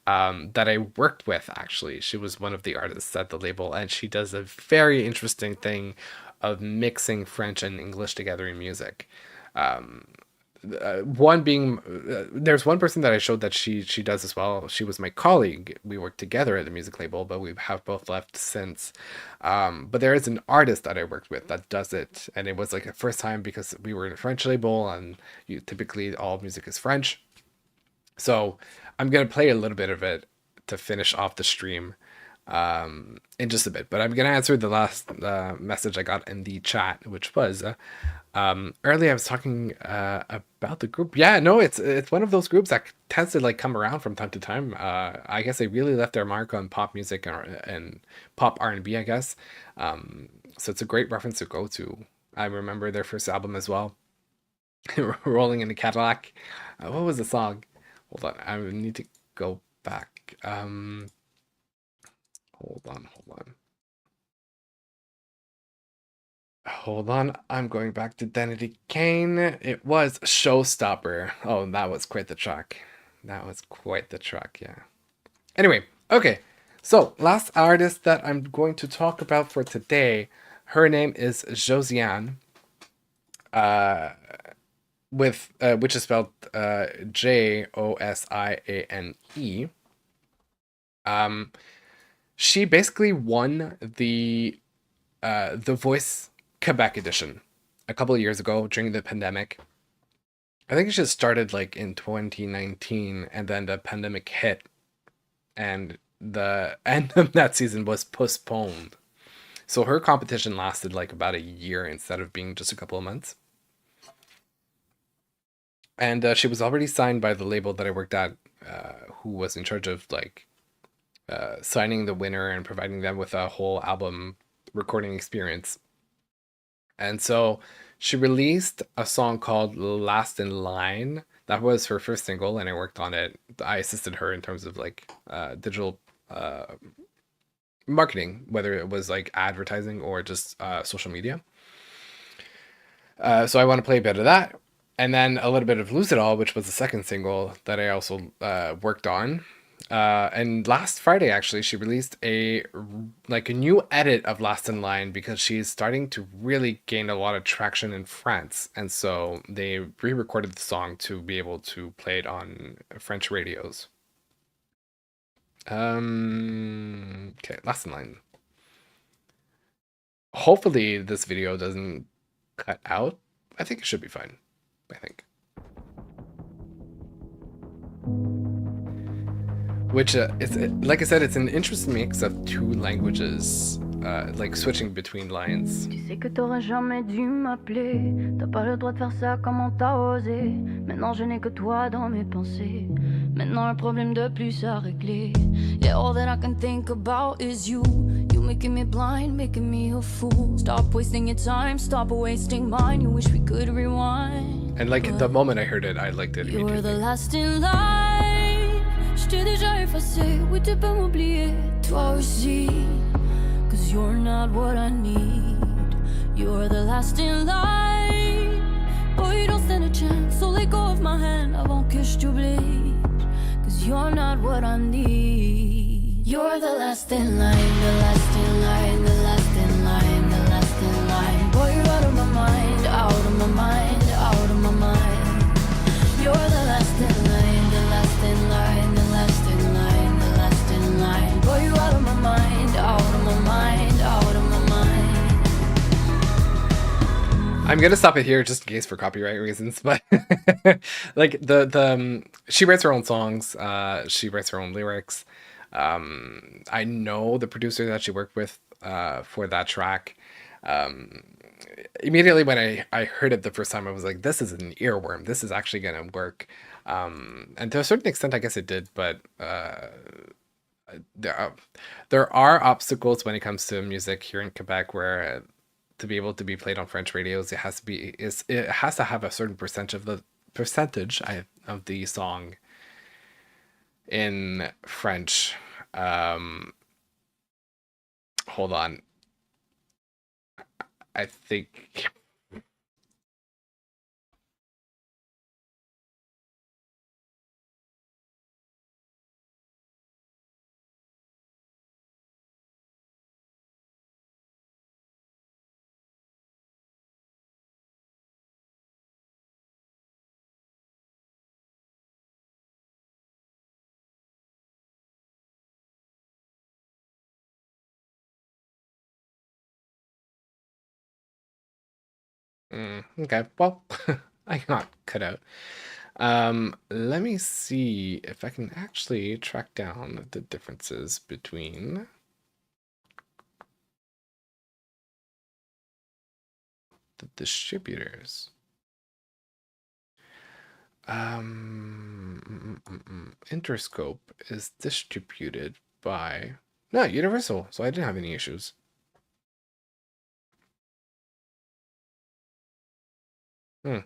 S1: that I worked with actually. She was one of the artists at the label, and she does a very interesting thing of mixing French and English together in music. One being, there's one person that I showed that she does as well. She was my colleague. We worked together at the music label, but we have both left since. But there is an artist that I worked with that does it, and it was like a first time because we were in a French label, and typically all music is French. So I'm gonna play a little bit of it to finish off the stream in just a bit. But I'm gonna answer the last message I got in the chat, which was earlier I was talking about the group. Yeah, no, it's one of those groups that tends to like come around from time to time. I guess they really left their mark on pop music and pop R&B, I guess. So it's a great reference to go to. I remember their first album as well, Rolling in the Cadillac. What was the song? Hold on, I need to go back. Hold on. Hold on, I'm going back to Danity Kane. It was Showstopper. Oh, that was quite the track. Yeah. Anyway, okay. So, last artist that I'm going to talk about for today, her name is Josiane, which is spelled Josiane. She basically won the Voice Quebec edition a couple of years ago during the pandemic. I think it just started like in 2019, and then the pandemic hit, and the end of that season was postponed. So her competition lasted like about a year instead of being just a couple of months. And she was already signed by the label that I worked at, who was in charge of like signing the winner and providing them with a whole album recording experience. And so she released a song called Last in Line. That was her first single, and I worked on it. I assisted her in terms of like digital marketing, whether it was like advertising or just social media. So I want to play a bit of that, and then a little bit of Lose It All, which was the second single that I also worked on. And last Friday, actually, she released a new edit of Last in Line because she's starting to really gain a lot of traction in France. And so they re-recorded the song to be able to play it on French radios. Okay, Last in Line. Hopefully this video doesn't cut out. I think it should be fine. I think. Which, like I said, it's an interesting mix of two languages, like switching between lines.
S9: Tu sais que t'aurais jamais dû m'appeler. T'as pas le droit de faire ça, comment t'as osé. Maintenant je n'ai que toi dans mes pensées. Maintenant un problème de plus à régler. Yeah, all that I can think about is you. You making me blind, making me a fool. Stop wasting your time, stop wasting mine. You wish we could rewind.
S1: And like the moment I heard it, I liked it
S9: You were the
S1: immediately.
S9: last in line. Je t'ai déjà effacé, oui tu peux m'oublier, toi aussi. Cause you're not what I need. You're the last in line. Boy, you don't stand a chance, so let go of my hand avant que je t'oublie. Cause you're not what I need. You're the last in line, the last in line, the last in line, the last in line. Boy, you're out of my mind, out of my mind, out of my mind. You're the last in line, the last in line, the last in line, the last in line. Boy, you're out of my mind, out of my mind, out of my mind.
S1: I'm gonna stop it here just in case for copyright reasons, but like she writes her own songs, she writes her own lyrics. I know the producer that she worked with for that track. Immediately when I heard it the first time, I was like, this is an earworm. This is actually gonna work. And to a certain extent, I guess it did, but there are obstacles when it comes to music here in Quebec where to be able to be played on French radios, it has to have a certain percentage of the song in French. Hold on. I think. Okay, well, I got cut out. Let me see if I can actually track down the differences between the distributors. Interscope is distributed by no Universal, so I didn't have any issues. Hmm.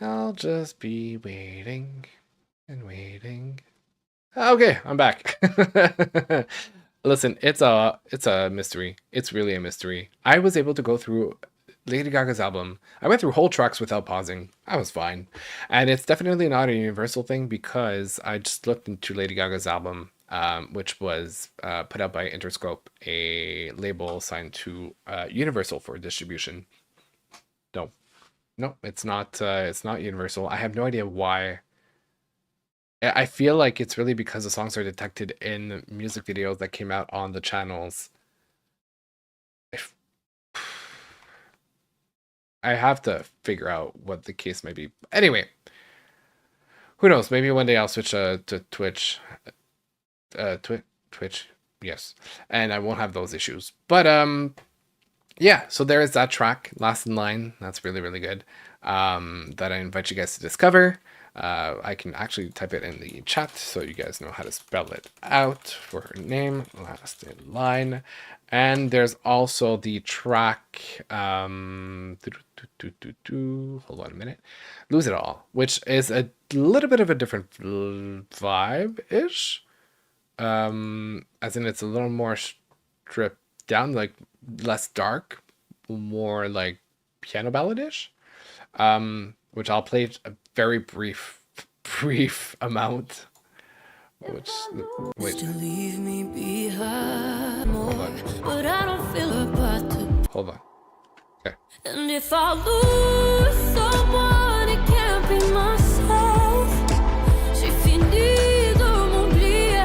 S1: I'll just be waiting and waiting. Okay, I'm back. Listen, it's a mystery. It's really a mystery. I was able to go through Lady Gaga's album. I went through whole tracks without pausing. I was fine. And it's definitely not a universal thing because I just looked into Lady Gaga's album, which was put out by Interscope, a label signed to Universal for distribution. No, no, it's not. It's not Universal. I have no idea why. I feel like it's really because the songs are detected in music videos that came out on the channels. If I have to figure out what the case may be. Anyway, who knows? Maybe one day I'll switch to Twitch. Twitch, yes, and I won't have those issues. But yeah. So there is that track, "Last in Line." That's really really good. That I invite you guys to discover. I can actually type it in the chat so you guys know how to spell it out for her name, "Last in Line." And there's also the track, hold on a minute, "Lose It All," which is a little bit of a different vibe-ish. As in it's a little more stripped down, like less dark, more like piano ballad-ish. Which I'll play a very brief amount. Which wait,
S9: To leave me behind more, but I don't feel about to.
S1: hold on. Okay.
S9: And if I lose someone, it can't be myself. J'ai fini de m'oublier.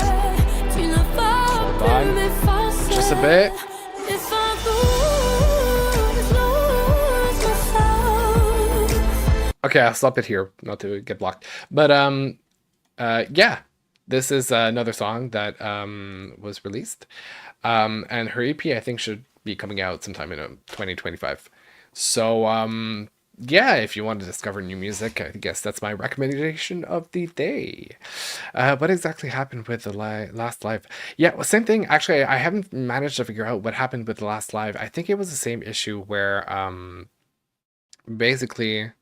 S9: Tu n'as pas pu m'effacer.
S1: Just a bit.
S9: If I lose myself.
S1: Okay, I'll stop it here, not to get blocked. But yeah, this is another song that was released, and her EP I think should be coming out sometime in 2025. So yeah, if you want to discover new music, I guess that's my recommendation of the day. What exactly happened with the last live? Yeah, well, same thing. Actually, I haven't managed to figure out what happened with the last live. I think it was the same issue where basically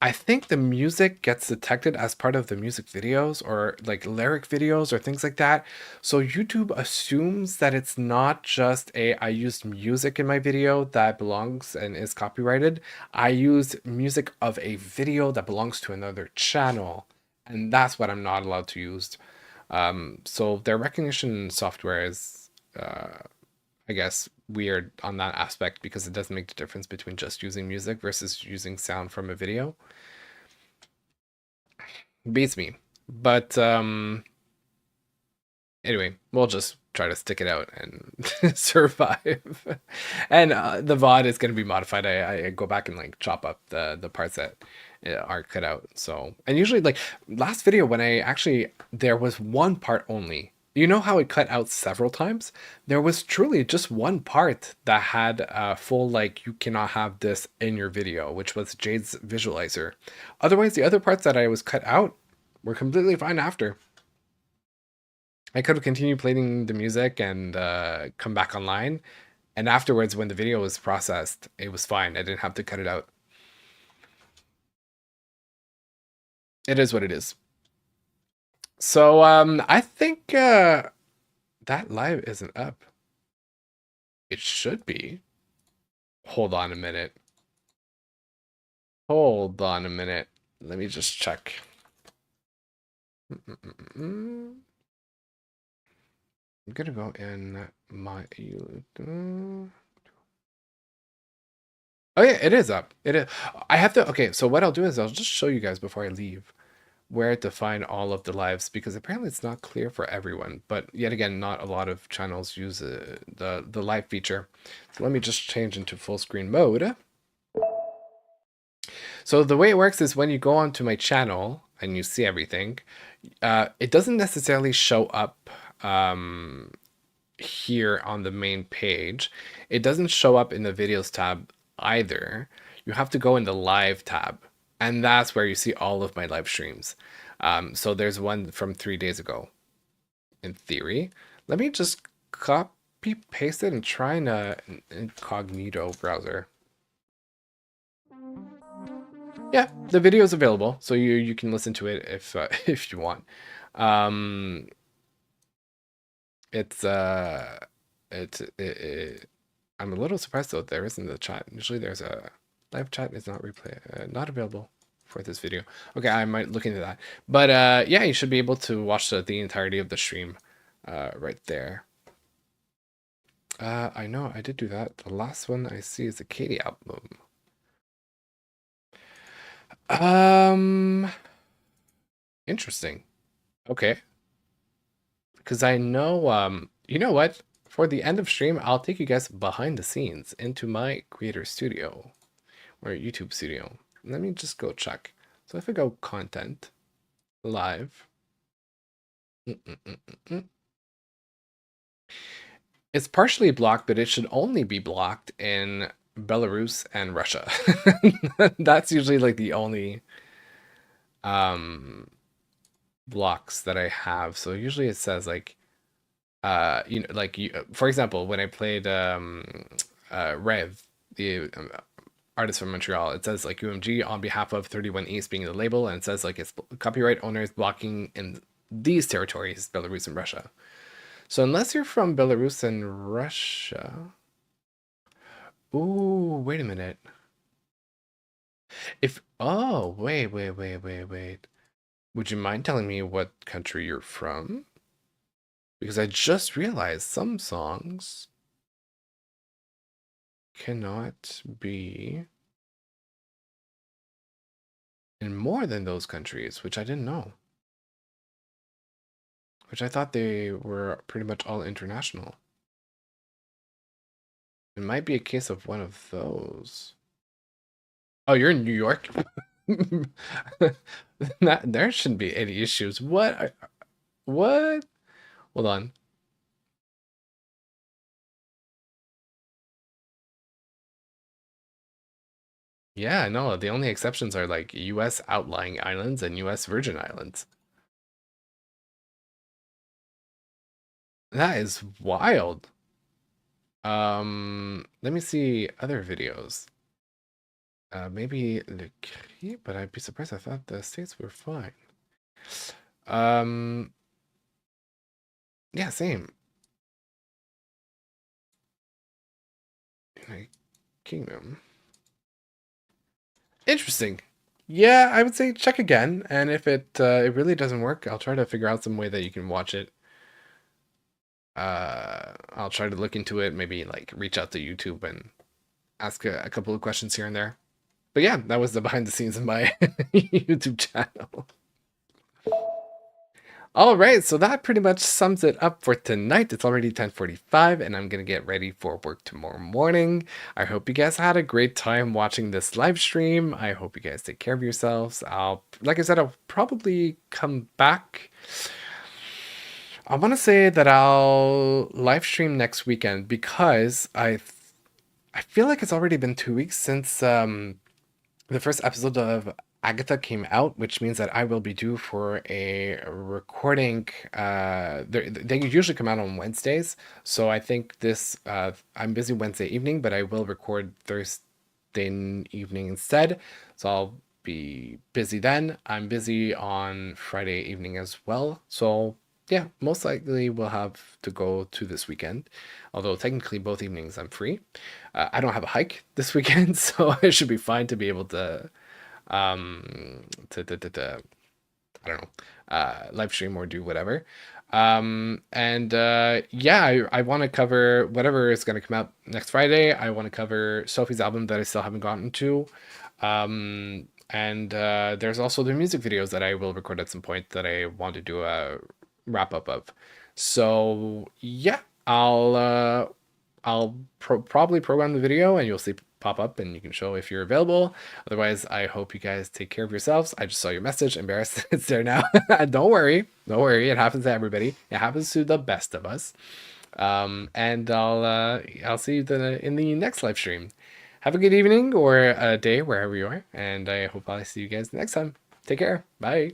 S1: I think the music gets detected as part of the music videos or like lyric videos or things like that. So YouTube assumes that it's not just I used music in my video that belongs and is copyrighted. I used music of a video that belongs to another channel. And that's what I'm not allowed to use. So their recognition software is, I guess, weird on that aspect because it doesn't make the difference between just using music versus using sound from a video. Beats me. But anyway, we'll just try to stick it out and survive. And the VOD is going to be modified. I go back and like chop up the parts that are cut out. So, and usually like last video when I actually, there was one part only. You know how it cut out several times? There was truly just one part that had a full, like, you cannot have this in your video, which was Jade's visualizer. Otherwise, the other parts that I was cut out were completely fine after. I could have continued playing the music and come back online. And afterwards, when the video was processed, it was fine. I didn't have to cut it out. It is what it is. So I think that live isn't up. It should be. Hold on a minute. Hold on a minute. Let me just check. I'm gonna go in my. Oh yeah, it is up. It is. I have to. Okay, so what I'll do is I'll just show you guys before I leave where to find all of the lives, because apparently it's not clear for everyone. But yet again, not a lot of channels use the live feature. So let me just change into full screen mode. So the way it works is when you go onto my channel and you see everything, it doesn't necessarily show up here on the main page. It doesn't show up in the videos tab either. You have to go in the live tab, and that's where you see all of my live streams. So there's one from 3 days ago, in theory. Let me just copy paste it and try an incognito browser. Yeah, the video is available, so you can listen to it if if you want. I'm a little surprised though there isn't a chat. Usually there's a live chat. Is not not available for this video. Okay, I might look into that. But yeah, you should be able to watch the entirety of the stream right there. I know I did do that. The last one I see is the Katie album. Interesting. Okay. Because I know, you know what? For the end of stream, I'll take you guys behind the scenes into my creator studio or YouTube studio. Let me just go check. So if I go content, live, it's partially blocked, but it should only be blocked in Belarus and Russia. That's usually like the only blocks that I have. So usually it says like you know, like for example, when I played Rev, the artist from Montreal, it says like UMG on behalf of 31 East being the label, and it says like its copyright owner is blocking in these territories, Belarus and Russia. So unless you're from Belarus and Russia, ooh, wait a minute. Oh, wait. Would you mind telling me what country you're from? Because I just realized some songs cannot be in more than those countries, which I didn't know. Which I thought they were pretty much all international. It might be a case of one of those. Oh, you're in New York? There shouldn't be any issues. What? What? Hold on. Yeah, no, the only exceptions are like US outlying islands and US Virgin Islands. That is wild. Let me see other videos. Maybe Le Cri, but I'd be surprised. I thought the states were fine. Yeah, same. United Kingdom. Interesting. Yeah, I would say check again, and if it really doesn't work, I'll try to figure out some way that you can watch it. I'll try to look into it, maybe like reach out to YouTube and ask a couple of questions here and there. But yeah, that was the behind the scenes of my YouTube channel. All right, so that pretty much sums it up for tonight. It's already 10:45 and I'm going to get ready for work tomorrow morning. I hope you guys had a great time watching this live stream. I hope you guys take care of yourselves. Like I said, I'll probably come back. I want to say that I'll live stream next weekend because I feel like it's already been 2 weeks since the first episode of Agatha came out, which means that I will be due for a recording. They usually come out on Wednesdays, so I think I'm busy Wednesday evening, but I will record Thursday evening instead. So I'll be busy then. I'm busy on Friday evening as well. So yeah, most likely we'll have to go to this weekend. Although technically both evenings I'm free. I don't have a hike this weekend, so I should be fine to be able to I don't know, live stream or do whatever. Yeah, I want to cover whatever is going to come out next Friday. I want to cover Sophie's album that I still haven't gotten to. There's also the music videos that I will record at some point that I want to do a wrap up of. So yeah, I'll probably program the video and you'll see pop up and you can show if you're available. Otherwise, I hope you guys take care of yourselves. I just saw your message. Embarrassed that it's there now. Don't worry. It happens to everybody. It happens to the best of us. And I'll see you in the next live stream. Have a good evening or a day wherever you are. And I hope I'll see you guys next time. Take care. Bye.